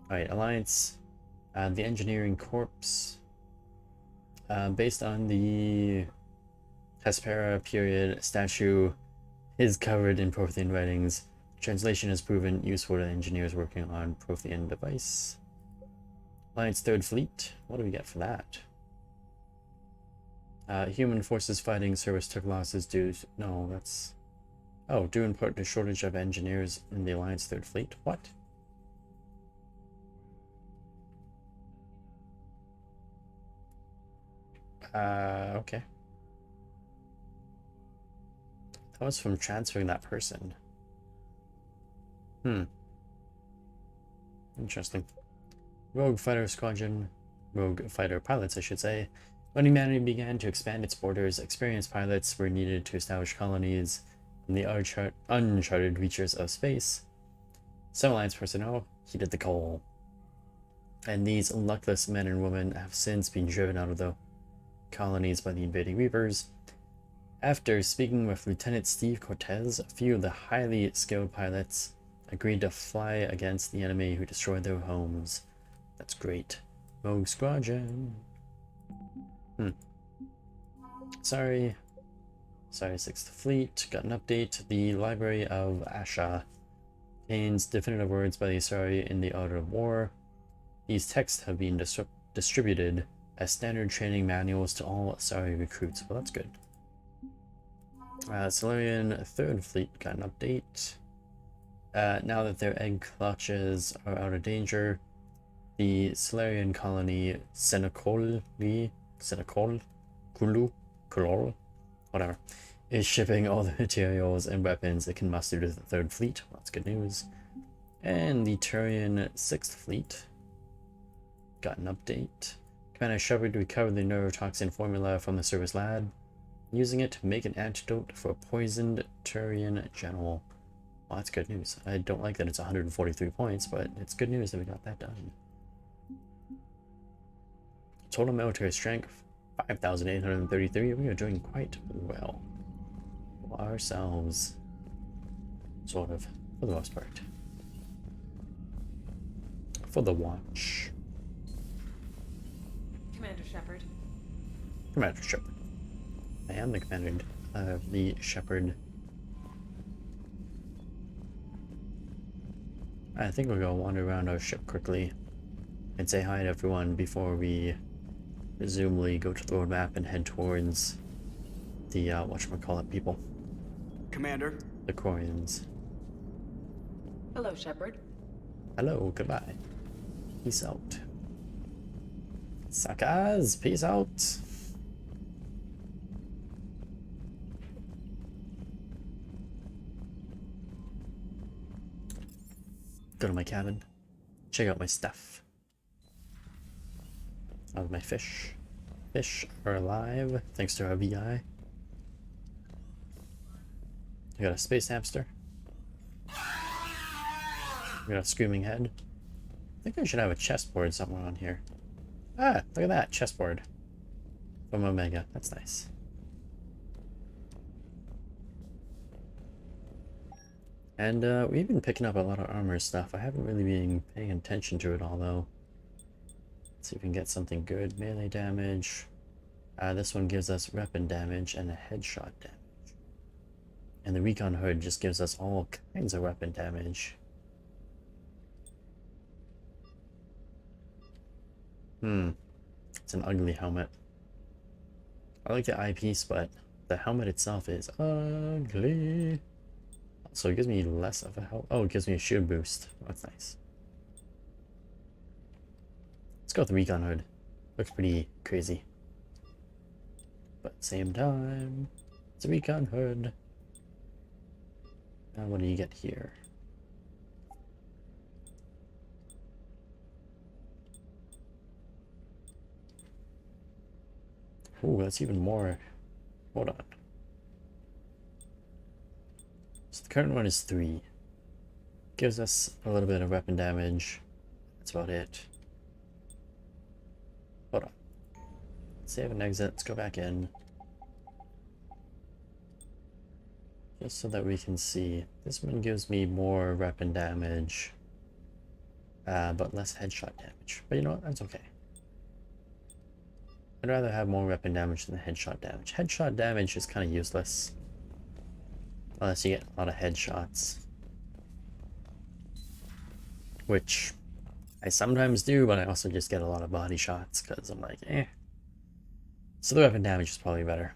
Alright, Alliance. The Engineering Corps. Based on the Hespera period statue is covered in Prothean writings. Translation has proven useful to engineers working on Prothean device. Alliance 3rd Fleet. What do we get for that? Human forces fighting service took losses due to... No, that's... Oh, due in part to shortage of engineers in the Alliance 3rd Fleet. What? Okay. That was from transferring that person. Interesting. Rogue fighter squadron, rogue fighter pilots, I should say. When humanity began to expand its borders, experienced pilots were needed to establish colonies in the uncharted reaches of space. Some Alliance personnel heeded the call, and these luckless men and women have since been driven out of the colonies by the invading Reapers. After speaking with Lieutenant Steve Cortez, a few of the highly skilled pilots agreed to fly against the enemy who destroyed their homes. That's great. Rogue Squadron. Sorry, 6th Fleet. Got an update. The Library of Asha contains definitive words by the Asari in the Art of War. These texts have been distributed as standard training manuals to all Asari recruits. Well, that's good. Solarian 3rd Fleet got an update. Now that their egg clutches are out of danger, the Solarian colony Senekol, whatever, is shipping all the materials and weapons it can muster to the 3rd Fleet. Well, that's good news. And the Turian 6th Fleet got an update. Commander Shepard recovered the neurotoxin formula from the service lab, using it to make an antidote for a poisoned Turian general. Well, that's good news. I don't like that it's 143 points, but it's good news that we got that done. Total military strength, 5,833. We are doing quite well for ourselves. Sort of, for the most part. For the watch. Commander Shepard. Commander Shepard. I am the commander of the Shepard. I think we'll go wander around our ship quickly and say hi to everyone before we presumably go to the roadmap and head towards the whatchamacallit people. Commander. The Quarians. Hello, Shepard. Hello, goodbye. Peace out. Suckers, peace out. Go to my cabin. Check out my stuff. How's my fish? Fish are alive, thanks to our VI. I got a space hamster. We got a screaming head. I think I should have a chessboard somewhere on here. Ah, look at that, chessboard. From Omega, that's nice. And we've been picking up a lot of armor stuff. I haven't really been paying attention to it all though. Let's see if we can get something good. Melee damage. This one gives us weapon damage and a headshot damage. And the recon hood just gives us all kinds of weapon damage. It's an ugly helmet. I like the eyepiece, but the helmet itself is ugly. So it gives me less of a health. Oh, it gives me a shield boost. That's nice. Let's go with the recon hood. Looks pretty crazy. But at the same time, it's a recon hood. Now what do you get here? Ooh, that's even more. Hold on. So the current one is 3. Gives us a little bit of weapon damage. That's about it. Hold on. Save and exit. Let's go back in. Just so that we can see. This one gives me more weapon damage. But less headshot damage. But you know what? That's okay. I'd rather have more weapon damage than headshot damage. Headshot damage is kind of useless. Unless you get a lot of headshots. Which I sometimes do, but I also just get a lot of body shots because I'm like, eh. So the weapon damage is probably better.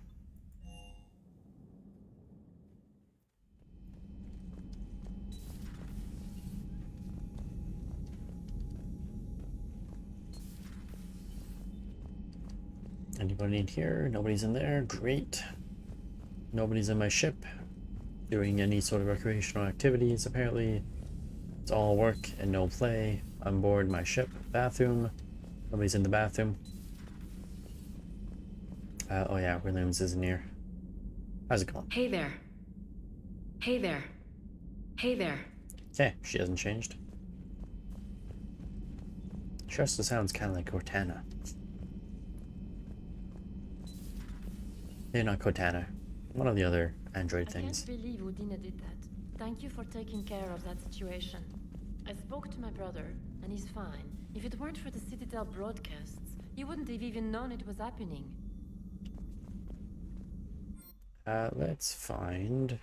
Anybody in here? Nobody's in there. Great. Nobody's in my ship. doing any sort of recreational activities. Apparently, it's all work and no play. On board my ship. Bathroom. Nobody's in the bathroom. Oh yeah, Williams isn't here. How's it going? Hey there. Hey there. Hey there. Okay, she hasn't changed. She also sounds kind of like Cortana. Yeah, not Cortana. One of the other android things. I can't believe Udina did that. Thank you for taking care of that situation. I spoke to my brother, and he's fine. If it weren't for the Citadel broadcasts, you wouldn't have even known it was happening. Let's find...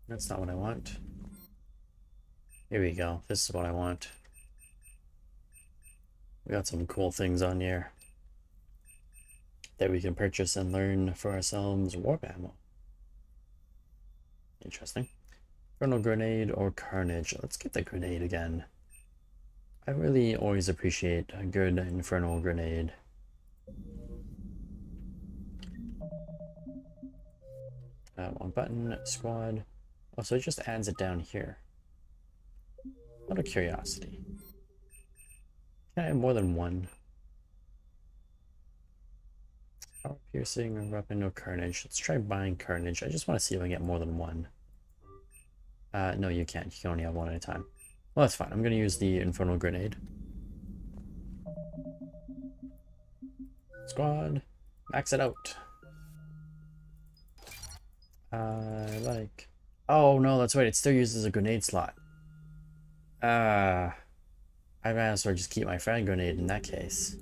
That's not what I want. Here we go. This is what I want. We got some cool things on here that we can purchase and learn for ourselves. Warp ammo. Interesting. Infernal grenade or carnage. Let's get the grenade again. I really always appreciate a good infernal grenade. One button, squad. Oh, so it just adds it down here. Out of curiosity. Can I have more than one? Power piercing or weapon or carnage. Let's try buying carnage. I just want to see if I get more than one. No, you can't. You can only have one at a time. Well, that's fine. I'm going to use the infernal grenade. Squad. Max it out. Like... Oh, no, that's right. It still uses a grenade slot. I might as well just keep my frag grenade in that case.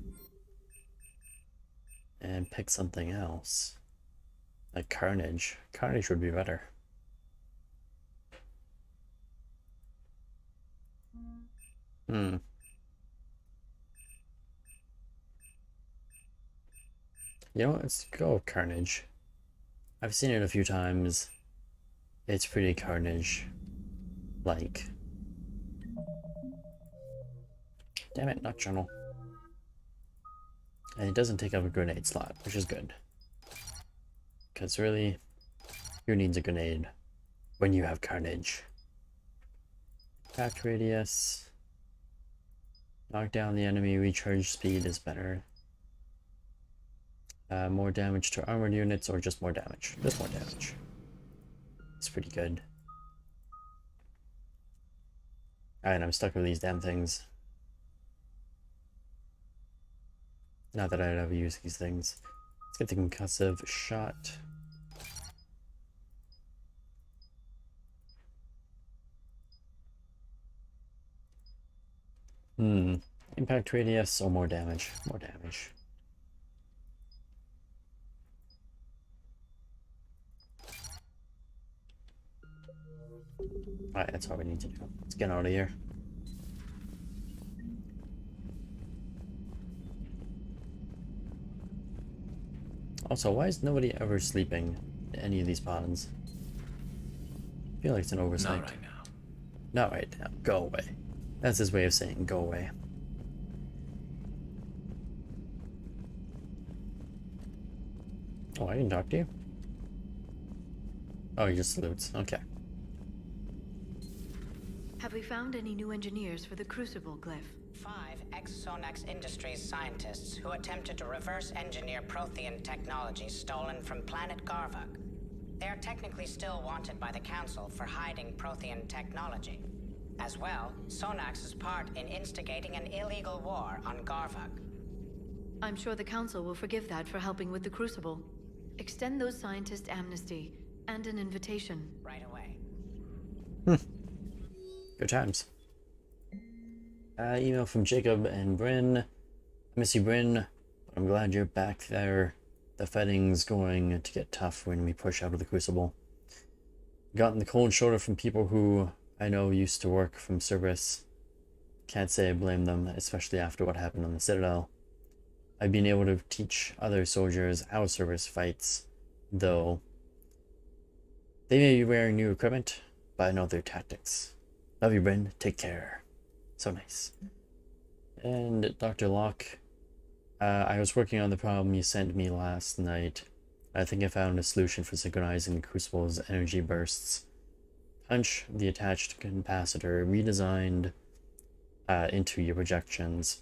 And pick something else. Like carnage. Carnage would be better. You know what? Let's go with carnage. I've seen it a few times. It's pretty carnage-like. Damn it, not journal. And it doesn't take up a grenade slot, which is good. Because really, who needs a grenade when you have carnage? Attack radius. Knock down the enemy, recharge speed is better. More damage to armored units or just more damage? Just more damage. It's pretty good. Alright, I'm stuck with these damn things. Not that I'd ever use these things. Let's get the concussive shot. Impact radius or more damage? More damage. Alright, that's all we need to do. Let's get out of here. Also, why is nobody ever sleeping in any of these pods? I feel like it's an oversight. Not right now. Not right now. Go away. That's his way of saying go away. Oh, I didn't talk to you? Oh, he just salutes. Okay. Have we found any new engineers for the Crucible glyph? 5 ex-Sonax Industries scientists who attempted to reverse engineer Prothean technology stolen from planet Garvuk. They are technically still wanted by the Council for hiding Prothean technology. As well, Sonax's part in instigating an illegal war on Garvuk. I'm sure the Council will forgive that for helping with the Crucible. Extend those scientists amnesty and an invitation. Right away. Good times. Email from Jacob and Bryn. I miss you, Bryn, but I'm glad you're back there. The fighting's going to get tough when we push out of the Crucible. Gotten the cold shoulder from people who I know used to work from Cerberus. Can't say I blame them, especially after what happened on the Citadel. I've been able to teach other soldiers how Cerberus fights, though they may be wearing new equipment, but I know their tactics. Love you, Bryn. Take care. So nice. And Dr. Locke, I was working on the problem you sent me last night. I think I found a solution for synchronizing the Crucible's energy bursts. Punch the attached capacitor redesigned into your projections.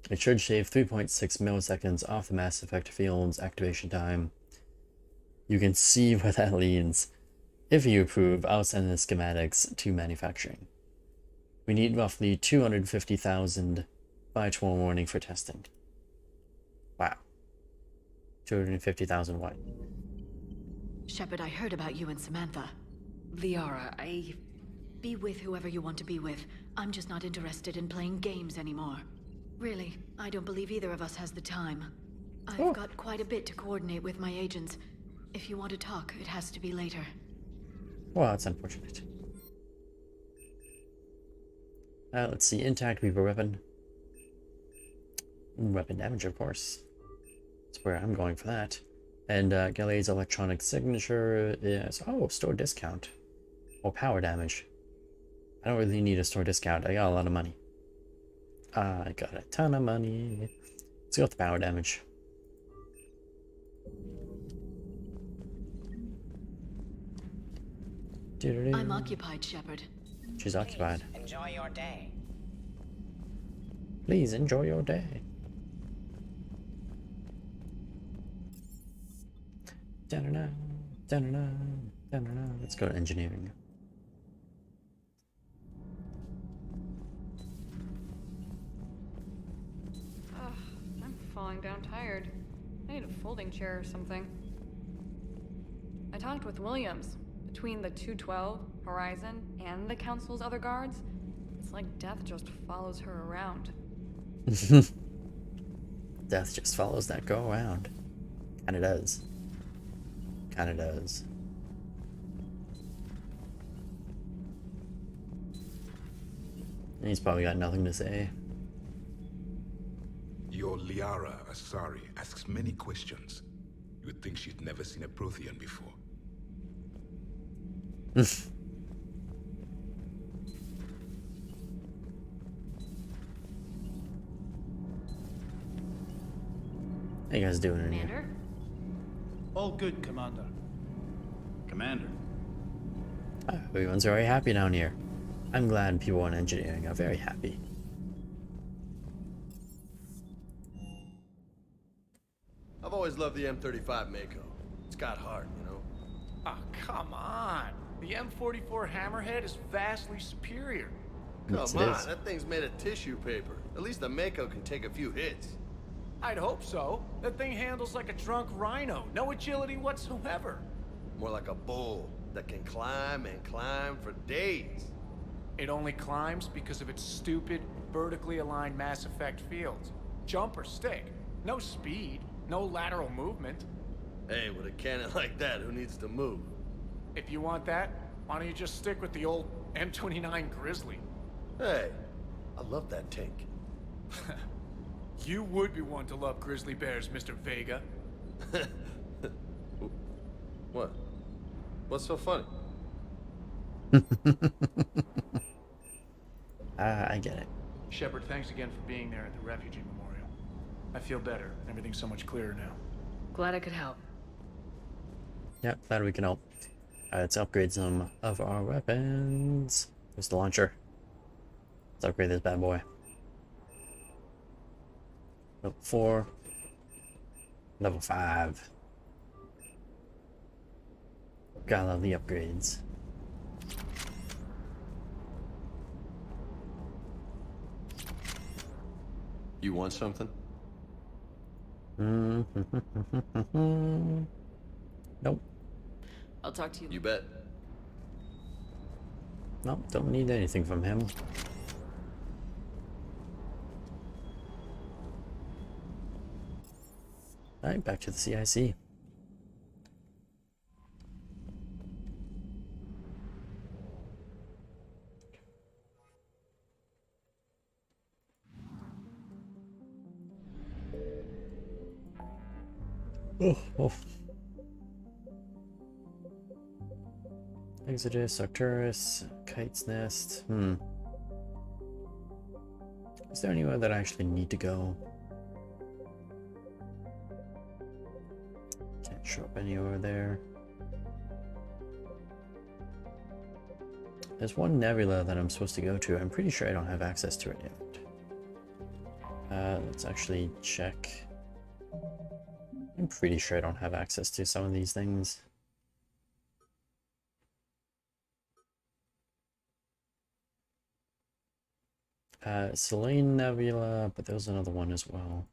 It should shave 3.6 milliseconds off the Mass Effect field's activation time. You can see where that leads. If you approve, I'll send the schematics to manufacturing. We need roughly 250,000 by tomorrow morning for testing. Wow. 250,000 what? Shepard, I heard about you and Samantha. Liara, Be with whoever you want to be with. I'm just not interested in playing games anymore. Really, I don't believe either of us has the time. I've got quite a bit to coordinate with my agents. If you want to talk, it has to be later. Well, that's unfortunate. Let's see. Intact Reaper weapon. Weapon damage, of course. That's where I'm going for that. And Galley's electronic signature is... Oh, store discount. Or power damage. I don't really need a store discount. I got a lot of money. I got a ton of money. Let's go with the power damage. I'm occupied, Shepard. She's occupied. Enjoy your day. Please enjoy your day. Da-da-da, da-da-da, da-da-da. Let's go to engineering. I'm falling down tired. I need a folding chair or something. I talked with Williams. Between the 212, Horizon, and the Council's other guards, it's like death just follows her around. Death just follows that go around. Kinda does. Kinda does. And he's probably got nothing to say. Your Liara Asari asks many questions. You would think she'd never seen a Prothean before. How you guys doing in here? Commander? All good, Commander. Commander. Everyone's very happy down here. I'm glad people in engineering are very happy. I've always loved the M35 Mako. It's got heart, you know? Oh, come on. The M44 Hammerhead is vastly superior. Come on, that thing's made of tissue paper. At least the Mako can take a few hits. I'd hope so. That thing handles like a drunk rhino. No agility whatsoever. More like a bull that can climb and climb for days. It only climbs because of its stupid, vertically aligned Mass Effect fields. Jump or stick. No speed. No lateral movement. Hey, with a cannon like that, who needs to move? If you want that, why don't you just stick with the old M29 Grizzly? Hey, I love that tank. You would be one to love grizzly bears, Mr. Vega. What? What's so funny? I get it. Shepard, thanks again for being there at the refugee memorial. I feel better. Everything's so much clearer now. Glad I could help. Yep, glad we can help. Let's upgrade some of our weapons. There's the launcher. Let's upgrade this bad boy. Level 4. Level 5. Gotta love the upgrades. You want something? Nope. I'll talk to you. You bet. Nope, don't need anything from him. Alright, back to the CIC. Oh. Exodus, Arcturus, Kite's Nest. Is there anywhere that I actually need to go? Show up anywhere there. There's one nebula that I'm supposed to go to. I'm pretty sure I don't have access to it yet. Let's actually check. I'm pretty sure I don't have access to some of these things. Selene Nebula, but there was another one as well.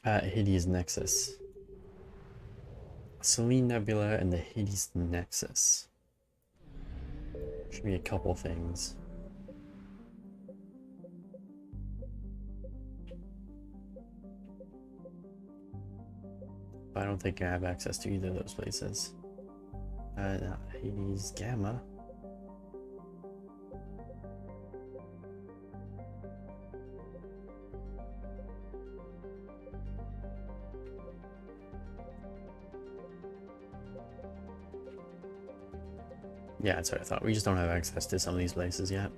Hades Nexus. Selene Nebula and the Hades Nexus. Should be a couple things. But I don't think I have access to either of those places. Hades Gamma. Yeah, that's what I thought. We just don't have access to some of these places yet.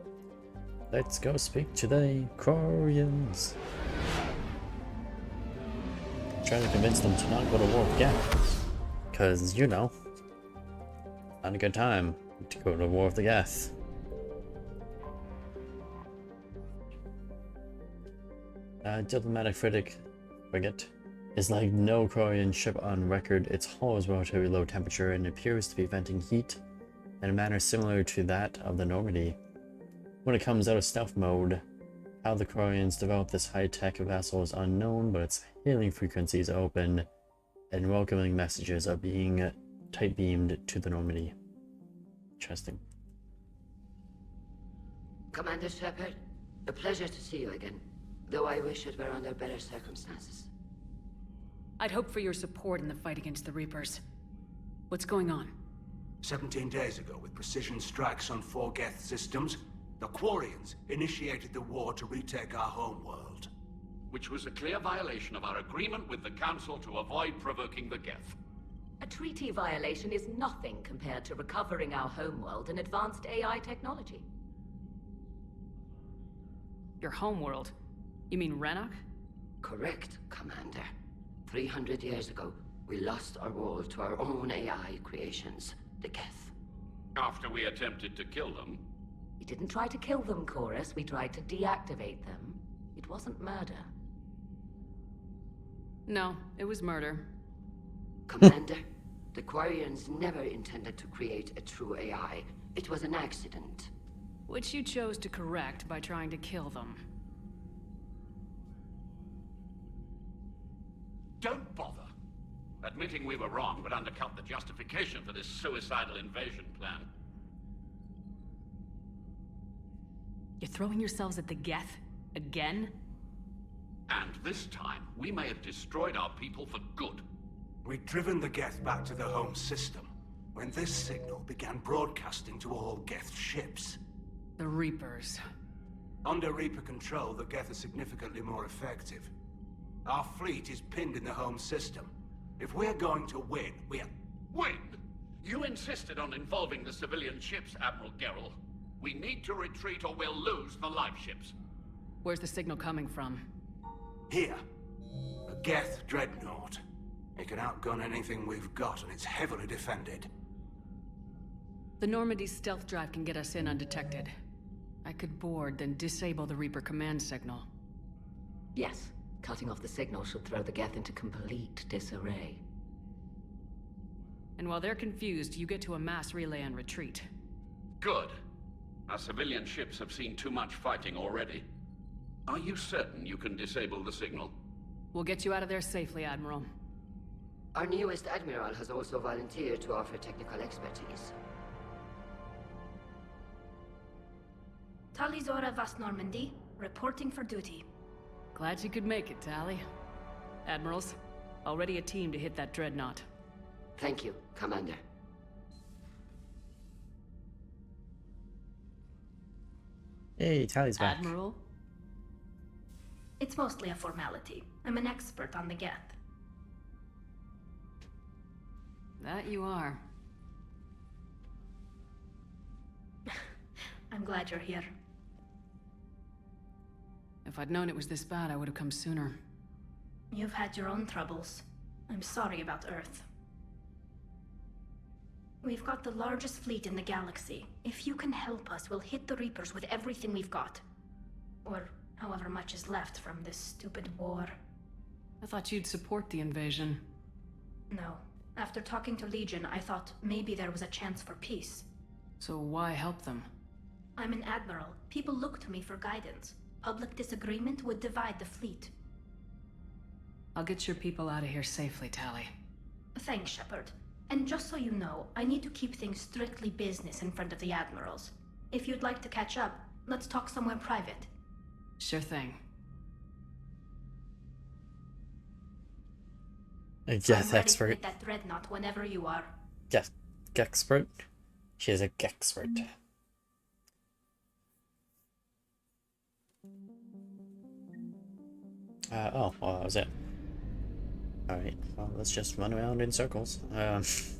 Let's go speak to the Quarians. Trying to convince them to not go to war again. Because, you know, not a good time to go to war with the Geth. Diplomatic frigate is like no Quarian ship on record. Its hull is relatively low temperature and appears to be venting heat in a manner similar to that of the Normandy. When it comes out of stealth mode, how the Quarians developed this high-tech vessel is unknown, but its hailing frequencies are open and welcoming messages are being tight-beamed to the Normandy. Interesting. Commander Shepard, a pleasure to see you again, though I wish it were under better circumstances. I'd hope for your support in the fight against the Reapers. What's going on? 17 days ago, with precision strikes on 4 Geth systems, the Quarians initiated the war to retake our homeworld. Which was a clear violation of our agreement with the Council to avoid provoking the Geth. A treaty violation is nothing compared to recovering our homeworld and advanced AI technology. Your homeworld? You mean Renok? Correct, Commander. 300 years ago, we lost our world to our own AI creations, the Geth. After we attempted to kill them? We didn't try to kill them, Chorus. We tried to deactivate them. It wasn't murder. No, it was murder. Commander, the Quarians never intended to create a true AI. It was an accident. Which you chose to correct by trying to kill them. Don't bother. Admitting we were wrong would undercut the justification for this suicidal invasion plan. You're throwing yourselves at the Geth? Again? And this time, we may have destroyed our people for good. We'd driven the Geth back to the home system, when this signal began broadcasting to all Geth ships. The Reapers. Under Reaper control, the Geth are significantly more effective. Our fleet is pinned in the home system. If we're going to win, we're... Win? You insisted on involving the civilian ships, Admiral Gerrel. We need to retreat or we'll lose the live ships. Where's the signal coming from? Here. A Geth dreadnought. It can outgun anything we've got, and it's heavily defended. The Normandy's stealth drive can get us in undetected. I could board, then disable the Reaper command signal. Yes. Cutting off the signal should throw the Geth into complete disarray. And while they're confused, you get to a mass relay and retreat. Good. Our civilian ships have seen too much fighting already. Are you certain you can disable the signal? We'll get you out of there safely, Admiral. Our newest Admiral has also volunteered to offer technical expertise. Talizora Vast Normandy, reporting for duty. Glad you could make it, Tali. Admirals, already a team to hit that dreadnought. Thank you, Commander. Hey, Tali's back. Admiral? It's mostly a formality. I'm an expert on the Geth. That you are. I'm glad you're here. If I'd known it was this bad, I would have come sooner. You've had your own troubles. I'm sorry about Earth. We've got the largest fleet in the galaxy. If you can help us, we'll hit the Reapers with everything we've got. Or however much is left from this stupid war. I thought you'd support the invasion. No. After talking to Legion, I thought maybe there was a chance for peace. So why help them? I'm an admiral. People look to me for guidance. Public disagreement would divide the fleet. I'll get your people out of here safely, Tali. Thanks, Shepard. And just so you know, I need to keep things strictly business in front of the admirals. If you'd like to catch up, let's talk somewhere private. Sure thing. A I'm Geth ready expert. to hit that dreadnought whenever you are. Geth expert. She is a expert. Oh, well, that was it. Alright, well, let's just run around in circles. Let's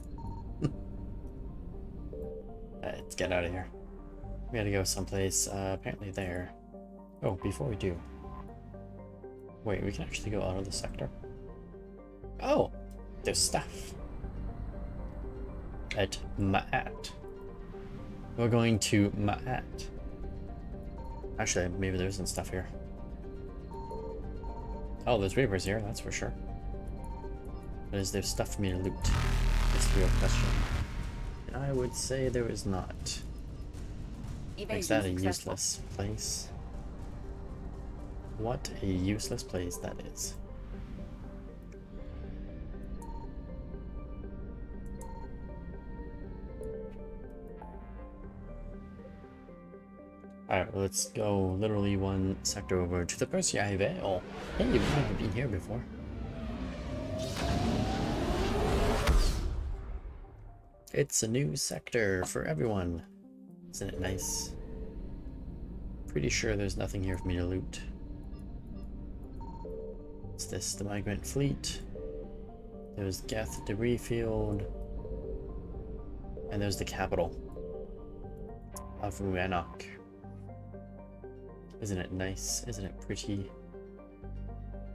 get out of here. We gotta go someplace, apparently there. Oh, before we do. Wait, we can actually go out of the sector? Oh! There's stuff. At Ma'at. We're going to Ma'at. Actually, maybe there isn't stuff here. Oh, there's Reapers here, that's for sure. But is there stuff for me to loot? That's the real question. And I would say there is not. Makes that a useless place. What a useless place that is. Alright, well, let's go literally one sector over to the Persia Vale. Hey, you've never been here before. It's a new sector for everyone. Isn't it nice? Pretty sure there's nothing here for me to loot. What's this? The migrant fleet. There's Geth debris field. And there's the capital of Rannoch. Isn't it nice? Isn't it pretty?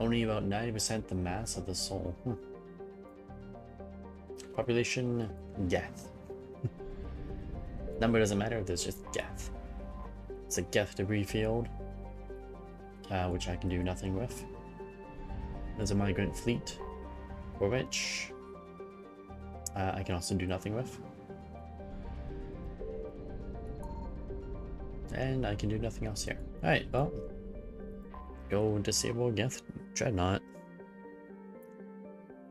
Only about 90% the mass of the soul. Population, Geth. Number doesn't matter, there's just Geth. It's a Geth debris field, which I can do nothing with. There's a migrant fleet, for which I can also do nothing with. And I can do nothing else here. Alright, well, go disable Geth Dreadnought.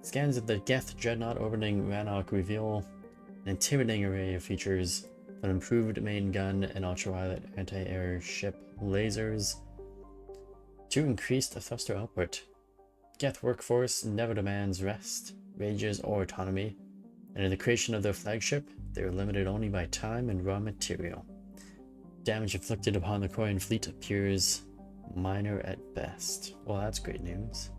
Scans of the Geth Dreadnought orbiting Rannoch reveal an intimidating array of features: an improved main gun and ultraviolet anti-airship lasers, 2 increased thruster output. Geth workforce never demands rest, wages, or autonomy, and in the creation of their flagship, they are limited only by time and raw material. Damage inflicted upon the Quarian fleet appears minor at best. Well, that's great news.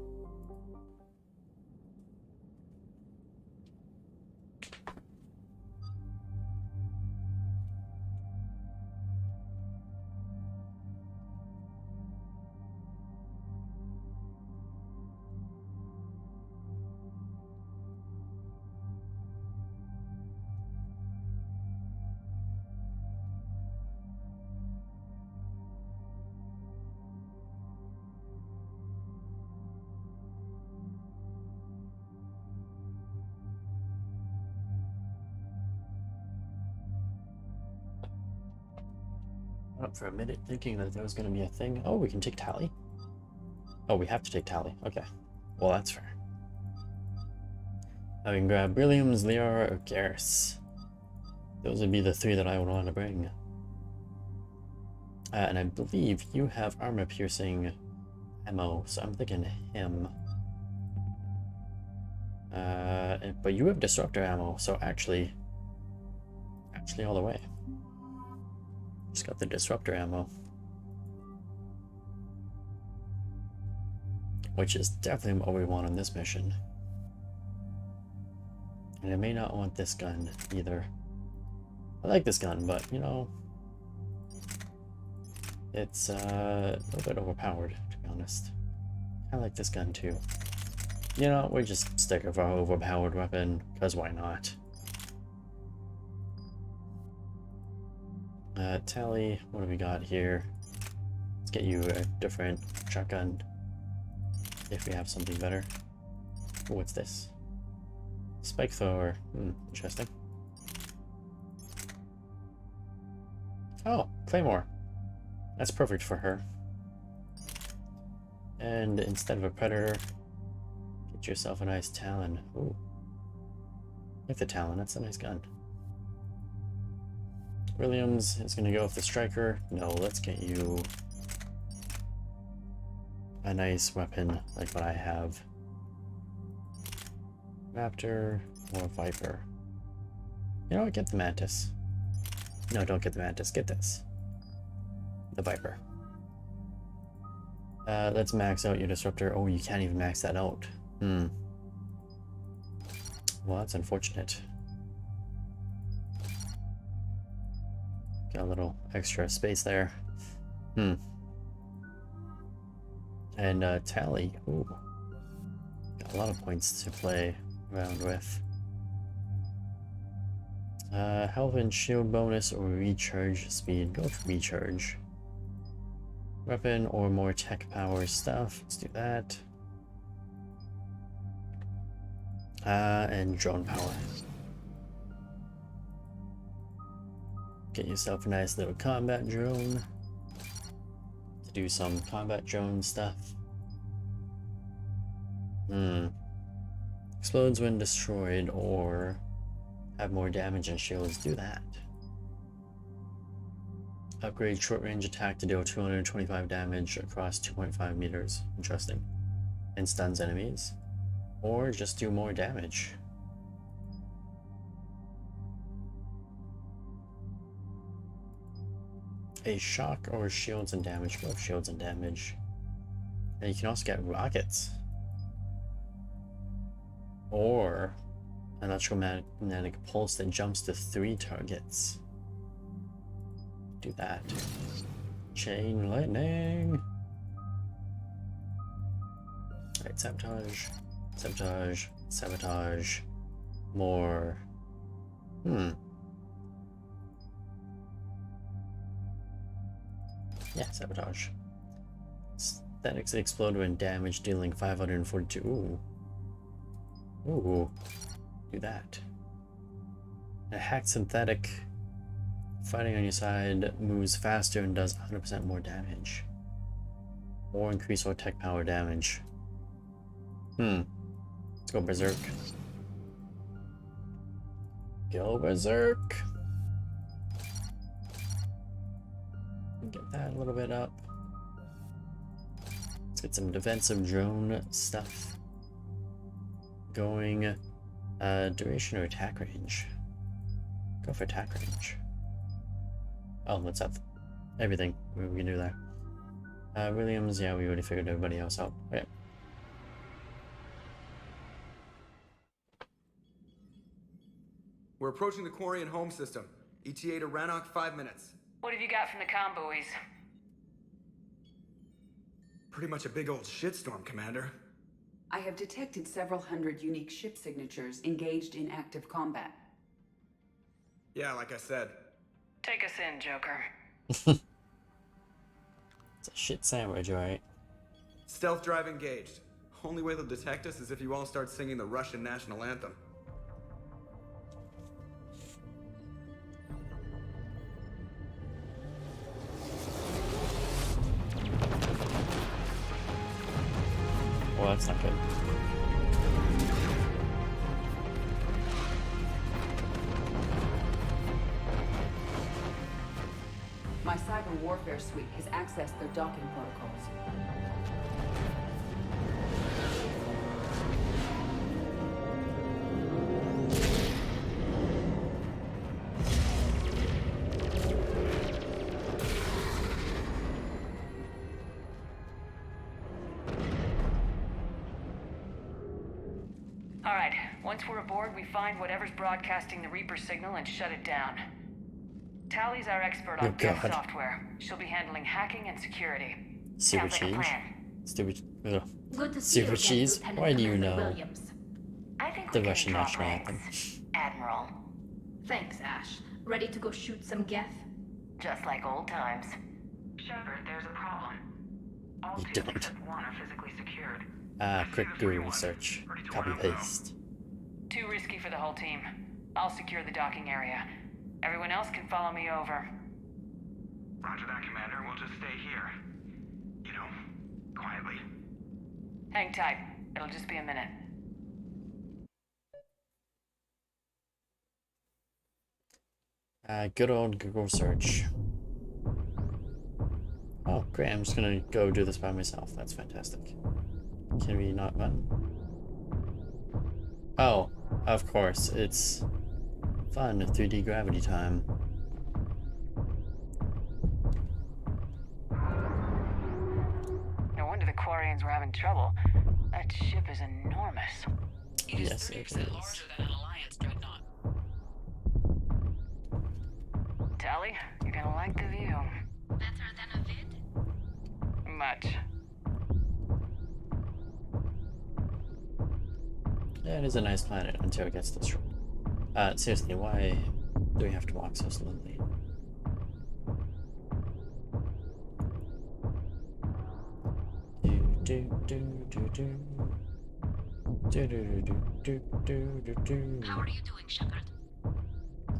Up for a minute thinking that there was going to be a thing. Oh, we can take Tali. Oh, we have to take Tali. Okay. Well, that's fair. I can grab Brilliams, Liara, or Garrus. Those would be the 3 that I would want to bring. And I believe you have armor-piercing ammo, so I'm thinking him. But you have disruptor ammo, so actually all the way. Just got the disruptor ammo, which is definitely what we want on this mission. And I may not want this gun either. I like this gun, but you know, it's a little bit overpowered, to be honest. I like this gun too. You know, we just stick with our overpowered weapon, because why not? Tally, what do we got here? Let's get you a different shotgun, if we have something better. Ooh, what's this? Spike thrower. Interesting. Oh, Claymore. That's perfect for her. And instead of a Predator, get yourself a nice Talon. Ooh. I like the Talon, that's a nice gun. Williams is gonna go with the Striker. No, let's get you a nice weapon like what I have. Raptor or Viper. You know what, get the Mantis. No, don't get the Mantis, get this. The Viper. Let's max out your Disruptor. Oh, you can't even max that out. Well, that's unfortunate. Got a little extra space there. And Tally. Ooh. Got a lot of points to play around with. Health and shield bonus or recharge speed. Go for recharge. Weapon or more tech power stuff. Let's do that. And drone power. Get yourself a nice little combat drone to do some combat drone stuff. Explodes when destroyed or have more damage and shields. Do that. Upgrade short range attack to deal 225 damage across 2.5 meters. Interesting. And stuns enemies. Or just do more damage. A shock or shields and damage. Both shields and damage. And you can also get rockets. Or an electromagnetic pulse that jumps to 3 targets. Do that. Chain lightning. Alright, sabotage. Sabotage. Sabotage. More. Yeah, sabotage. Synthetics explode when damaged, dealing 542. Ooh. Do that. A hacked synthetic fighting on your side moves faster and does 100% more damage. Or increase or tech power damage. Let's go berserk. Go berserk. Get that a little bit up. Let's get some defensive drone stuff going. Duration or attack range? Go for attack range. Oh, let's have everything we can do there. Williams, yeah, we already figured everybody else out. Okay. We're approaching the quarry and home system. ETA to Rannoch, 5 minutes. What have you got from the comm buoys? Pretty much a big old shitstorm, Commander. I have detected several hundred unique ship signatures engaged in active combat. Yeah, like I said. Take us in, Joker. It's a shit sandwich, right? Stealth drive engaged. Only way they'll detect us is if you all start singing the Russian national anthem. Well, that's not good. My cyber warfare suite has accessed their docking protocols. Alright, once we're aboard, we find whatever's broadcasting the Reaper signal and shut it down. Tally's our expert on Geth software. She'll be handling hacking and security. Super Sounds like a cheese. plan. Stupid. Good to see Super you again, cheese. Lieutenant Why do you Commander know Williams. I think the Russian national anthem? Admiral. Thanks, Ash. Ready to go shoot some Geth? Just like old times. Shepard, there's a problem. All You tubes don't. except one are physically secured. Quick Google search. Copy paste. Too risky for the whole team. I'll secure the docking area. Everyone else can follow me over. Roger that, Commander. We'll just stay here. You know, quietly. Hang tight. It'll just be a minute. Good old Google search. Oh, great. I'm just gonna go do this by myself. That's fantastic. Can we not run? Oh, of course. It's fun. 3D gravity time. No wonder the Quarians were having trouble. That ship is enormous. Yes, it is. Than an Alliance dreadnought. Tally, you're gonna like the view. Better than a vid? Much. Yeah, it is a nice planet until it gets destroyed. Seriously, why do we have to walk so slowly? How are you doing, Shepard?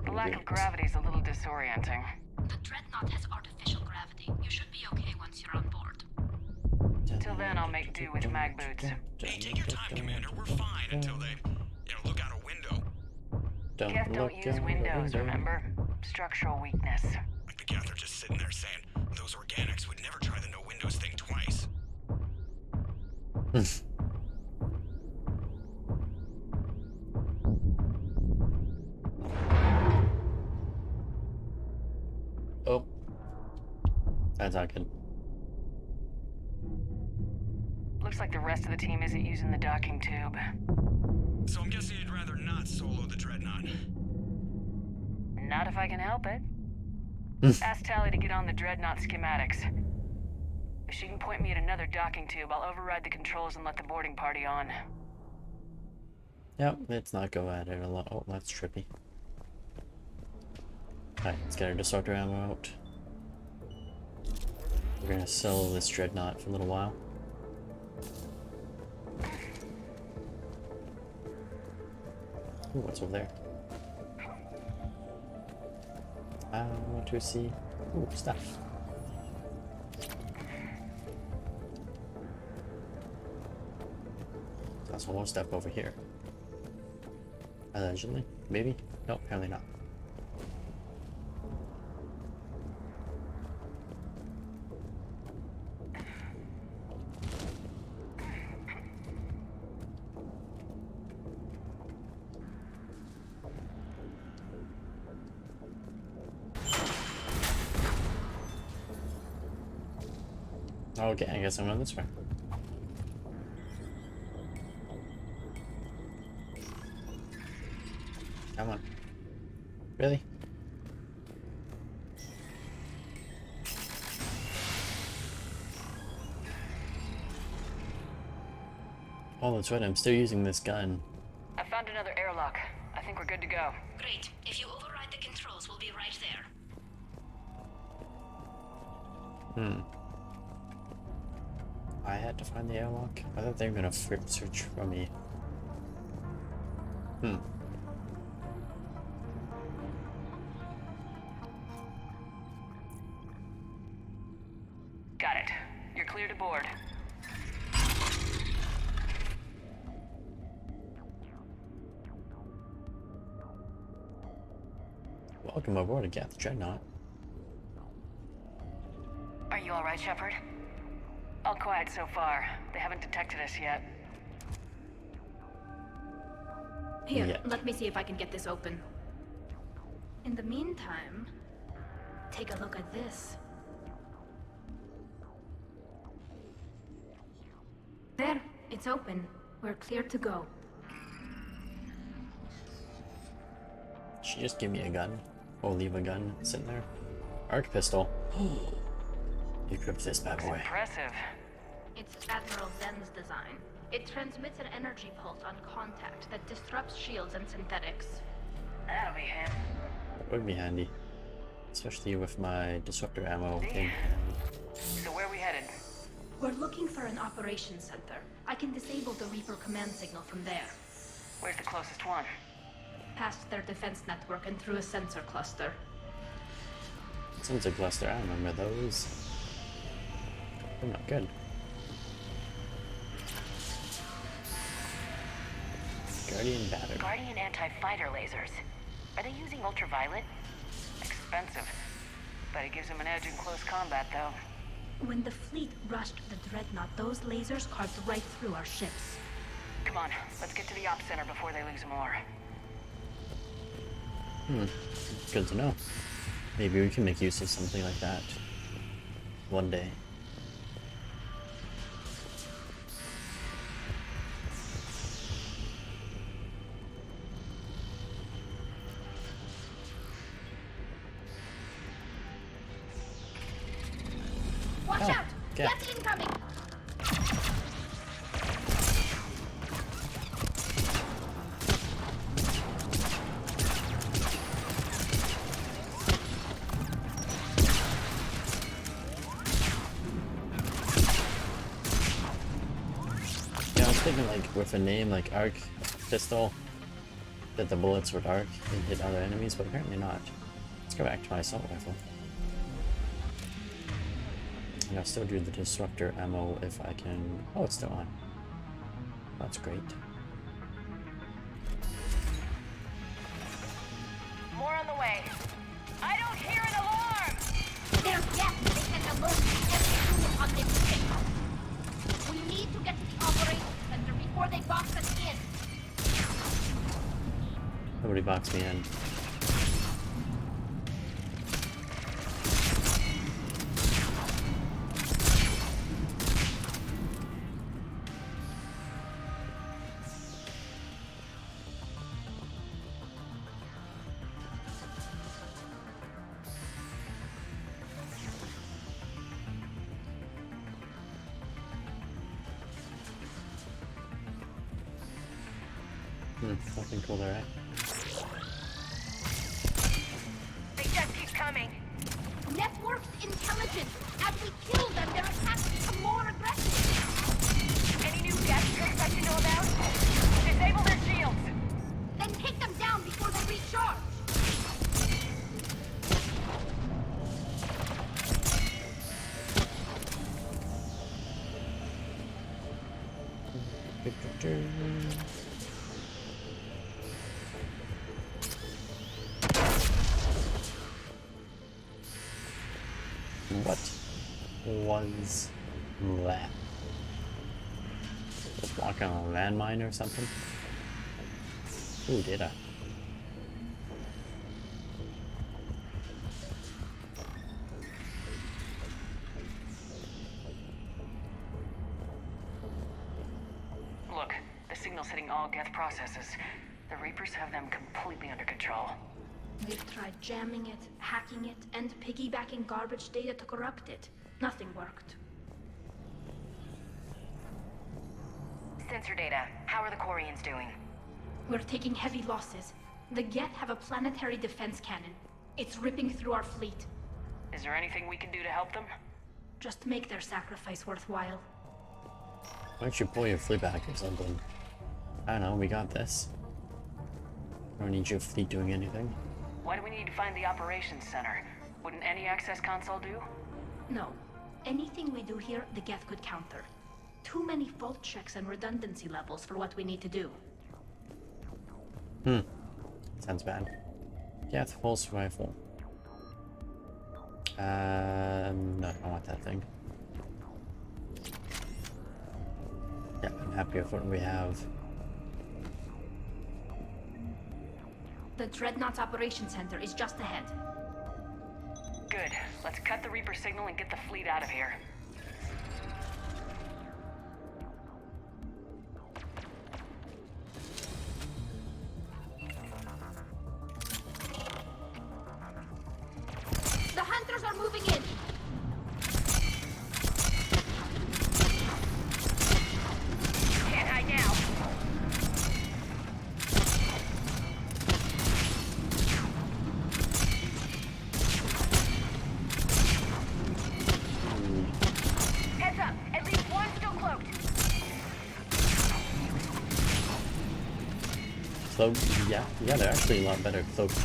The lack of gravity is a little disorienting. The Dreadnought has artificial gravity. You should be okay once you're on board. Till then, I'll make do with mag boots. Hey, take your time, Commander. We're fine until they, look out a window. Geth don't use windows, remember? Structural weakness. Like the Geth are just sitting there saying, those organics would never try the no windows thing twice. Oh. That's not good. Looks like the rest of the team isn't using the docking tube. So I'm guessing you'd rather not solo the Dreadnought. Not if I can help it. Ask Tally to get on the Dreadnought schematics. If she can point me at another docking tube, I'll override the controls and let the boarding party on. Yep, let's not go at it a lot. Oh, that's trippy. Alright, let's get our disruptor ammo out. We're gonna sell this Dreadnought for a little while. Ooh, what's over there? I want to see. Ooh, stuff. There's also more stuff over here. Allegedly. Maybe? No, apparently not. Okay, I guess I'm going this way. Come on. Really? Oh, that's right, I'm still using this gun. I found another airlock. I think we're good to go. Great. If you override the controls, we'll be right there. I had to find the airlock? I thought they were gonna search for me. Got it. You're clear to board. Welcome aboard again, the Dreadnought. Are you alright, Shepard? All quiet so far. They haven't detected us yet. Here, Yeah. let me see if I can get this open. In the meantime, take a look at this. There, it's open. We're clear to go. She just give me a gun. Or leave a gun sitting there. Arc pistol. Equip this bad boy. Impressive. It's Admiral Zen's design. It transmits an energy pulse on contact that disrupts shields and synthetics. That'll be handy. That would be handy. Especially with my disruptor ammo in hand. So where are we headed? We're looking for an operations center. I can disable the Reaper command signal from there. Where's the closest one? Past their defense network and through a sensor cluster. Sensor cluster, I remember those. They're not good. Guardian battery. Guardian anti-fighter lasers. Are they using ultraviolet? Expensive. But it gives them an edge in close combat, though. When the fleet rushed the Dreadnought, those lasers carved right through our ships. Come on, let's get to the ops center before they lose more. Good to know. Maybe we can make use of something like that one day. Watch out! okay. That's incoming! Yeah, I was thinking like with a name like Arc Pistol, that the bullets would arc and hit other enemies, but apparently not. Let's go back to my assault rifle. And I'll still do the disruptor ammo if I can. Oh, it's still on. That's great. More on the way. I don't hear an alarm! There's definitely an emergency every on this ship. We need to get to the operations center before they box us in. Nobody boxed me in. Nothing cool there, right? They just keep coming. Networked intelligence. As we kill them, their attacks become more aggressive. Any new gas tricks I should know about? Disable their shields. Then take them down before they recharge. What was that? Just walking on a landmine or something? Ooh, did I? Look, the signal's hitting all Geth processes. The Reapers have them completely under control. We've tried jamming it, hacking it, and piggybacking garbage data to corrupt it. Nothing worked. Sensor data. How are the Quarians doing? We're taking heavy losses. The Geth have a planetary defense cannon. It's ripping through our fleet. Is there anything we can do to help them? Just make their sacrifice worthwhile. Why don't you pull your fleet back or something? I don't know, we got this. I don't need your fleet doing anything. Why do we need to find the operations center? Wouldn't any access console do? No. Anything we do here, the Geth could counter. Too many fault checks and redundancy levels for what we need to do. Sounds bad. Geth pulse rifle. No, I don't want that thing. Yeah, I'm happy with what we have. The Dreadnought's operations center is just ahead. Good. Let's cut the Reaper signal and get the fleet out of here. cloaked. Yeah, they're actually a lot better cloaked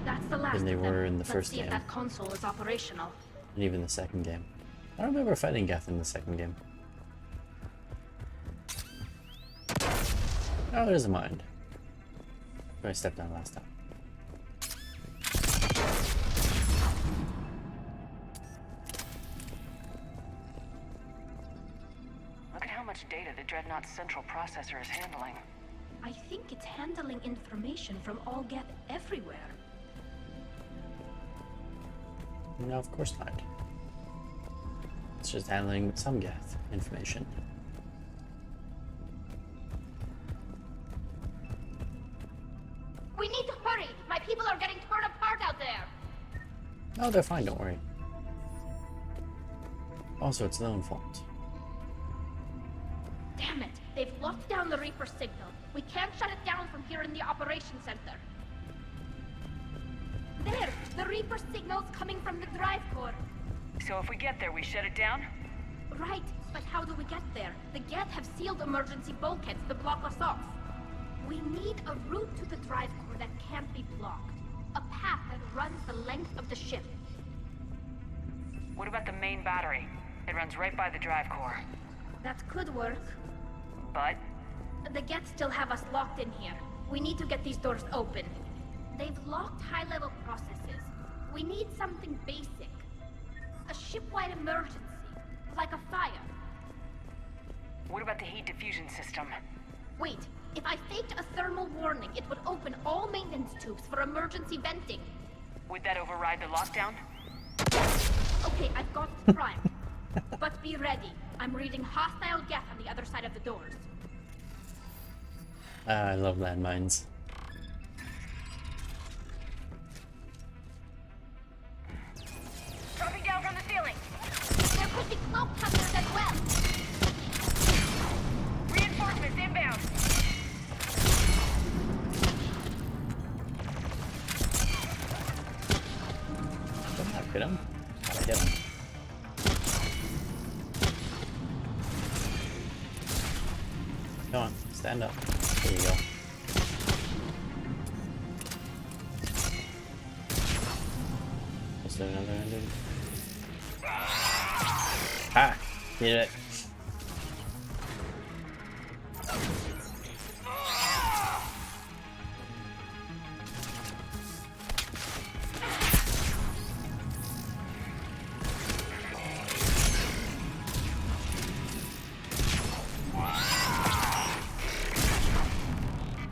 That's the last than they of them. were in the Let's first see if game, that console is operational. and even the second game. I don't remember fighting Geth in the second game. Oh, there's a mind. I stepped down last time. Look at how much data the Dreadnought's central processor is handling. I think it's handling information from all Geth everywhere. No, of course not. It's just handling some Geth information. We need to hurry! My people are getting torn apart out there! Oh, they're fine, don't worry. Also, it's their own fault. Damn it! They've locked down the Reaper signal. We can't shut it down from here in the operations center. There! The Reaper signal's coming from the drive core. So if we get there, we shut it down? Right, but how do we get there? The Geth have sealed emergency bulkheads to block us off. We need a route to the drive core that can't be blocked. A path that runs the length of the ship. What about the main battery? It runs right by the drive core. That could work. But? The Geth still have us locked in here. We need to get these doors open. They've locked high-level processes. We need something basic. A ship-wide emergency. Like a fire. What about the heat diffusion system? Wait, if I faked a thermal warning, it would open all maintenance tubes for emergency venting. Would that override the lockdown? Okay, I've got it primed. But be ready. I'm reading hostile Geth on the other side of the doors. I love landmines. Dropping down from the ceiling! There could be cloak hunters as well! Reinforcements inbound! Didn't I hit him? I hit him. Come on, stand up. There you go. Is there another ending? Ah! Hit it.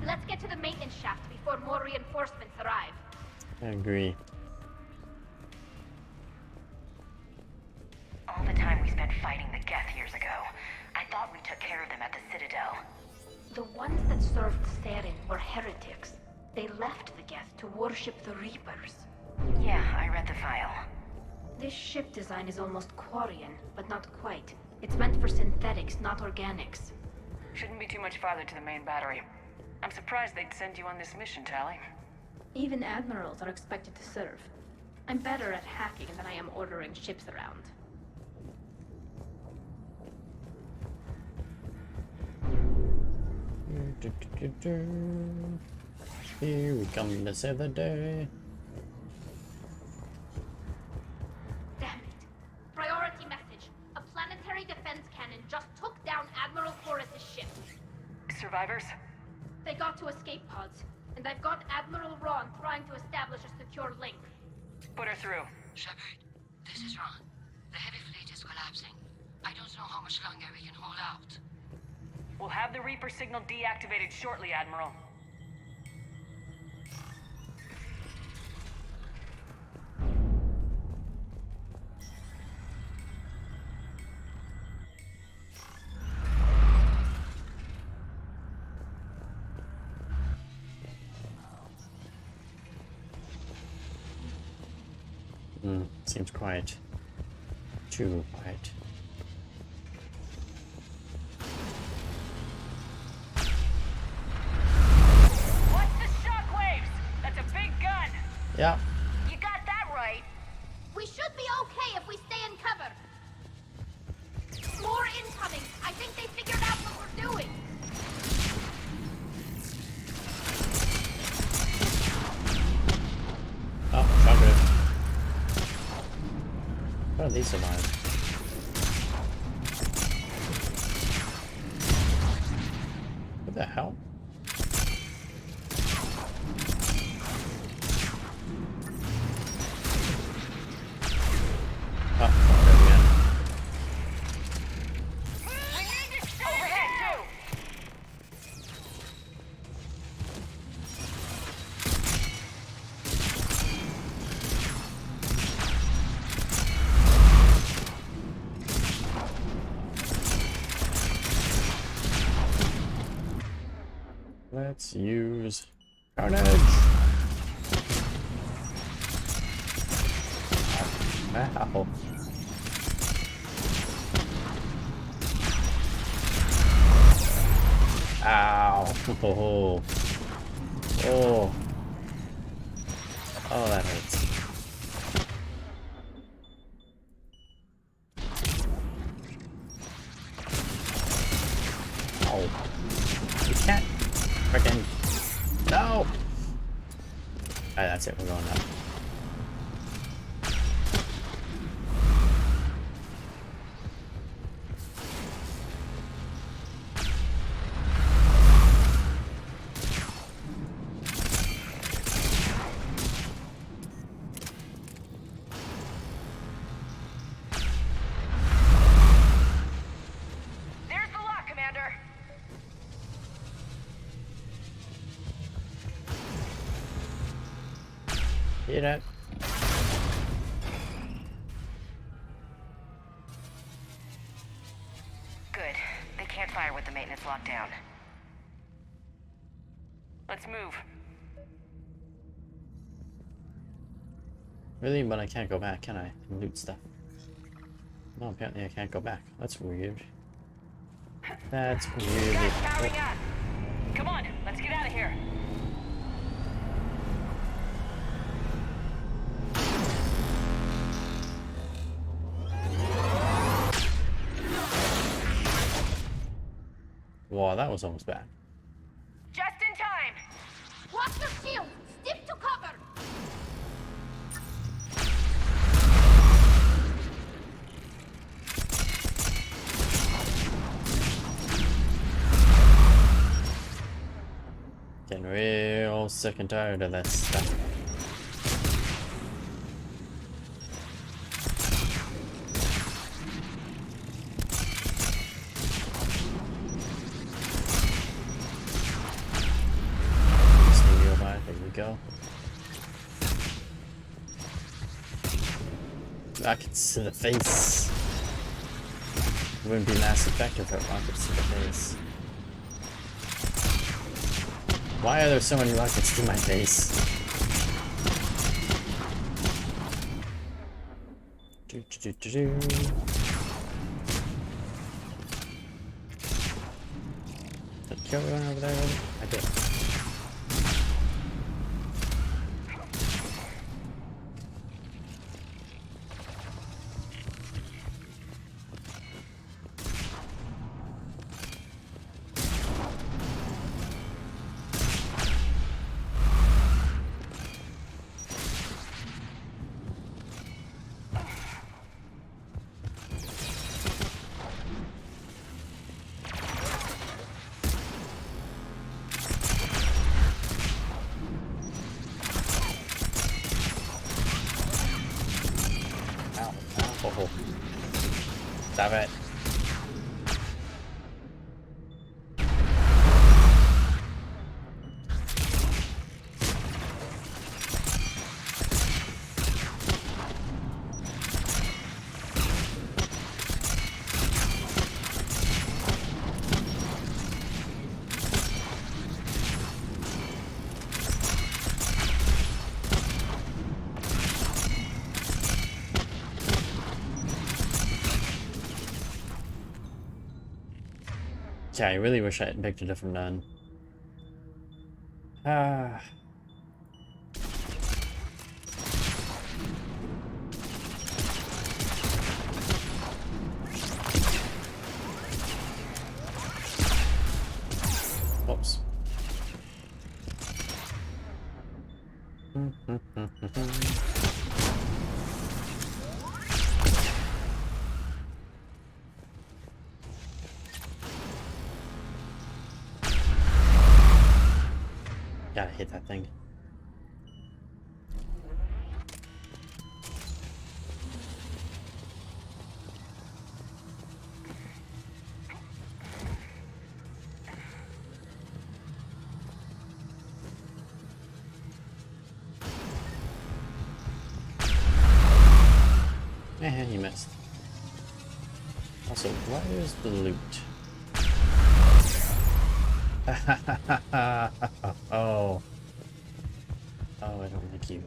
Let's get to the maintenance shaft before more reinforcements arrive. I agree. All the time we spent fighting the Geth years ago, I thought we took care of them at the Citadel. The ones that served Saren were heretics. They left the Geth to worship the Reapers. Yeah, I read the file. This ship design is almost Quarian, but not quite. It's meant for synthetics, not organics. Shouldn't be too much farther to the main battery. I'm surprised they'd send you on this mission, Tali. Even admirals are expected to serve. I'm better at hacking than I am ordering ships around. Here we come to save the day. Damn it. Priority message. A planetary defense cannon just took down Admiral Forrest's ship. Survivors? They got to escape pods, and I've got Admiral Ron trying to establish a secure link. Put her through. Shepard, this is Ron. The heavy fleet is collapsing. I don't know how much longer we can hold out. We'll have the Reaper signal deactivated shortly, Admiral. Seems quiet. Too quiet. What's the shockwaves? That's a big gun. Yeah. You got that right. We should be okay if we stay in cover. More incoming. I think they figured out what we're doing. They survived. What the hell? Oh, there we go. Let's use Carnage. Ow. Ow. Oh. Oh. Oh, that hurts. Oh. You can't freaking. No! Alright, that's it. We're going up. There's the lock, Commander. Hear that? Good. They can't fire with the maintenance lockdown. Let's move. Really? But I can't go back, can I? And loot stuff. No, apparently I can't go back. That's weird. That's really... Guys, powering on. Come on, let's get out of here. Wow, that was almost bad. Just in time. Watch your shield! Stick to cover! Getting real sick and tired of this stuff. There we go. Rockets to the face. It wouldn't be Mass Effect without rockets to the face. Why are there so many rockets to my face? Did I kill everyone over there already? I did. Oh. Stop it. Yeah, I really wish I had picked a different gun. Ah. Whoops. God, I hate that thing. Eh, you missed. Also, where's the loot? Oh. Oh, I don't like you.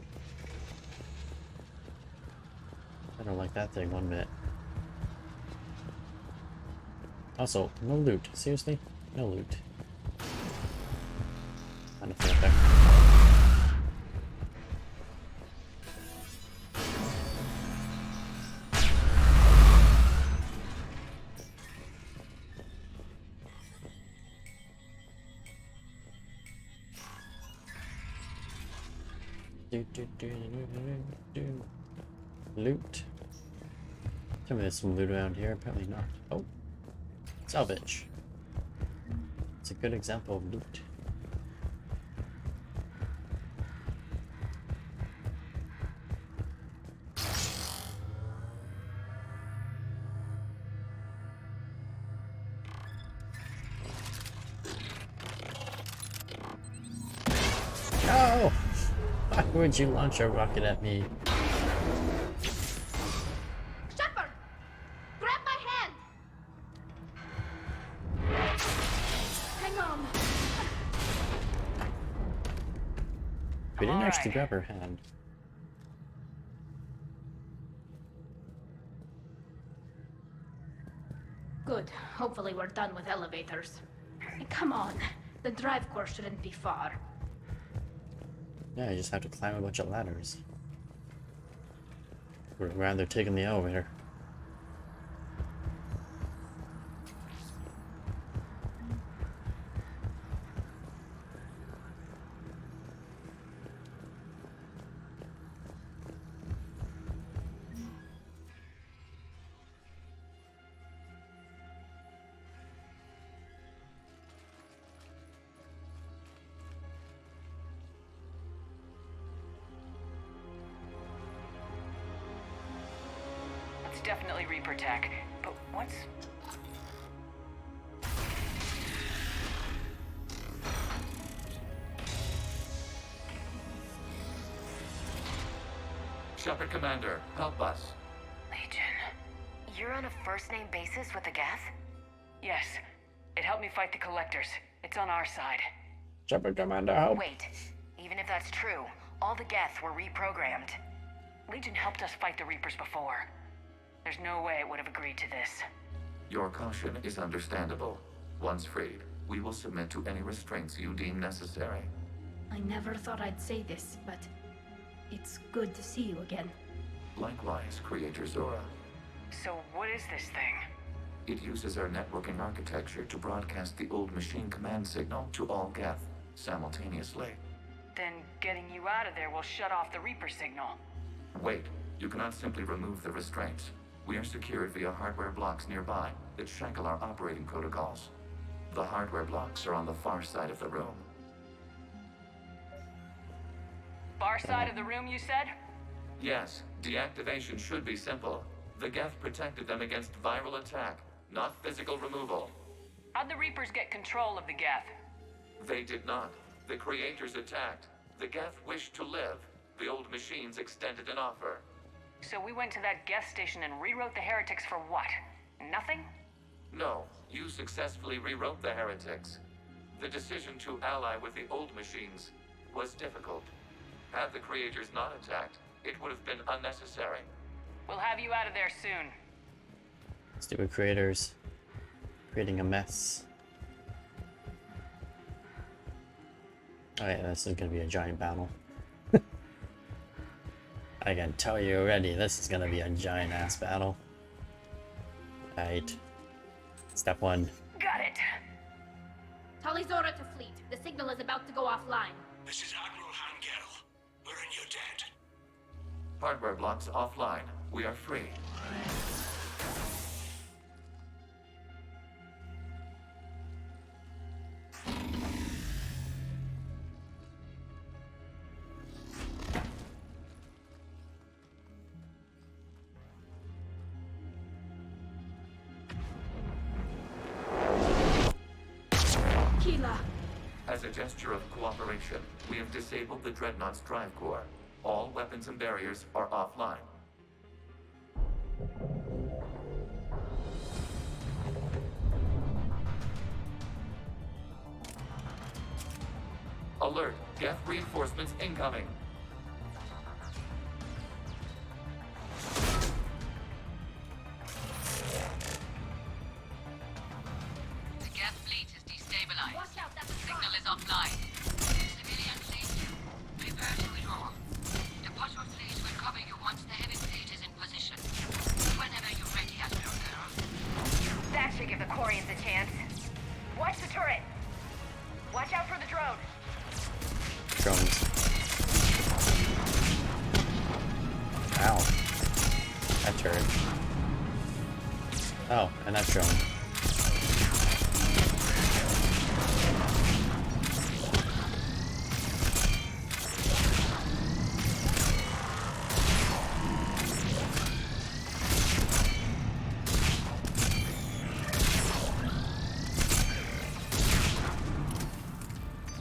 I don't like that thing one bit. Also, no loot. Seriously? No loot. Kind of feel back. Loot. Tell me there's some loot around here. Apparently not. Oh. Salvage. It's a good example of loot. No! Why would you launch a rocket at me? Shepard! Grab my hand! Hang on. We didn't actually grab her hand. Good. Hopefully we're done with elevators. Come on. The drive course shouldn't be far. Yeah, you just have to climb a bunch of ladders. Would rather taking the elevator. It's definitely Reaper tech, but what's... Shepard Commander, help us. Legion. You're on a first-name basis with the Geth? Yes. It helped me fight the Collectors. It's on our side. Shepard Commander, help! Wait. Even if that's true, all the Geth were reprogrammed. Legion helped us fight the Reapers before. There's no way it would have agreed to this. Your caution is understandable. Once freed, we will submit to any restraints you deem necessary. I never thought I'd say this, but it's good to see you again. Likewise, Creator Zora. So what is this thing? It uses our networking architecture to broadcast the old machine command signal to all Geth simultaneously. Then getting you out of there will shut off the Reaper signal. Wait, you cannot simply remove the restraints. We are secured via hardware blocks nearby that shackle our operating protocols. The hardware blocks are on the far side of the room. Far side of the room, you said? Yes, deactivation should be simple. The Geth protected them against viral attack, not physical removal. How'd the Reapers get control of the Geth? They did not. The Creators attacked. The Geth wished to live. The old machines extended an offer. So we went to that Geth station and rewrote the heretics for what? Nothing? No, you successfully rewrote the heretics. The decision to ally with the old machines was difficult. Had the Creators not attacked, it would have been unnecessary. We'll have you out of there soon. Stupid Creators. Creating a mess. Oh yeah, this is gonna be a giant battle. I can tell you already, this is gonna be a giant ass battle. Alright. Step 1. Got it. Tali Zora to fleet. The signal is about to go offline. This is Admiral Hangel. We're in your debt. Hardware blocks offline. We are free. Aquila! As a gesture of cooperation, we have disabled the Dreadnought's drive core. All weapons and barriers are offline. Alert! Geth reinforcements incoming! The Geth fleet is destabilized. Watch out, that signal is offline. Civilian fleet, prepare to withdraw. The patrol fleet will cover you once the heavy fleet is in position. Whenever you're ready, Admiral Girl. That should give the Quarians a chance. Watch the turret! Watch out for the drone! Drones. Ow. That turret. Oh, and that drone.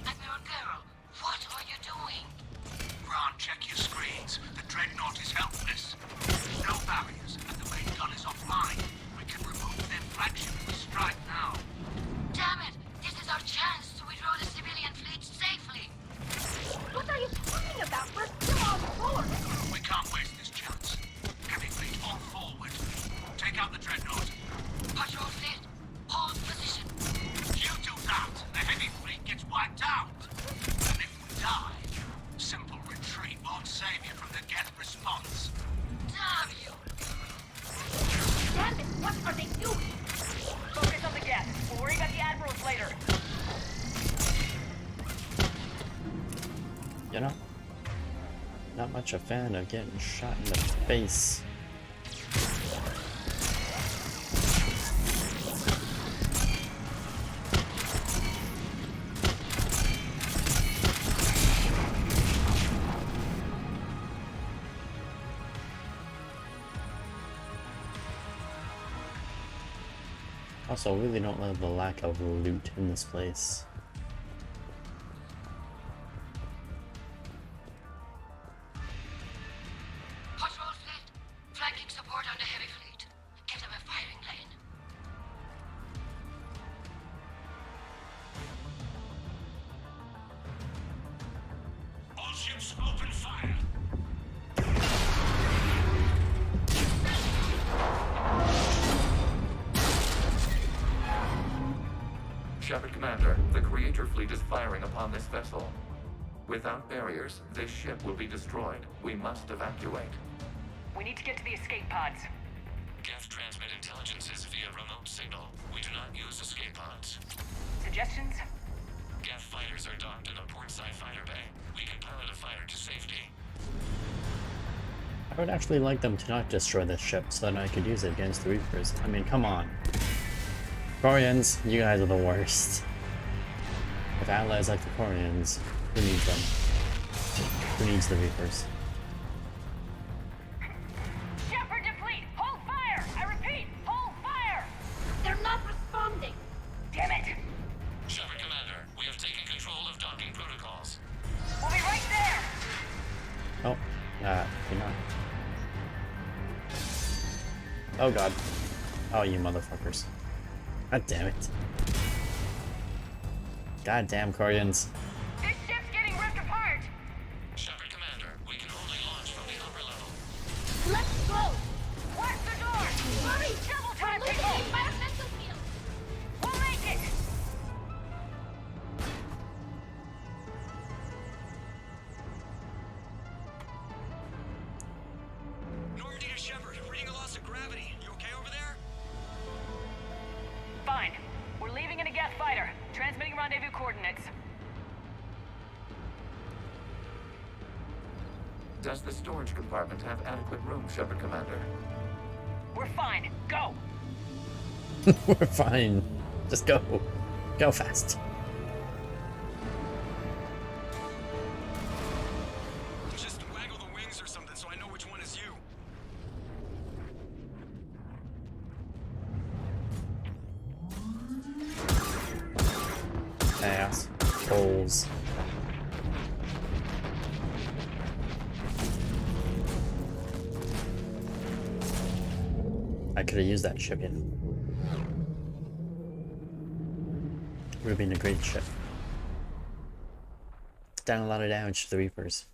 Admiral Girl, what are you doing? Ron, check your screens. The Dreadnought is helpless. There's no barriers, and the main gun is offline. We can remove their flagship with a strike now. Damn it! This is our chance to withdraw the civilian fleet safely. What are you talking about? We're still on board! We can't waste this chance. Heavy fleet on forward. Take out the Dreadnought. Patrol fleet, hold position. You do that, the heavy fleet gets wiped out. And if we die, simple retreat won't save you from the Geth response. Damn you! Damn it, what are they doing? Focus on the Geth. We'll worry about the Admirals later. You know? Not much a fan of getting shot in the face. Also, I really don't love the lack of loot in this place. Patrol fleet, flanking support on the heavy fleet. Give them a firing lane. All ships open fire. Shepard Commander, the Creator fleet is firing upon this vessel. Without barriers, this ship will be destroyed. We must evacuate. We need to get to the escape pods. Geth transmit intelligences via remote signal. We do not use escape pods. Suggestions? Geth fighters are docked in the portside fighter bay. We can pilot a fighter to safety. I would actually like them to not destroy this ship so that I could use it against the Reapers. I mean, come on. Quarians, you guys are the worst. If allies like the Quarians, who needs them? Who needs the Reapers? Shepard to fleet! Hold fire! I repeat, hold fire! They're not responding! Damn it! Shepard Commander, we have taken control of docking protocols. We'll be right there! Oh, you're not. Oh god. Oh, you motherfuckers. God damn it. God damn Quarians. This ship's getting ripped apart! Shepard Commander, we can only launch from the upper level. Let's go! Watch the door! Hurry! Double time, We're losing people! environmental field! We'll make it! Normandy to Shepard, reading a loss of gravity. You okay over there? Fine. We're leaving in a Geth fighter. Transmitting rendezvous coordinates. Does the storage compartment have adequate room, Shepard Commander? We're fine. Go! We're fine. Just go. Go fast. Just waggle the wings or something so I know which one is you. Ass. Holes. I could have used that ship in. Would have been a great ship. Done a lot of damage to the Reapers.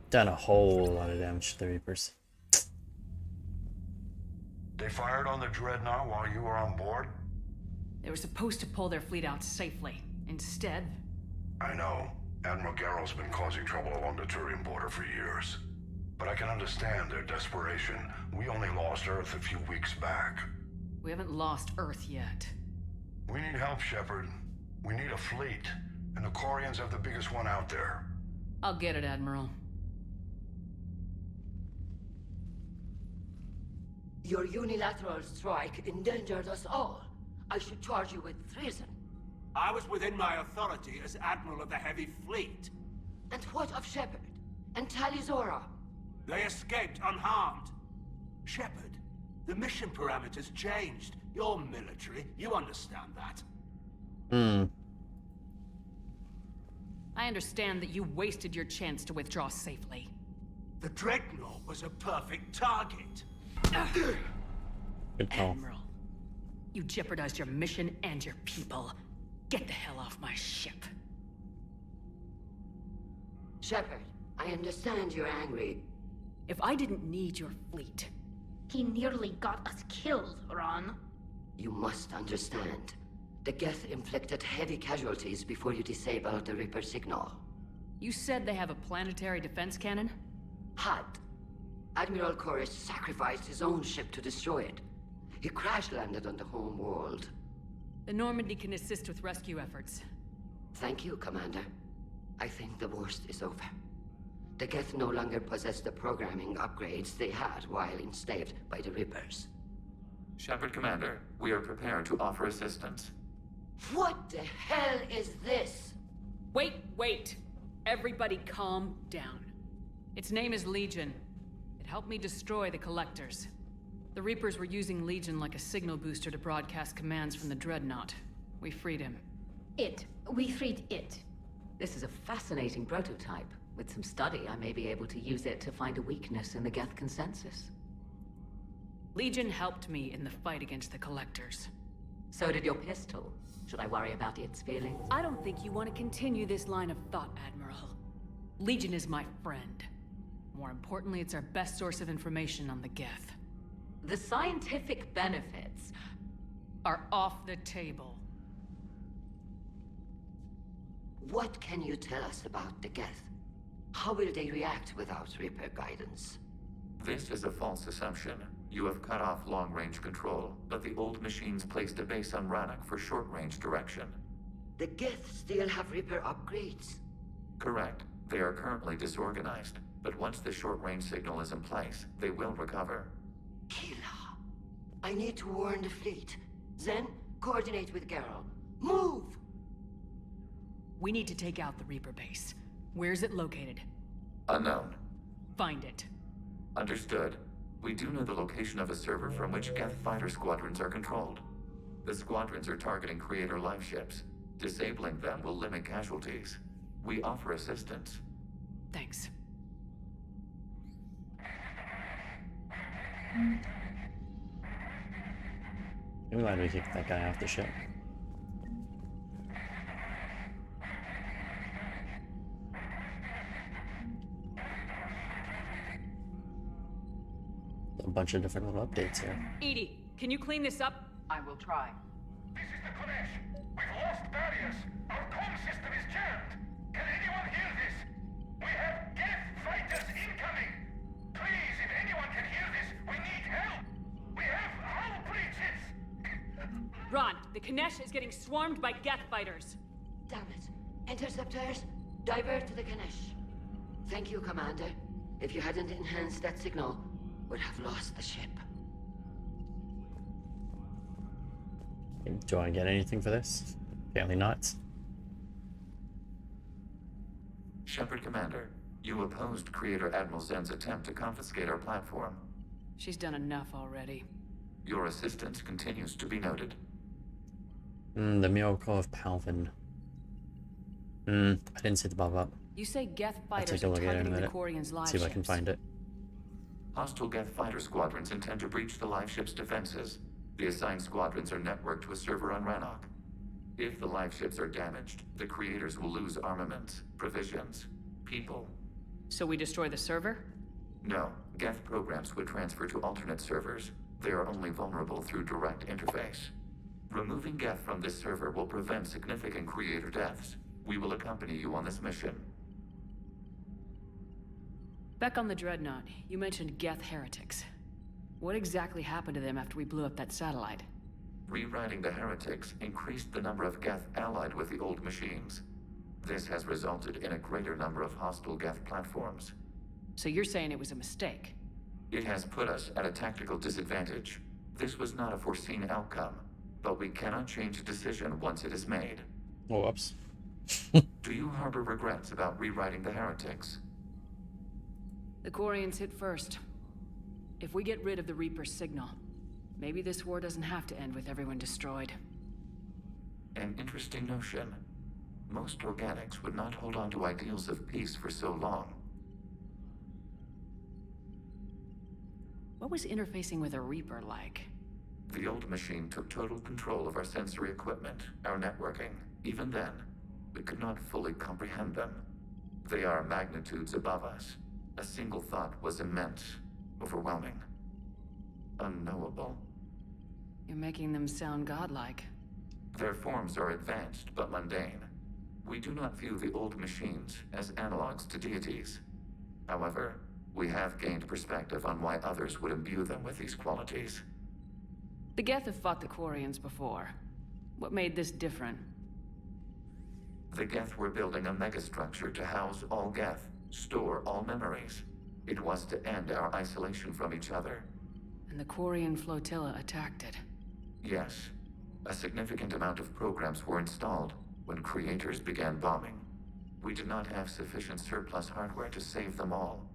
Done a whole lot of damage to the Reapers. They fired on the Dreadnought while you were on board? They were supposed to pull their fleet out safely. Instead... I know. Admiral Garrow's been causing trouble along the Turian border for years. But I can understand their desperation. We only lost Earth a few weeks back. We haven't lost Earth yet. We need help, Shepard. We need a fleet. And the Quarians have the biggest one out there. I'll get it, Admiral. Your unilateral strike endangered us all. I should charge you with treason. I was within my authority as Admiral of the Heavy Fleet. And what of Shepard? And Talizora? They escaped unharmed. Shepard, the mission parameters changed. You're military, you understand that. I understand that you wasted your chance to withdraw safely. The Dreadnought was a perfect target. Good call. Admiral, you jeopardized your mission and your people. Get the hell off my ship. Shepard, I understand you're angry. If I didn't need your fleet... He nearly got us killed, Ron. You must understand. The Geth inflicted heavy casualties before you disabled the Reaper signal. You said they have a planetary defense cannon? Had. Admiral Koris sacrificed his own ship to destroy it. He crash-landed on the home world. The Normandy can assist with rescue efforts. Thank you, Commander. I think the worst is over. The Geth no longer possess the programming upgrades they had while enslaved by the Reapers. Shepard, Commander, we are prepared to offer assistance. What the hell is this? Wait! Everybody calm down. Its name is Legion. It helped me destroy the Collectors. The Reapers were using Legion like a signal booster to broadcast commands from the Dreadnought. We freed him. We freed it. This is a fascinating prototype. With some study, I may be able to use it to find a weakness in the Geth consensus. Legion helped me in the fight against the Collectors. So did your pistol. Should I worry about its feelings? I don't think you want to continue this line of thought, Admiral. Legion is my friend. More importantly, it's our best source of information on the Geth. The scientific benefits are off the table. What can you tell us about the Geth? How will they react without Reaper guidance? This is a false assumption. You have cut off long-range control, but the old machines placed a base on Rannoch for short-range direction. The Geth still have Reaper upgrades? Correct. They are currently disorganized, but once the short-range signal is in place, they will recover. Kila, I need to warn the fleet. Then, coordinate with Garrow. Move! We need to take out the Reaper base. Where's it located? Unknown. Find it. Understood. We do know the location of a server from which Geth fighter squadrons are controlled. The squadrons are targeting Creator live ships. Disabling them will limit casualties. We offer assistance. Thanks. I'm glad we kicked that guy off the ship. A bunch of different little updates here. Edie, can you clean this up? I will try. This is the Kodesh. We've lost barriers. Our comm system is jammed. Can anyone hear this? We have Geth fighters incoming. Please, if anyone can hear this, we need help. We have hull breaches. Ron, the Kanesh is getting swarmed by Geth fighters. Damn it. Interceptors, divert to the Ganesh. Thank you, Commander. If you hadn't enhanced that signal, would have lost the ship. Do I get anything for this? Apparently not. Shepard, Commander, you opposed Creator Admiral Zen's attempt to confiscate our platform. She's done enough already. Your assistance continues to be noted. The miracle of Palvin. I didn't see the pop-up. You say Geth I'll fighters take a are look at it in a targeting the minute. Quarians' live See if I can ships. find it. Hostile Geth fighter squadrons intend to breach the live ship's defenses. The assigned squadrons are networked to a server on Rannoch. If the live ships are damaged, the creators will lose armaments, provisions, people. So we destroy the server? No, Geth programs would transfer to alternate servers. They are only vulnerable through direct interface. Removing Geth from this server will prevent significant creator deaths. We will accompany you on this mission. Back on the Dreadnought, you mentioned Geth heretics. What exactly happened to them after we blew up that satellite? Rewriting the heretics increased the number of Geth allied with the old machines. This has resulted in a greater number of hostile Geth platforms. So you're saying it was a mistake? It has put us at a tactical disadvantage. This was not a foreseen outcome, but we cannot change a decision once it is made. Oh, whoops. Do you harbor regrets about rewriting the heretics? The Quarians hit first. If we get rid of the Reaper's signal, maybe this war doesn't have to end with everyone destroyed. An interesting notion. Most organics would not hold on to ideals of peace for so long. What was interfacing with a Reaper like? The old machine took total control of our sensory equipment, our networking. Even then, we could not fully comprehend them. They are magnitudes above us. A single thought was immense, overwhelming, unknowable. You're making them sound godlike. Their forms are advanced but mundane. We do not view the old machines as analogs to deities. However, we have gained perspective on why others would imbue them with these qualities. The Geth have fought the Quarians before. What made this different? The Geth were building a megastructure to house all Geth, store all memories. It was to end our isolation from each other. And the Quarian flotilla attacked it. Yes. A significant amount of programs were installed when creators began bombing. We did not have sufficient surplus hardware to save them all.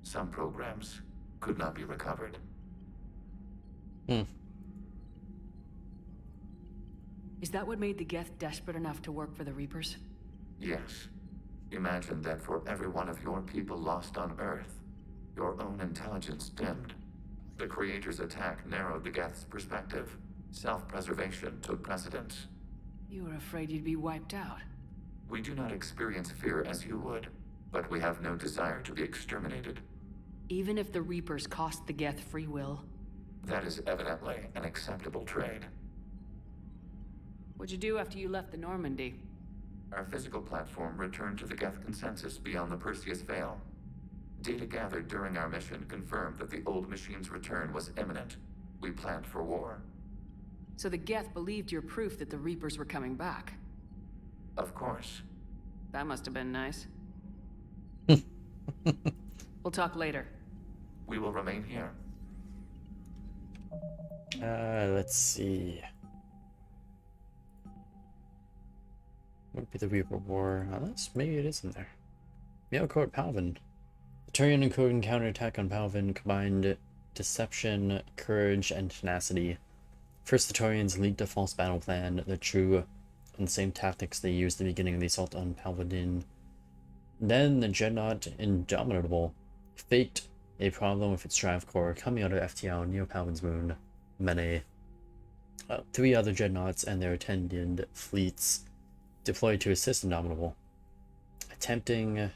Some programs could not be recovered. Is that what made the Geth desperate enough to work for the Reapers? Yes. Imagine that for every one of your people lost on Earth, your own intelligence dimmed. The Creator's attack narrowed the Geth's perspective. Self-preservation took precedence. You were afraid you'd be wiped out. We do not experience fear as you would, but we have no desire to be exterminated. Even if the Reapers cost the Geth free will? That is evidently an acceptable trade. What'd you do after you left the Normandy? Our physical platform returned to the Geth consensus beyond the Perseus Veil. Data gathered during our mission confirmed that the old machine's return was imminent. We planned for war. So the Geth believed your proof that the Reapers were coming back? Of course. That must have been nice. We'll talk later. We will remain here. Let's see. Would be the Reaper War. Unless maybe it is in there. Meowcourt Palvin. The Turian and Kogan counterattack on Palvin combined deception, courage, and tenacity. First, the Turians leaked a false battle plan that drew on the same tactics they used at the beginning of the assault on Palvin. Then, the Dreadnought Indomitable faked a problem with its drive core coming out of FTL near Palvin's moon, Mene. 3 other Dreadnoughts and their attendant fleets deployed to assist Indomitable, attempting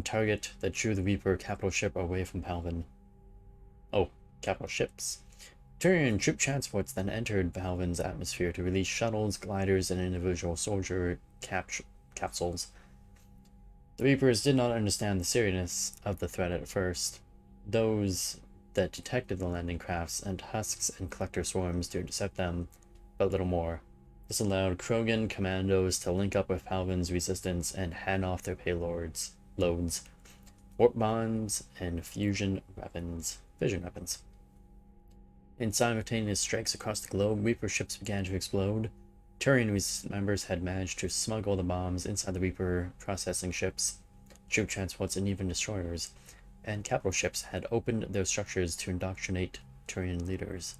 target that drew the Reaper capital ship away from Palvin. Oh, capital ships. Turian troop transports then entered Palvin's atmosphere to release shuttles, gliders, and individual soldier capsules. The Reapers did not understand the seriousness of the threat at first. Those that detected the landing crafts and husks and collector swarms to intercept them, but little more. This allowed Krogan commandos to link up with Palvin's resistance and hand off their payloads, warp bombs, and fission weapons. In simultaneous strikes across the globe, Reaper ships began to explode. Turian members had managed to smuggle the bombs inside the Reaper processing ships, troop transports, and even destroyers, and capital ships had opened their structures to indoctrinate Turian leaders.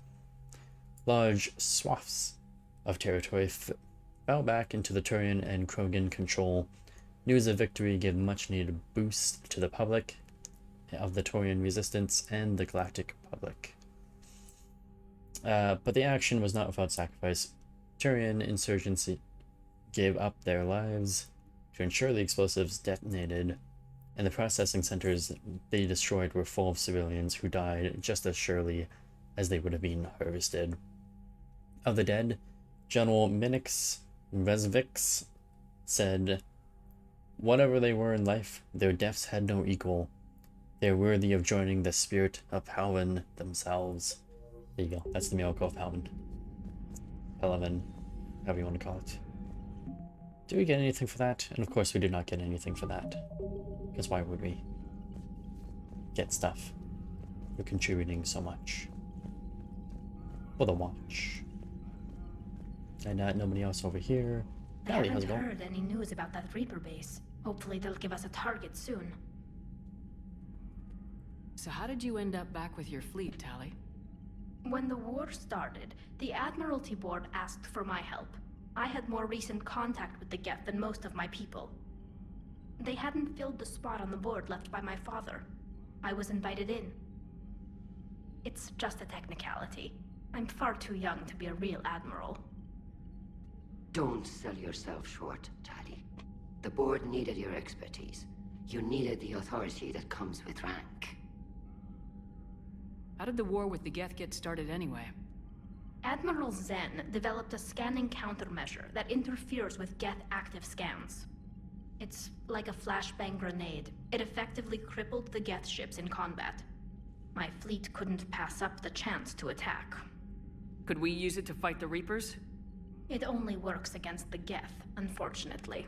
Large swaths of territory fell back into the Turian and Krogan control. News of victory gave much-needed boost to the public of the Turian resistance and the galactic public. But the action was not without sacrifice. Turian insurgency gave up their lives to ensure the explosives detonated, and the processing centers they destroyed were full of civilians who died just as surely as they would have been harvested. Of the dead, General Minix Resvix said, "Whatever they were in life, their deaths had no equal. They are worthy of joining the spirit of Palvin themselves." There you go. That's the miracle of Palvin. Palvin, however you want to call it. Do we get anything for that? And of course we do not get anything for that. Because why would we get stuff for contributing so much? For the watch. And nobody else over here. I Allie, how's haven't it going? heard any news about that Reaper base. Hopefully they'll give us a target soon. So how did you end up back with your fleet, Tali? When the war started, the Admiralty Board asked for my help. I had more recent contact with the Geth than most of my people. They hadn't filled the spot on the board left by my father. I was invited in. It's just a technicality. I'm far too young to be a real admiral. Don't sell yourself short, Tali. The board needed your expertise. You needed the authority that comes with rank. How did the war with the Geth get started anyway? Admiral Zen developed a scanning countermeasure that interferes with Geth active scans. It's like a flashbang grenade. It effectively crippled the Geth ships in combat. My fleet couldn't pass up the chance to attack. Could we use it to fight the Reapers? It only works against the Geth, unfortunately.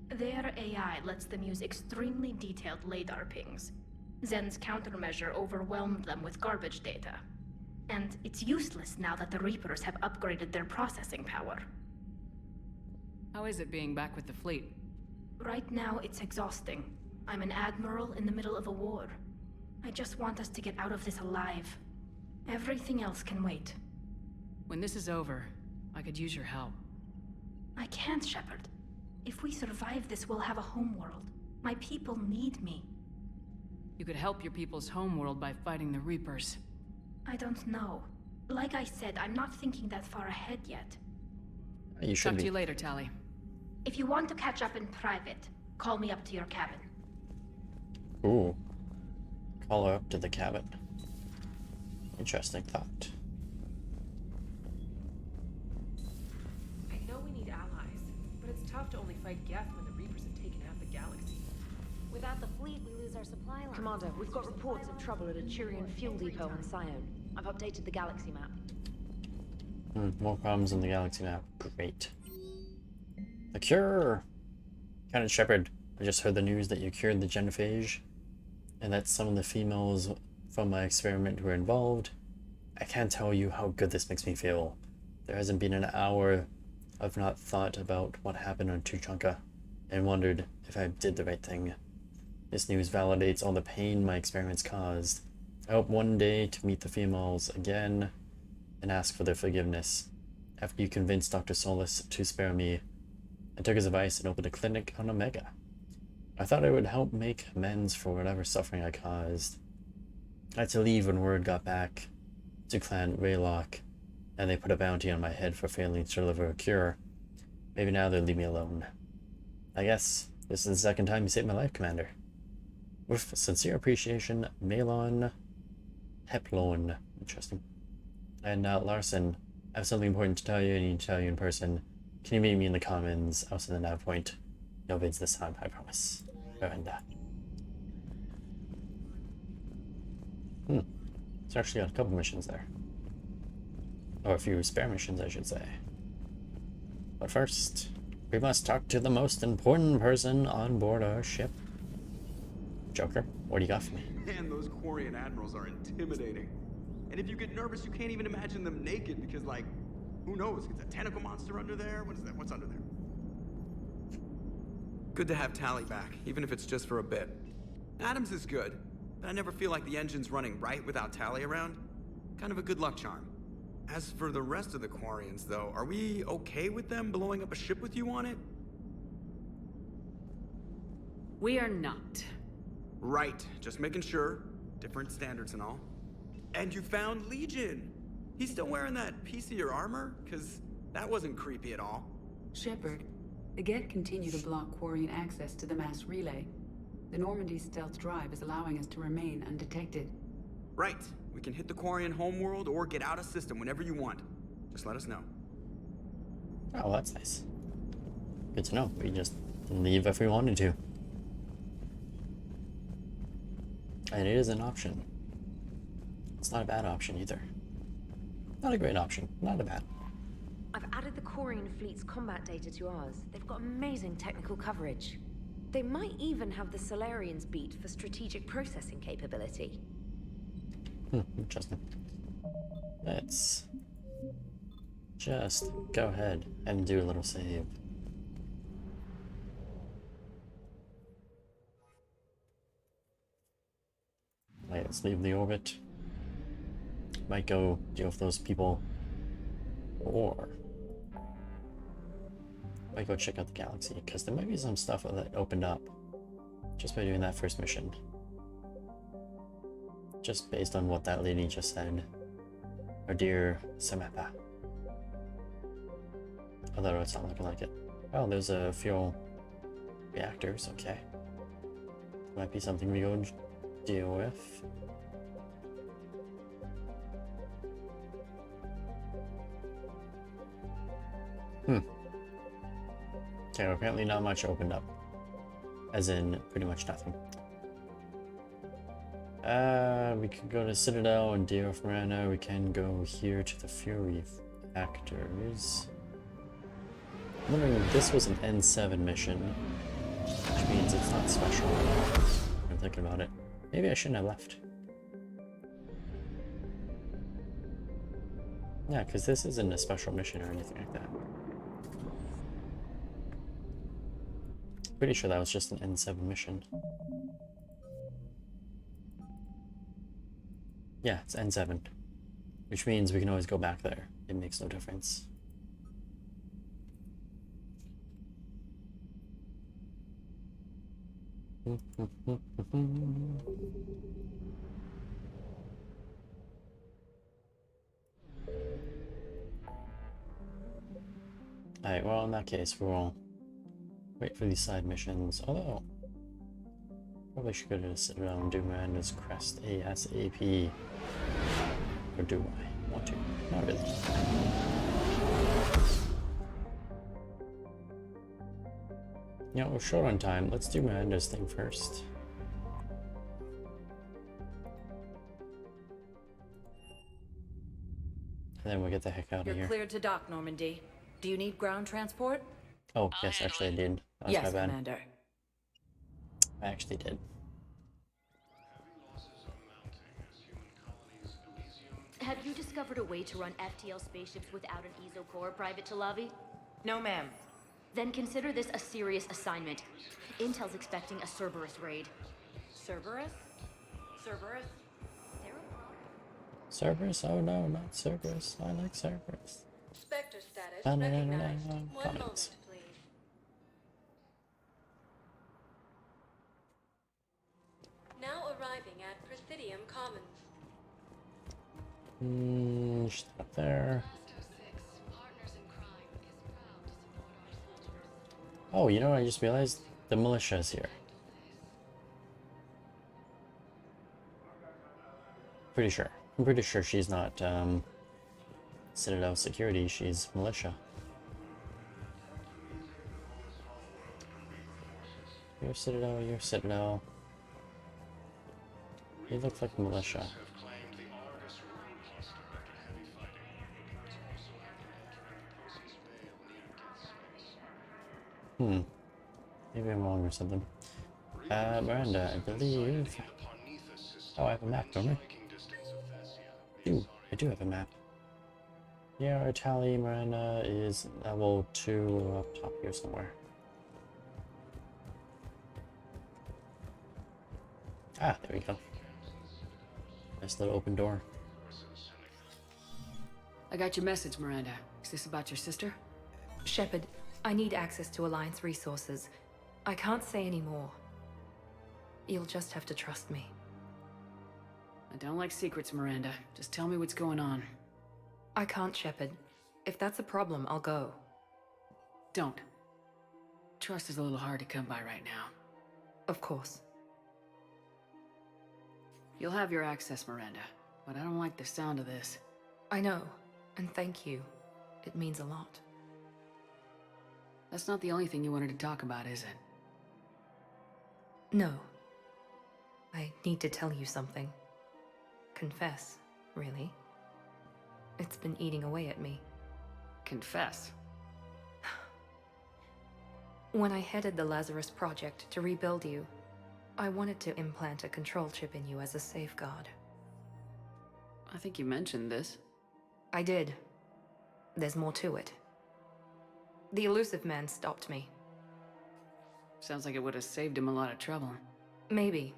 Their AI lets them use extremely detailed LADAR pings. Zen's countermeasure overwhelmed them with garbage data. And it's useless now that the Reapers have upgraded their processing power. How is it being back with the fleet? Right now, it's exhausting. I'm an admiral in the middle of a war. I just want us to get out of this alive. Everything else can wait. When this is over, I could use your help. I can't, Shepard. If we survive this, we'll have a homeworld. My people need me. You could help your people's homeworld by fighting the Reapers. I don't know. Like I said, I'm not thinking that far ahead yet. You should Talk be. to you later, Tali. If you want to catch up in private, call me up to your cabin. Ooh. Call her up to the cabin. Interesting thought. I know we need allies, but it's tough to only fight Geth when the Reapers have taken out the galaxy. Without the fleet, we lose our supply line. Commander, we've got reports of trouble at a Turian fuel depot on Scion. I've updated the galaxy map. More problems in the galaxy map. Great. The cure! Captain Shepard, I just heard the news that you cured the genophage, and that some of the females from my experiment were involved. I can't tell you how good this makes me feel. There hasn't been an hour I've not thought about what happened on Tuchanka, and wondered if I did the right thing. This news validates all the pain my experiments caused. I hope one day to meet the females again and ask for their forgiveness. After you convinced Dr. Solis to spare me, I took his advice and opened a clinic on Omega. I thought I would help make amends for whatever suffering I caused. I had to leave when word got back to Clan Raylock, and they put a bounty on my head for failing to deliver a cure. Maybe now they'll leave me alone. I guess this is the second time you saved my life, Commander. With sincere appreciation, Malon Heplon. Interesting. And Larson, I have something important to tell you. I need to tell you in person. Can you meet me in the commons outside the nav point? No vids this time, I promise. Miranda. It's actually got a couple missions there. Or a few spare missions, I should say. But first, we must talk to the most important person on board our ship. Joker, what do you got for me? Man, those Quarian admirals are intimidating. And if you get nervous, you can't even imagine them naked because, like, who knows? Is a tentacle monster under there? What is that? What's under there? Good to have Tali back, even if it's just for a bit. Adams is good, but I never feel like the engine's running right without Tali around. Kind of a good luck charm. As for the rest of the Quarians, though, are we okay with them blowing up a ship with you on it? We are not. Right, just making sure. Different standards and all. And you found Legion! He's still wearing that piece of your armor? Cause that wasn't creepy at all. Shepard, the Geth continue to block Quarian access to the mass relay. The Normandy stealth drive is allowing us to remain undetected. Right. We can hit the Quarian homeworld or get out of system whenever you want. Just let us know. Oh, that's nice. Good to know. We just leave if we wanted to. And it is an option. It's not a bad option either. Not a great option. Not a bad. I've added the Quarian fleet's combat data to ours. They've got amazing technical coverage. They might even have the Solarians beat for strategic processing capability. Interesting. Let's just go ahead and do a little save. Right, let's leave the orbit. Might go deal with those people, or might go check out the galaxy, because there might be some stuff that opened up just by doing that first mission. Just based on what that lady just said. Our dear Samantha. Although it's not looking like it. Oh, there's a fuel reactors, okay. Might be something we go deal with. Okay, apparently not much opened up. As in, pretty much nothing. We could go to Citadel and deal with Miranda. We can go here to the Fury Factors. I'm wondering if this was an N7 mission, which means it's not special. I'm thinking about it. Maybe I shouldn't have left. Yeah, because this isn't a special mission or anything like that. Pretty sure that was just an N7 mission. Yeah, it's N7. Which means we can always go back there. It makes no difference. Alright, well in that case we'll wait for these side missions, although probably should go to the Citadel and do Miranda's Crest ASAP. Or do I want to? Not really. You know, we're short on time. Let's do Miranda's thing first. And then we'll get the heck out of here. You're cleared to dock, Normandy. Do you need ground transport? Oh, yes, actually I did. That was Yes, my bad. Commander. I actually did. Have you discovered a way to run FTL spaceships without an ESO core, Private Talavi? No, ma'am. Then consider this a serious assignment. Intel's expecting a Cerberus raid. Cerberus? Cerberus? Cerberus? Oh no, not Cerberus. I like Cerberus. Spectre status No, no, no, no, recognized. no, no. One Comments. moment, please. Now arriving at Presidium Commons. Just up there. Oh, you know what I just realized? The militia is here. Pretty sure. I'm pretty sure she's not Citadel security, she's militia. You're Citadel, you're Citadel. You look like militia. Maybe I'm wrong or something. Miranda, I believe... Oh, I have a map, don't I? I do have a map. Yeah, our tally, Miranda, is level 2 up top here somewhere. Ah, there we go. Nice little open door. I got your message, Miranda. Is this about your sister? Shepard, I need access to Alliance resources. I can't say any more. You'll just have to trust me. I don't like secrets, Miranda. Just tell me what's going on. I can't, Shepard. If that's a problem, I'll go. Don't. Trust is a little hard to come by right now. Of course. You'll have your access, Miranda, but I don't like the sound of this. I know, and thank you. It means a lot. That's not the only thing you wanted to talk about, is it? No. I need to tell you something. Confess, really. It's been eating away at me. Confess? When I headed the Lazarus Project to rebuild you, I wanted to implant a control chip in you as a safeguard. I think you mentioned this. I did. There's more to it. The Illusive Man stopped me. Sounds like it would have saved him a lot of trouble. Maybe.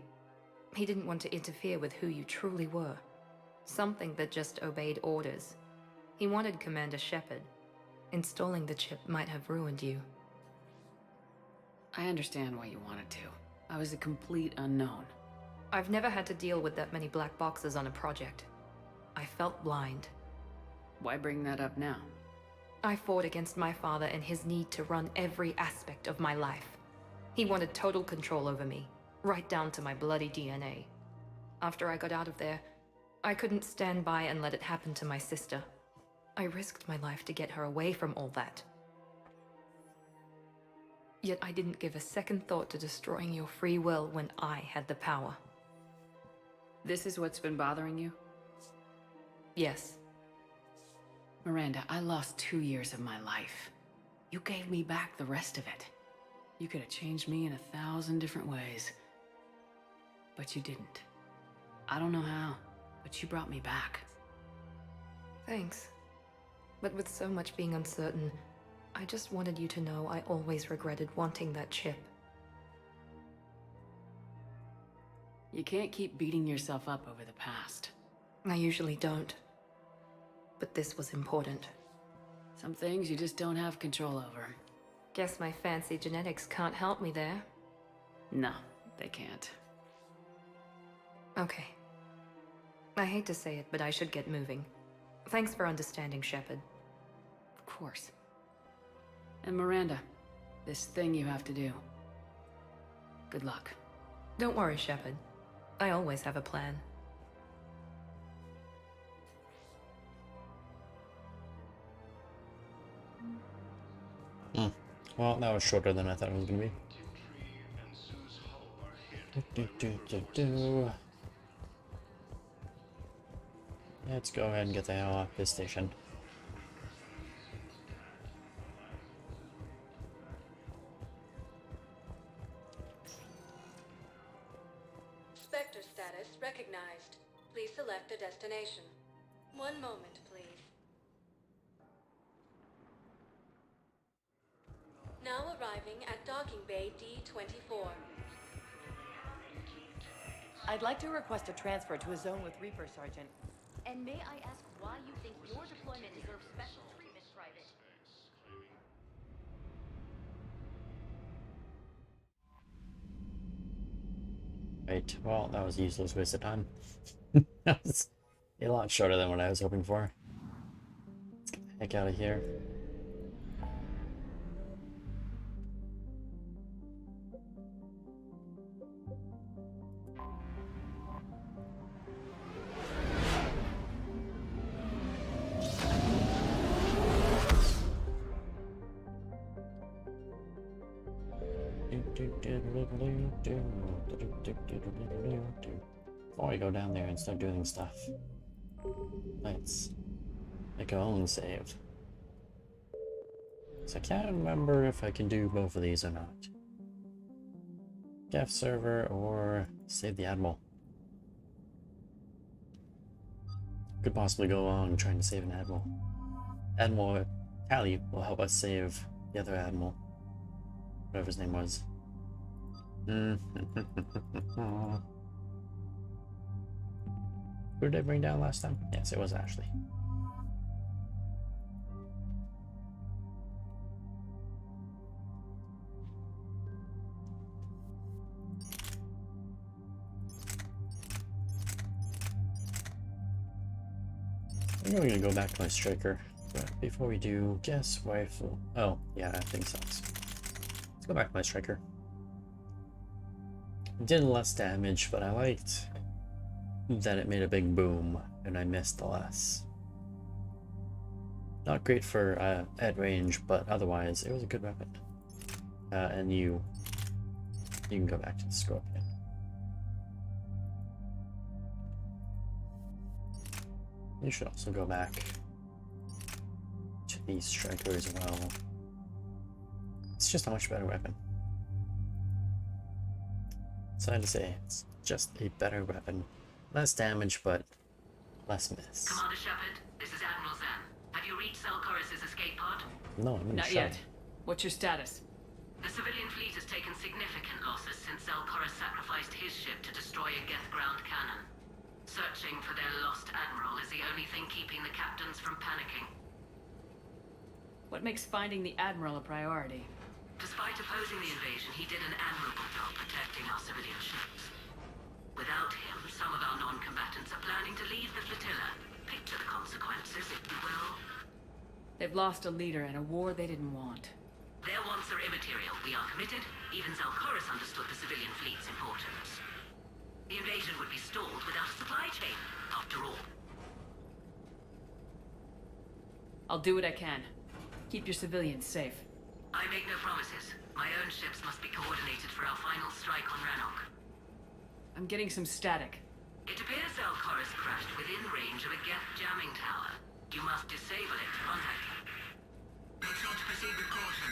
He didn't want to interfere with who you truly were. Something that just obeyed orders. He wanted Commander Shepard. Installing the chip might have ruined you. I understand why you wanted to. I was a complete unknown. I've never had to deal with that many black boxes on a project. I felt blind. Why bring that up now? I fought against my father and his need to run every aspect of my life. He wanted total control over me, right down to my bloody DNA. After I got out of there, I couldn't stand by and let it happen to my sister. I risked my life to get her away from all that. Yet I didn't give a second thought to destroying your free will when I had the power. This is what's been bothering you? Yes. Miranda, I lost 2 years of my life. You gave me back the rest of it. You could have changed me in 1,000 different ways. But you didn't. I don't know how, but you brought me back. Thanks. But with so much being uncertain, I just wanted you to know I always regretted wanting that chip. You can't keep beating yourself up over the past. I usually don't. But this was important. Some things you just don't have control over. Guess my fancy genetics can't help me there. No, they can't. Okay. I hate to say it, but I should get moving. Thanks for understanding, Shepard. Of course. And Miranda, this thing you have to do. Good luck. Don't worry, Shepard. I always have a plan. Well, that was shorter than I thought it was going to be. Let's go ahead and get the hell off this station. Spectre status recognized. Please select a destination. One moment, please. Now arriving at Docking Bay D-24. I'd like to request a transfer to a zone with Reaper, Sergeant. And may I ask why you think your deployment deserves special treatment, Private? Right, well, that was a useless waste of time. That was a lot shorter than what I was hoping for. Let's get the heck out of here. Before I go down there and start doing stuff, let's make our own save. So I can't remember if I can do both of these or not. Geth server or save the Admiral. Could possibly go on trying to save an Admiral. Admiral Tally will help us save the other Admiral. Whatever his name was. Who did I bring down last time? Yes, it was Ashley. think I'm gonna go back to my striker. But before we do, guess rifle. Oh, yeah, that thing sucks. Let's go back to my striker. It did less damage, but I liked that it made a big boom, and I missed less. Not great for at range, but otherwise it was a good weapon. And you can go back to the Scorpion. You should also go back to the Striker as well. It's just a much better weapon. Sad to say, it's just a better weapon. Less damage, but less miss. Commander Shepard, this is Admiral Zan. Have you reached Zelkorus' escape pod? No, I'm in Not shot. yet. What's your status? The civilian fleet has taken significant losses since Zelkorus sacrificed his ship to destroy a Geth ground cannon. Searching for their lost admiral is the only thing keeping the captains from panicking. What makes finding the Admiral a priority? Despite opposing the invasion, he did an admirable job protecting our civilian ships. Without him, some of our non-combatants are planning to leave the flotilla. Picture the consequences, if you will. They've lost a leader in a war they didn't want. Their wants are immaterial. We are committed. Even Zelkorus understood the civilian fleet's importance. The invasion would be stalled without a supply chain, after all. I'll do what I can. Keep your civilians safe. I make no promises. My own ships must be coordinated for our final strike on Rannoch. I'm getting some static. It appears Zelkorus crashed within range of a Geth jamming tower. You must disable it to contact him. Make sure to proceed with caution.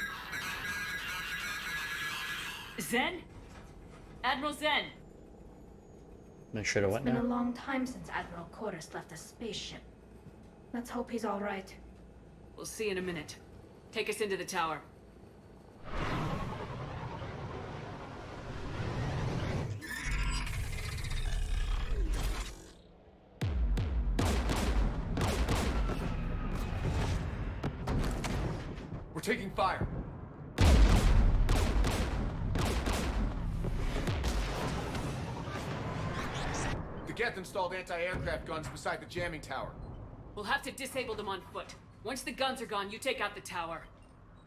Zen? Admiral Zen! Make sure to what It's been now? a long time since Admiral Chorus left a spaceship. Let's hope he's all right. We'll see in a minute. Take us into the tower. We're taking fire. The Geth installed anti-aircraft guns beside the jamming tower. We'll have to disable them on foot. Once the guns are gone, you take out the tower.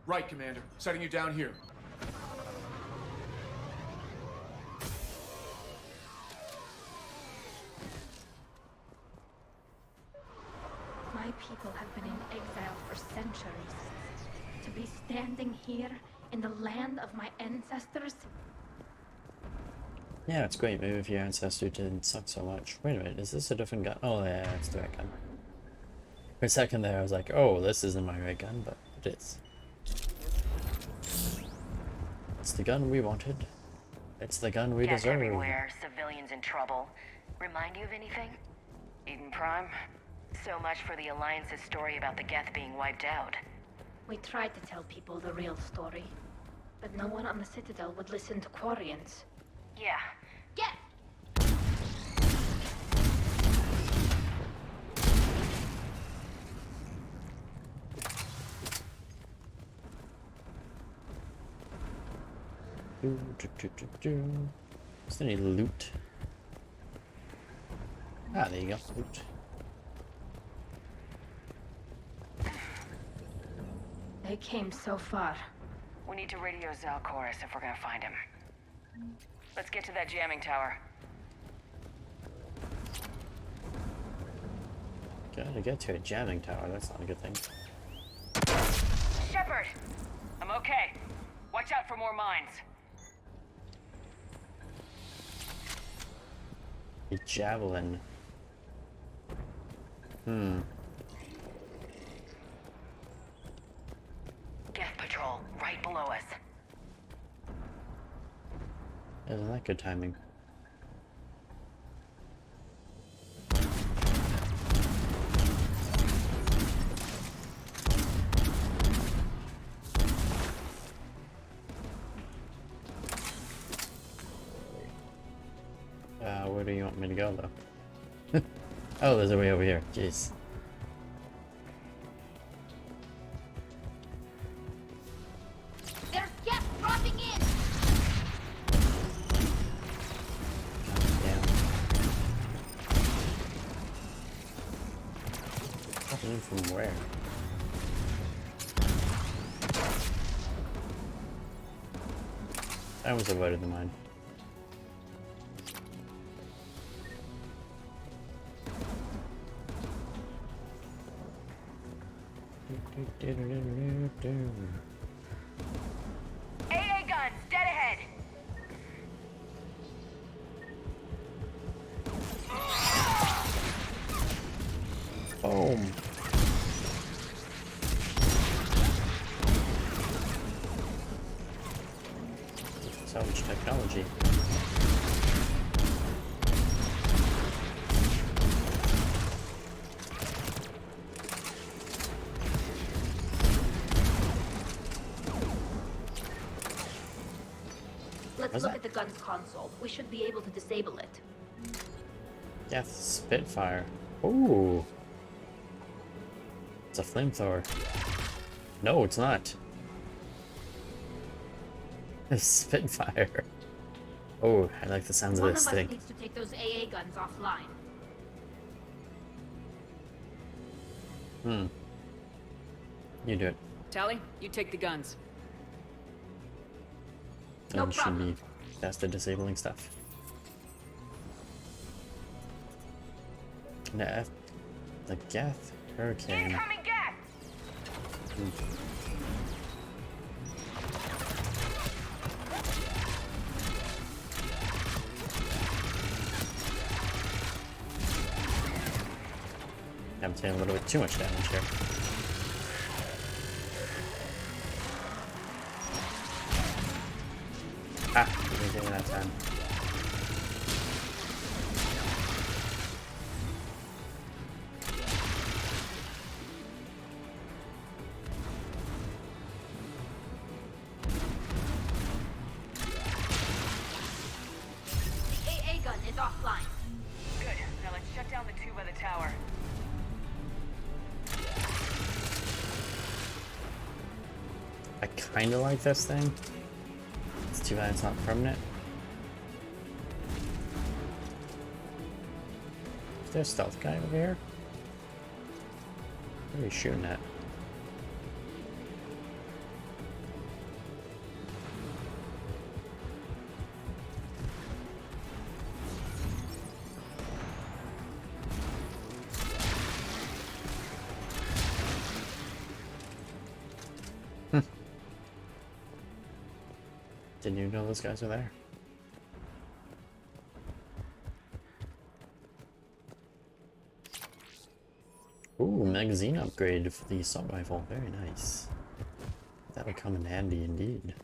Right, Commander. Setting you down here. My people have been in exile for centuries. To be standing here in the land of my ancestors? Yeah, it's great. Maybe if your ancestor didn't suck so much. Wait a minute, is this a different gun? Oh yeah, it's the right gun. For a second there I was like, oh, this isn't my right gun, but it is. It's the gun we wanted. It's the gun we Geth deserve. everywhere, civilians in trouble. Remind you of anything? Eden Prime? So much for the Alliance's story about the Geth being wiped out. We tried to tell people the real story, but no one on the Citadel would listen to Quarians. Yeah. Get! Is there any loot? Ah, there you go. Loot. They came so far. We need to radio Zelkorus if we're gonna find him. Let's get to that jamming tower. Gotta get to a jamming tower, that's not a good thing. Shepard! I'm okay. Watch out for more mines. A javelin. Geth patrol, right below us. Isn't that good timing? Where do you want me to go though? Oh, there's a way over here. Jeez. There's Geth dropping in! where. I almost avoided the mine. AA guns, dead ahead. Boom. So much technology. Let's look at the gun's console. We should be able to disable it. Yeah, Spitfire. Ooh. It's a flamethrower. No, it's not. It's Spitfire. Oh, I like the sounds of One this of thing. us needs to take those AA guns offline. You do it. Tally, you take the guns. And should be fast at disabling stuff. Nah, the Geth Hurricane. Incoming gas. I'm taking a little bit too much damage here. Ah, didn't get it that time. The AA gun is offline. Good. Now let's shut down the tube by the tower. I kinda like this thing. It's too bad it's not permanent. Is there a stealth guy over here? What are you shooting at? Didn't even know those guys were there. Ooh, magazine upgrade for the assault rifle. Very nice. That'll come in handy indeed.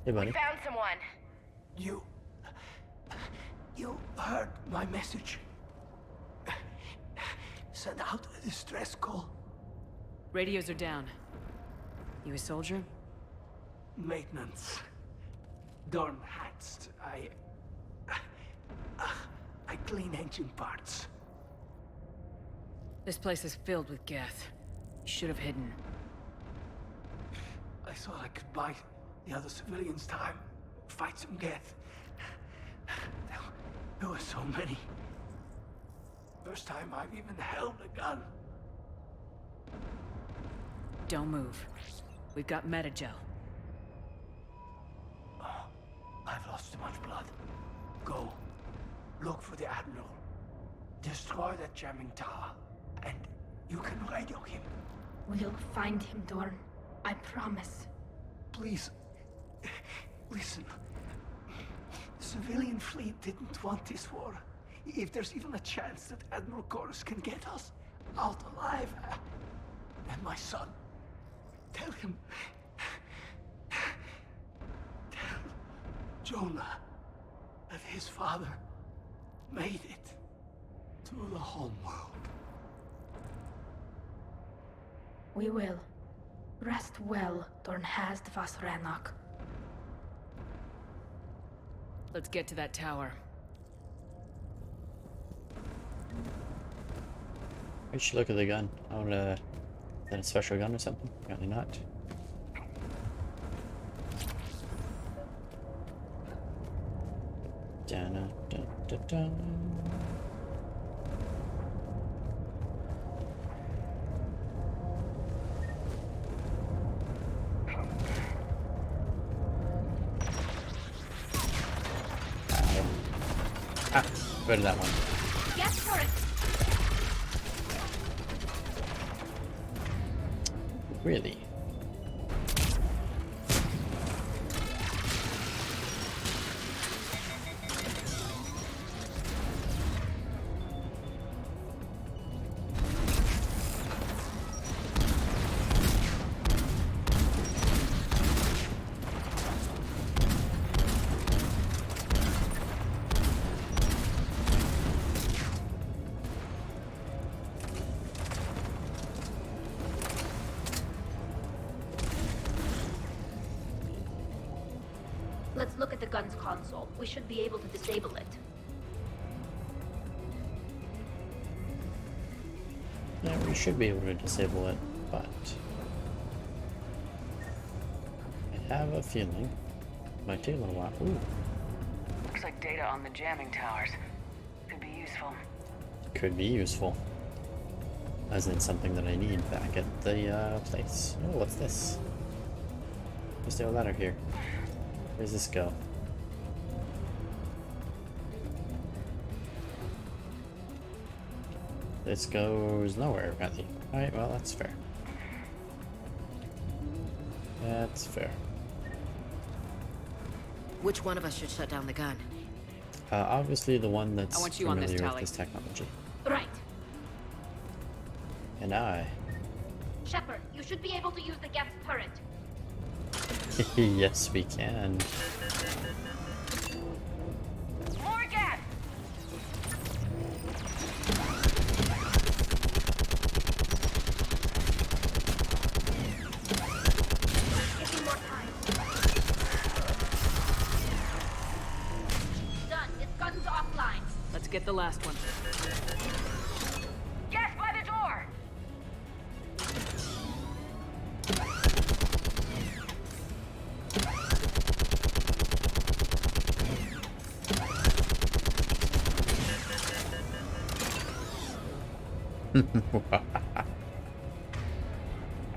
Hey, buddy. We found someone. You heard my message. Send out a distress call. Radios are down. You a soldier? Maintenance. Dorn hats. I clean engine parts. This place is filled with Geth. You should have hidden. I thought I could buy the other civilians time. Fight some Geth. There were so many. First time I've even held a gun. Don't move. We've got Metagel. I've lost too much blood. Go. Look for the Admiral. Destroy that jamming tower. And you can radio him. We'll find him, Dorn. I promise. Please. Listen. The civilian fleet didn't want this war. If there's even a chance that Admiral Chorus can get us out alive. And my son. Tell him. Tell Jonah that his father made it to the home world. We will. Rest well, Dornhazd vas Rannoch. Let's get to that tower. We should look at the gun. I wanna... Is that a special gun or something? Apparently not. Dun, dun, dun, dun. Rid of that one. Get for it! Really? Let's look at the gun's console. We should be able to disable it. Yeah, we should be able to disable it, but... I have a feeling it might take a little while. Ooh. Looks like data on the jamming towers. Could be useful. Could be useful. As in something that I need back at the place. Oh, what's this? Is there a ladder here? Where does this go? This goes nowhere, apparently. Alright, well, that's fair. That's fair. Which one of us should shut down the gun? Obviously the one that's I want you on familiar this, with Tali. this technology. Right. And I... Shepard, you should be able to use the gas turret. Yes, we can. More gas! Give me more time. Done. This gun's offline. Let's get the last one. Gas by the door!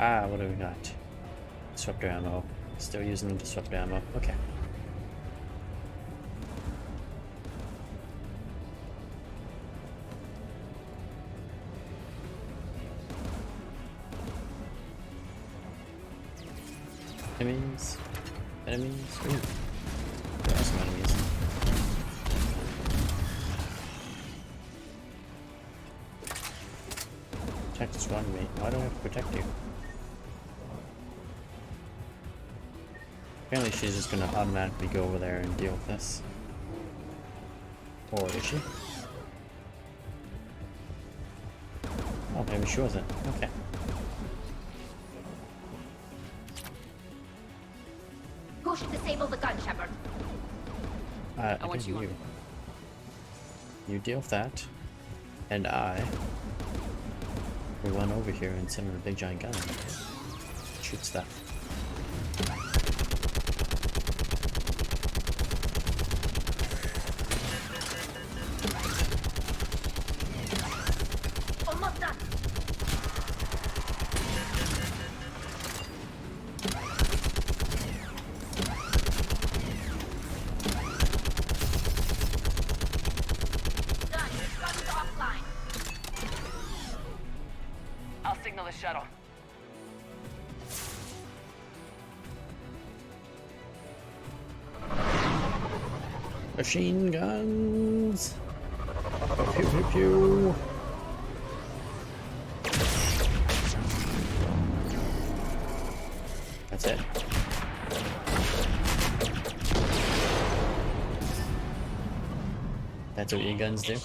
Ah, what do we got? Disruptor ammo. Still using the disruptor ammo. Okay. Enemies. Enemies. Ooh. There are some enemies. Protect this one, mate. Why do I have to protect you? Apparently she's just gonna automatically go over there and deal with this. Or is she? Oh, maybe she wasn't. Okay. Who should disable the gun, Shepard? I want you. You deal with that, and I will run over here and send her a big giant gun. Shoot stuff. Almost done. Done. This gun's offline. I'll signal the shuttle. Machine guns! Pew pew pew! That's it. That's what your guns do?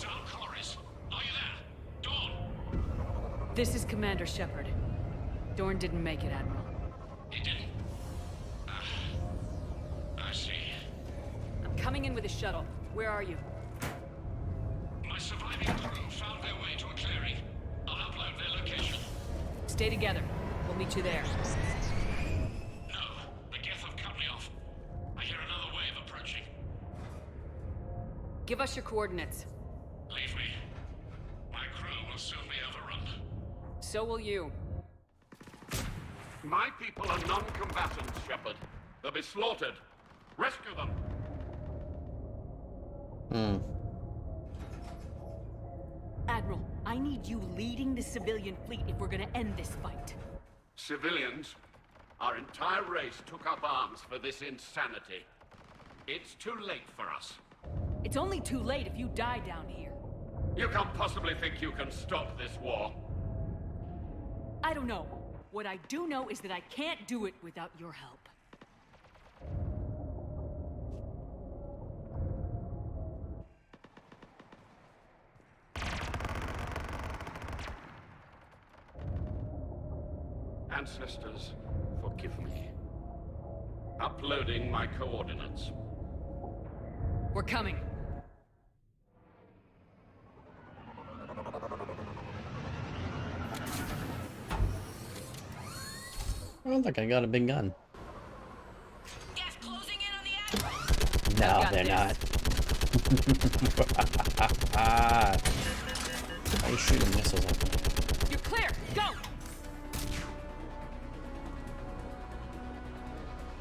This is Commander Shepard. Dorn didn't make it, Admiral. He didn't? I see. I'm coming in with a shuttle. Where are you? My surviving crew found their way to a clearing. I'll upload their location. Stay together. We'll meet you there. No, the Geth have cut me off. I hear another wave approaching. Give us your coordinates. Leave me. My crew will soon be overrun. So will you. My people are non-combatants, Shepard. They'll be slaughtered. Rescue them. Admiral, I need you leading the civilian fleet if we're gonna end this fight. Civilians, our entire race took up arms for this insanity. It's too late for us. It's only too late if you die down here. You can't possibly think you can stop this war. I don't know. What I do know is that I can't do it without your help. Ancestors, forgive me. Uploading my coordinates. We're coming. Oh, look, I got a big gun. Gas closing in on the Admiral. No, they're not. Why are you shooting missiles at me? You're clear. Go.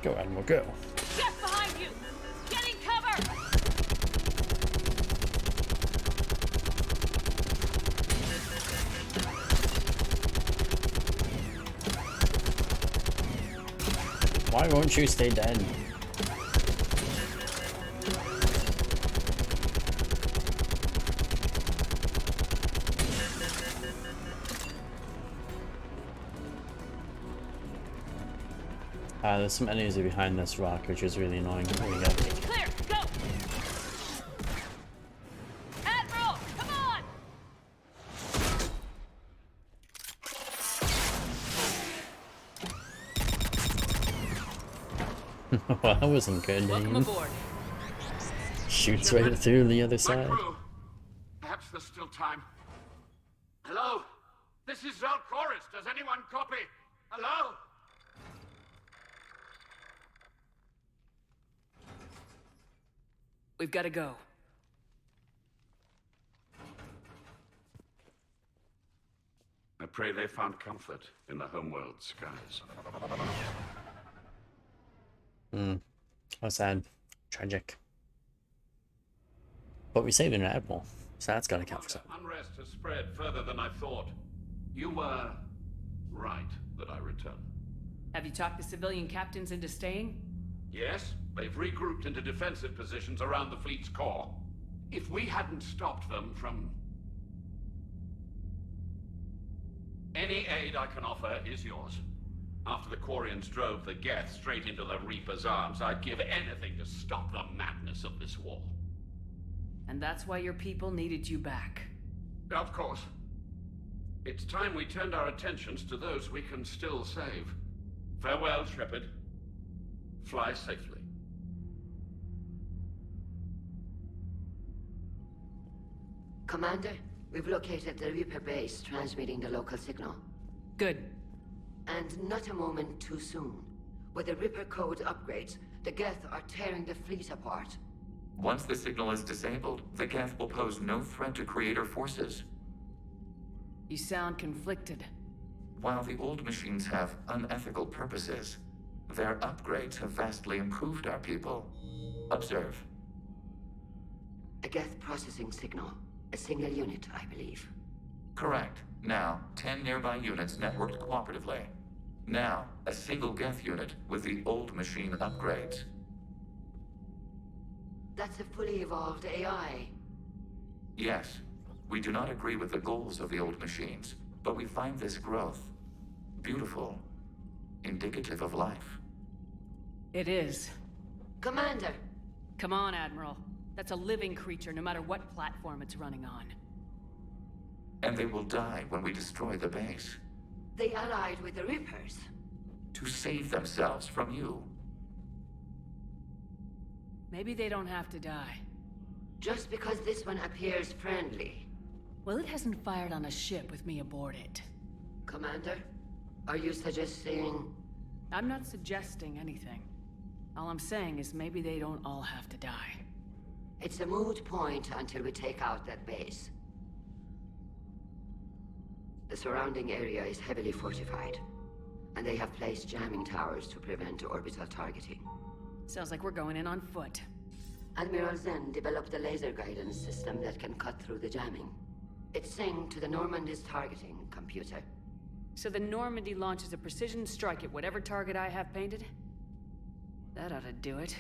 Go, Admiral, go. Get behind you. Getting cover. Why won't you stay dead? There's some enemies behind this rock, which is really annoying. There we go. It's clear. Go. Admiral, come on. Well, that wasn't good. Welcome aboard. Shoots right through the other side. Crew. Perhaps there's still time. Hello? This is Zalcoris. Does anyone copy? Hello? We've got to go. I pray they found comfort in the homeworld skies. How sad. Tragic. But we saved an admiral, so that's gotta count for something. Unrest has spread further than I thought. You were right that I returned. Have you talked the civilian captains into staying? Yes, they've regrouped into defensive positions around the fleet's core. If we hadn't stopped them from... Any aid I can offer is yours. After the Quarians drove the Geth straight into the Reaper's arms, I'd give anything to stop the madness of this war. And that's why your people needed you back. Of course. It's time we turned our attentions to those we can still save. Farewell, Shepard. Fly safely. Commander, we've located the Reaper base, transmitting the local signal. Good. And not a moment too soon. With the Reaper code upgrades, the Geth are tearing the fleet apart. Once the signal is disabled, the Geth will pose no threat to Creator forces. You sound conflicted. While the old machines have unethical purposes, their upgrades have vastly improved our people. Observe. A Geth processing signal. A single unit, I believe. Correct. Now, 10 nearby units networked cooperatively. Now, a single Geth unit with the old machine upgrades. That's a fully evolved AI. Yes, we do not agree with the goals of the old machines, but we find this growth beautiful, indicative of life. It is. Commander! Come on, Admiral. That's a living creature, no matter what platform it's running on. And they will die when we destroy the base. They allied with the Reapers. To save themselves from you. Maybe they don't have to die. Just because this one appears friendly. Well, it hasn't fired on a ship with me aboard it. Commander, are you suggesting... I'm not suggesting anything. All I'm saying is maybe they don't all have to die. It's a moot point until we take out that base. The surrounding area is heavily fortified, and they have placed jamming towers to prevent orbital targeting. Sounds like we're going in on foot. Admiral Zen developed a laser guidance system that can cut through the jamming. It's synced to the Normandy's targeting computer. So the Normandy launches a precision strike at whatever target I have painted? That ought to do it.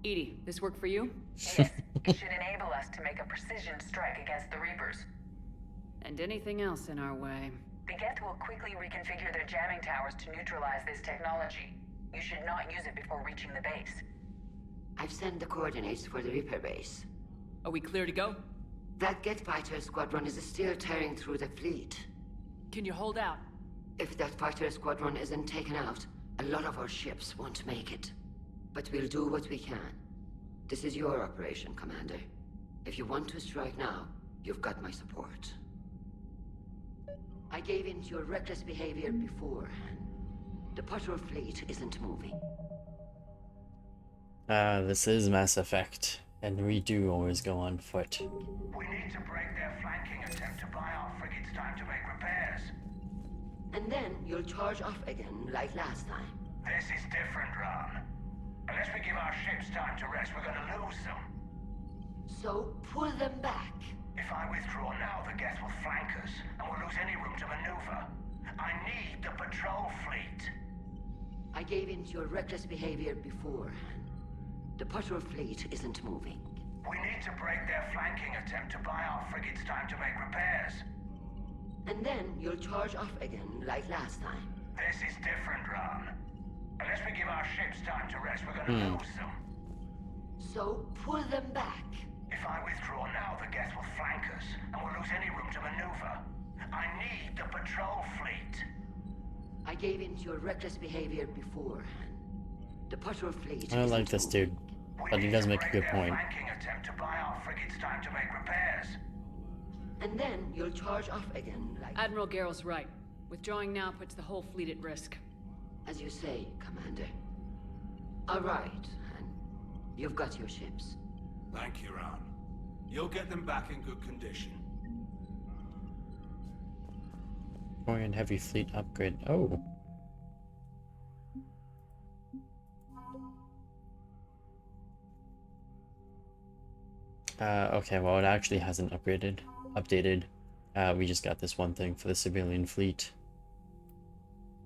Edie, this work for you? Yes, it should enable us to make a precision strike against the Reapers. And anything else in our way. The Geth will quickly reconfigure their jamming towers to neutralize this technology. You should not use it before reaching the base. I've sent the coordinates for the Reaper base. Are we clear to go? That Geth fighter squadron is still tearing through the fleet. Can you hold out? If that fighter squadron isn't taken out, a lot of our ships won't make it. But we'll do what we can. This is your operation, Commander. If you want to strike now, you've got my support. I gave in to your reckless behavior beforehand. The patrol fleet isn't moving. This is Mass Effect, and we do always go on foot. We need to break their flanking attempt to buy our frigates time to make repairs. And then you'll charge off again, like last time. This is different, Ron. Unless we give our ships time to rest, we're gonna lose them. So, pull them back. If I withdraw now, the Geth will flank us, and we'll lose any room to maneuver. I need the patrol fleet. I gave in to your reckless behavior beforehand. The patrol fleet isn't moving. We need to break their flanking attempt to buy our frigates time to make repairs. And then you'll charge off again, like last time. This is different, Ron. Unless we give our ships time to rest, we're gonna lose them. So, pull them back. If I withdraw now, the Geth will flank us, and we'll lose any room to maneuver. I need the patrol fleet. I gave in to your reckless behavior beforehand. The patrol fleet I don't like this dude, but he does make a good point. Flanking attempt to buy our frigates time to make repairs. And then you'll charge off again, like... Admiral Garrel's right. Withdrawing now puts the whole fleet at risk. As you say, Commander. All right, and you've got your ships. Thank you, Ron. You'll get them back in good condition. Going heavy fleet upgrade. Oh. Okay, well it actually hasn't updated. We just got this one thing for the civilian fleet.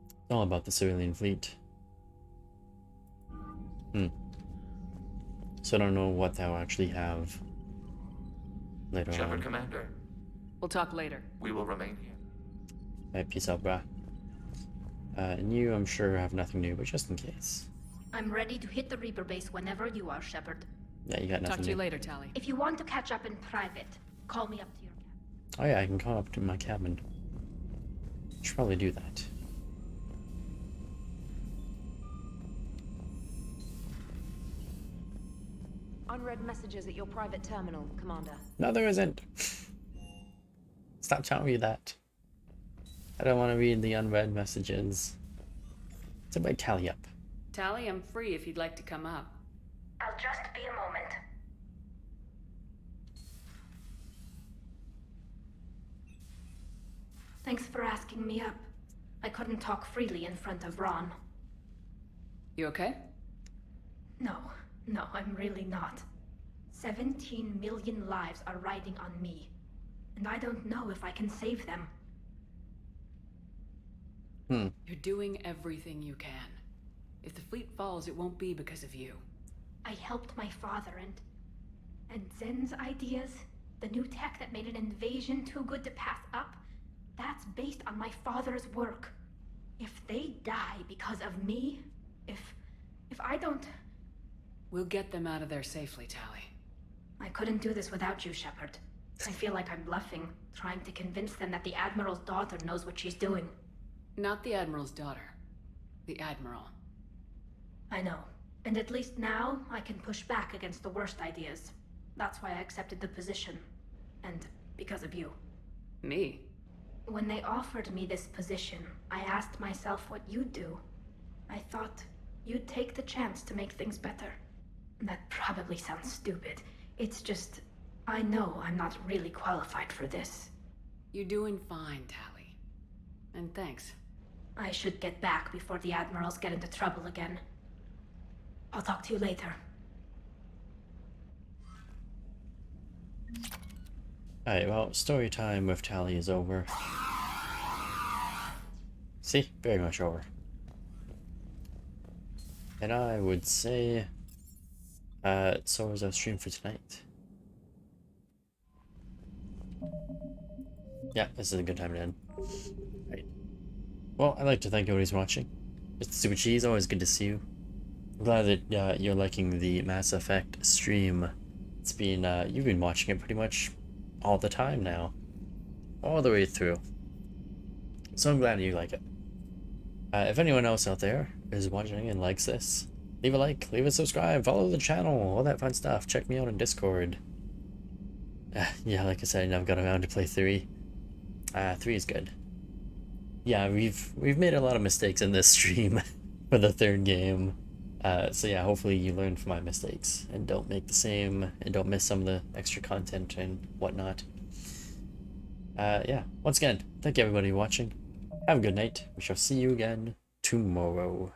It's all about the civilian fleet. So I don't know what they'll actually have later Shepard, on. Commander. We'll talk later. We will remain here. Alright, peace out, brah. And you, I'm sure, have nothing new, but just in case. I'm ready to hit the Reaper base whenever you are, Shepard. Yeah, you got nothing Talk to you new. later, Tali. If you want to catch up in private, call me up to your cabin. Oh yeah, I can call up to my cabin. Should probably do that. Unread messages at your private terminal, Commander. No, there isn't. Stop telling me that. I don't want to read the unread messages. Somebody tally up. Tali, I'm free if you'd like to come up. I'll just be a moment. Thanks for asking me up. I couldn't talk freely in front of Ron. You okay? No, I'm really not. 17 million lives are riding on me, and I don't know if I can save them. You're doing everything you can. If the fleet falls, it won't be because of you. I helped my father and Zen's ideas, the new tech that made an invasion too good to pass up, that's based on my father's work. If they die because of me, if I don't... We'll get them out of there safely, Tali. I couldn't do this without you, Shepard. I feel like I'm bluffing, trying to convince them that the Admiral's daughter knows what she's doing. Not the Admiral's daughter. The Admiral. I know. And at least now, I can push back against the worst ideas. That's why I accepted the position. And because of you. Me? When they offered me this position, I asked myself what you'd do. I thought you'd take the chance to make things better. That probably sounds stupid. It's just, I know I'm not really qualified for this. You're doing fine, Tali. And thanks. I should get back before the Admirals get into trouble again. I'll talk to you later. Alright, well, story time with Tali is over. See? Very much over. And I would say... so was our stream for tonight. Yeah, this is a good time to end. Right. Well, I'd like to thank everybody who's watching. Mr. Super Cheese, always good to see you. I'm glad that you're liking the Mass Effect stream. It's been, you've been watching it pretty much all the time now. All the way through. So I'm glad you like it. If anyone else out there is watching and likes this, leave a like, leave a subscribe, follow the channel, all that fun stuff. Check me out on Discord. Yeah, like I said, I never got around to play 3. 3 is good. Yeah, we've made a lot of mistakes in this stream for the 3rd game. So yeah, hopefully you learn from my mistakes and don't make the same and don't miss some of the extra content and whatnot. Yeah, once again, thank you everybody watching. Have a good night. We shall see you again tomorrow.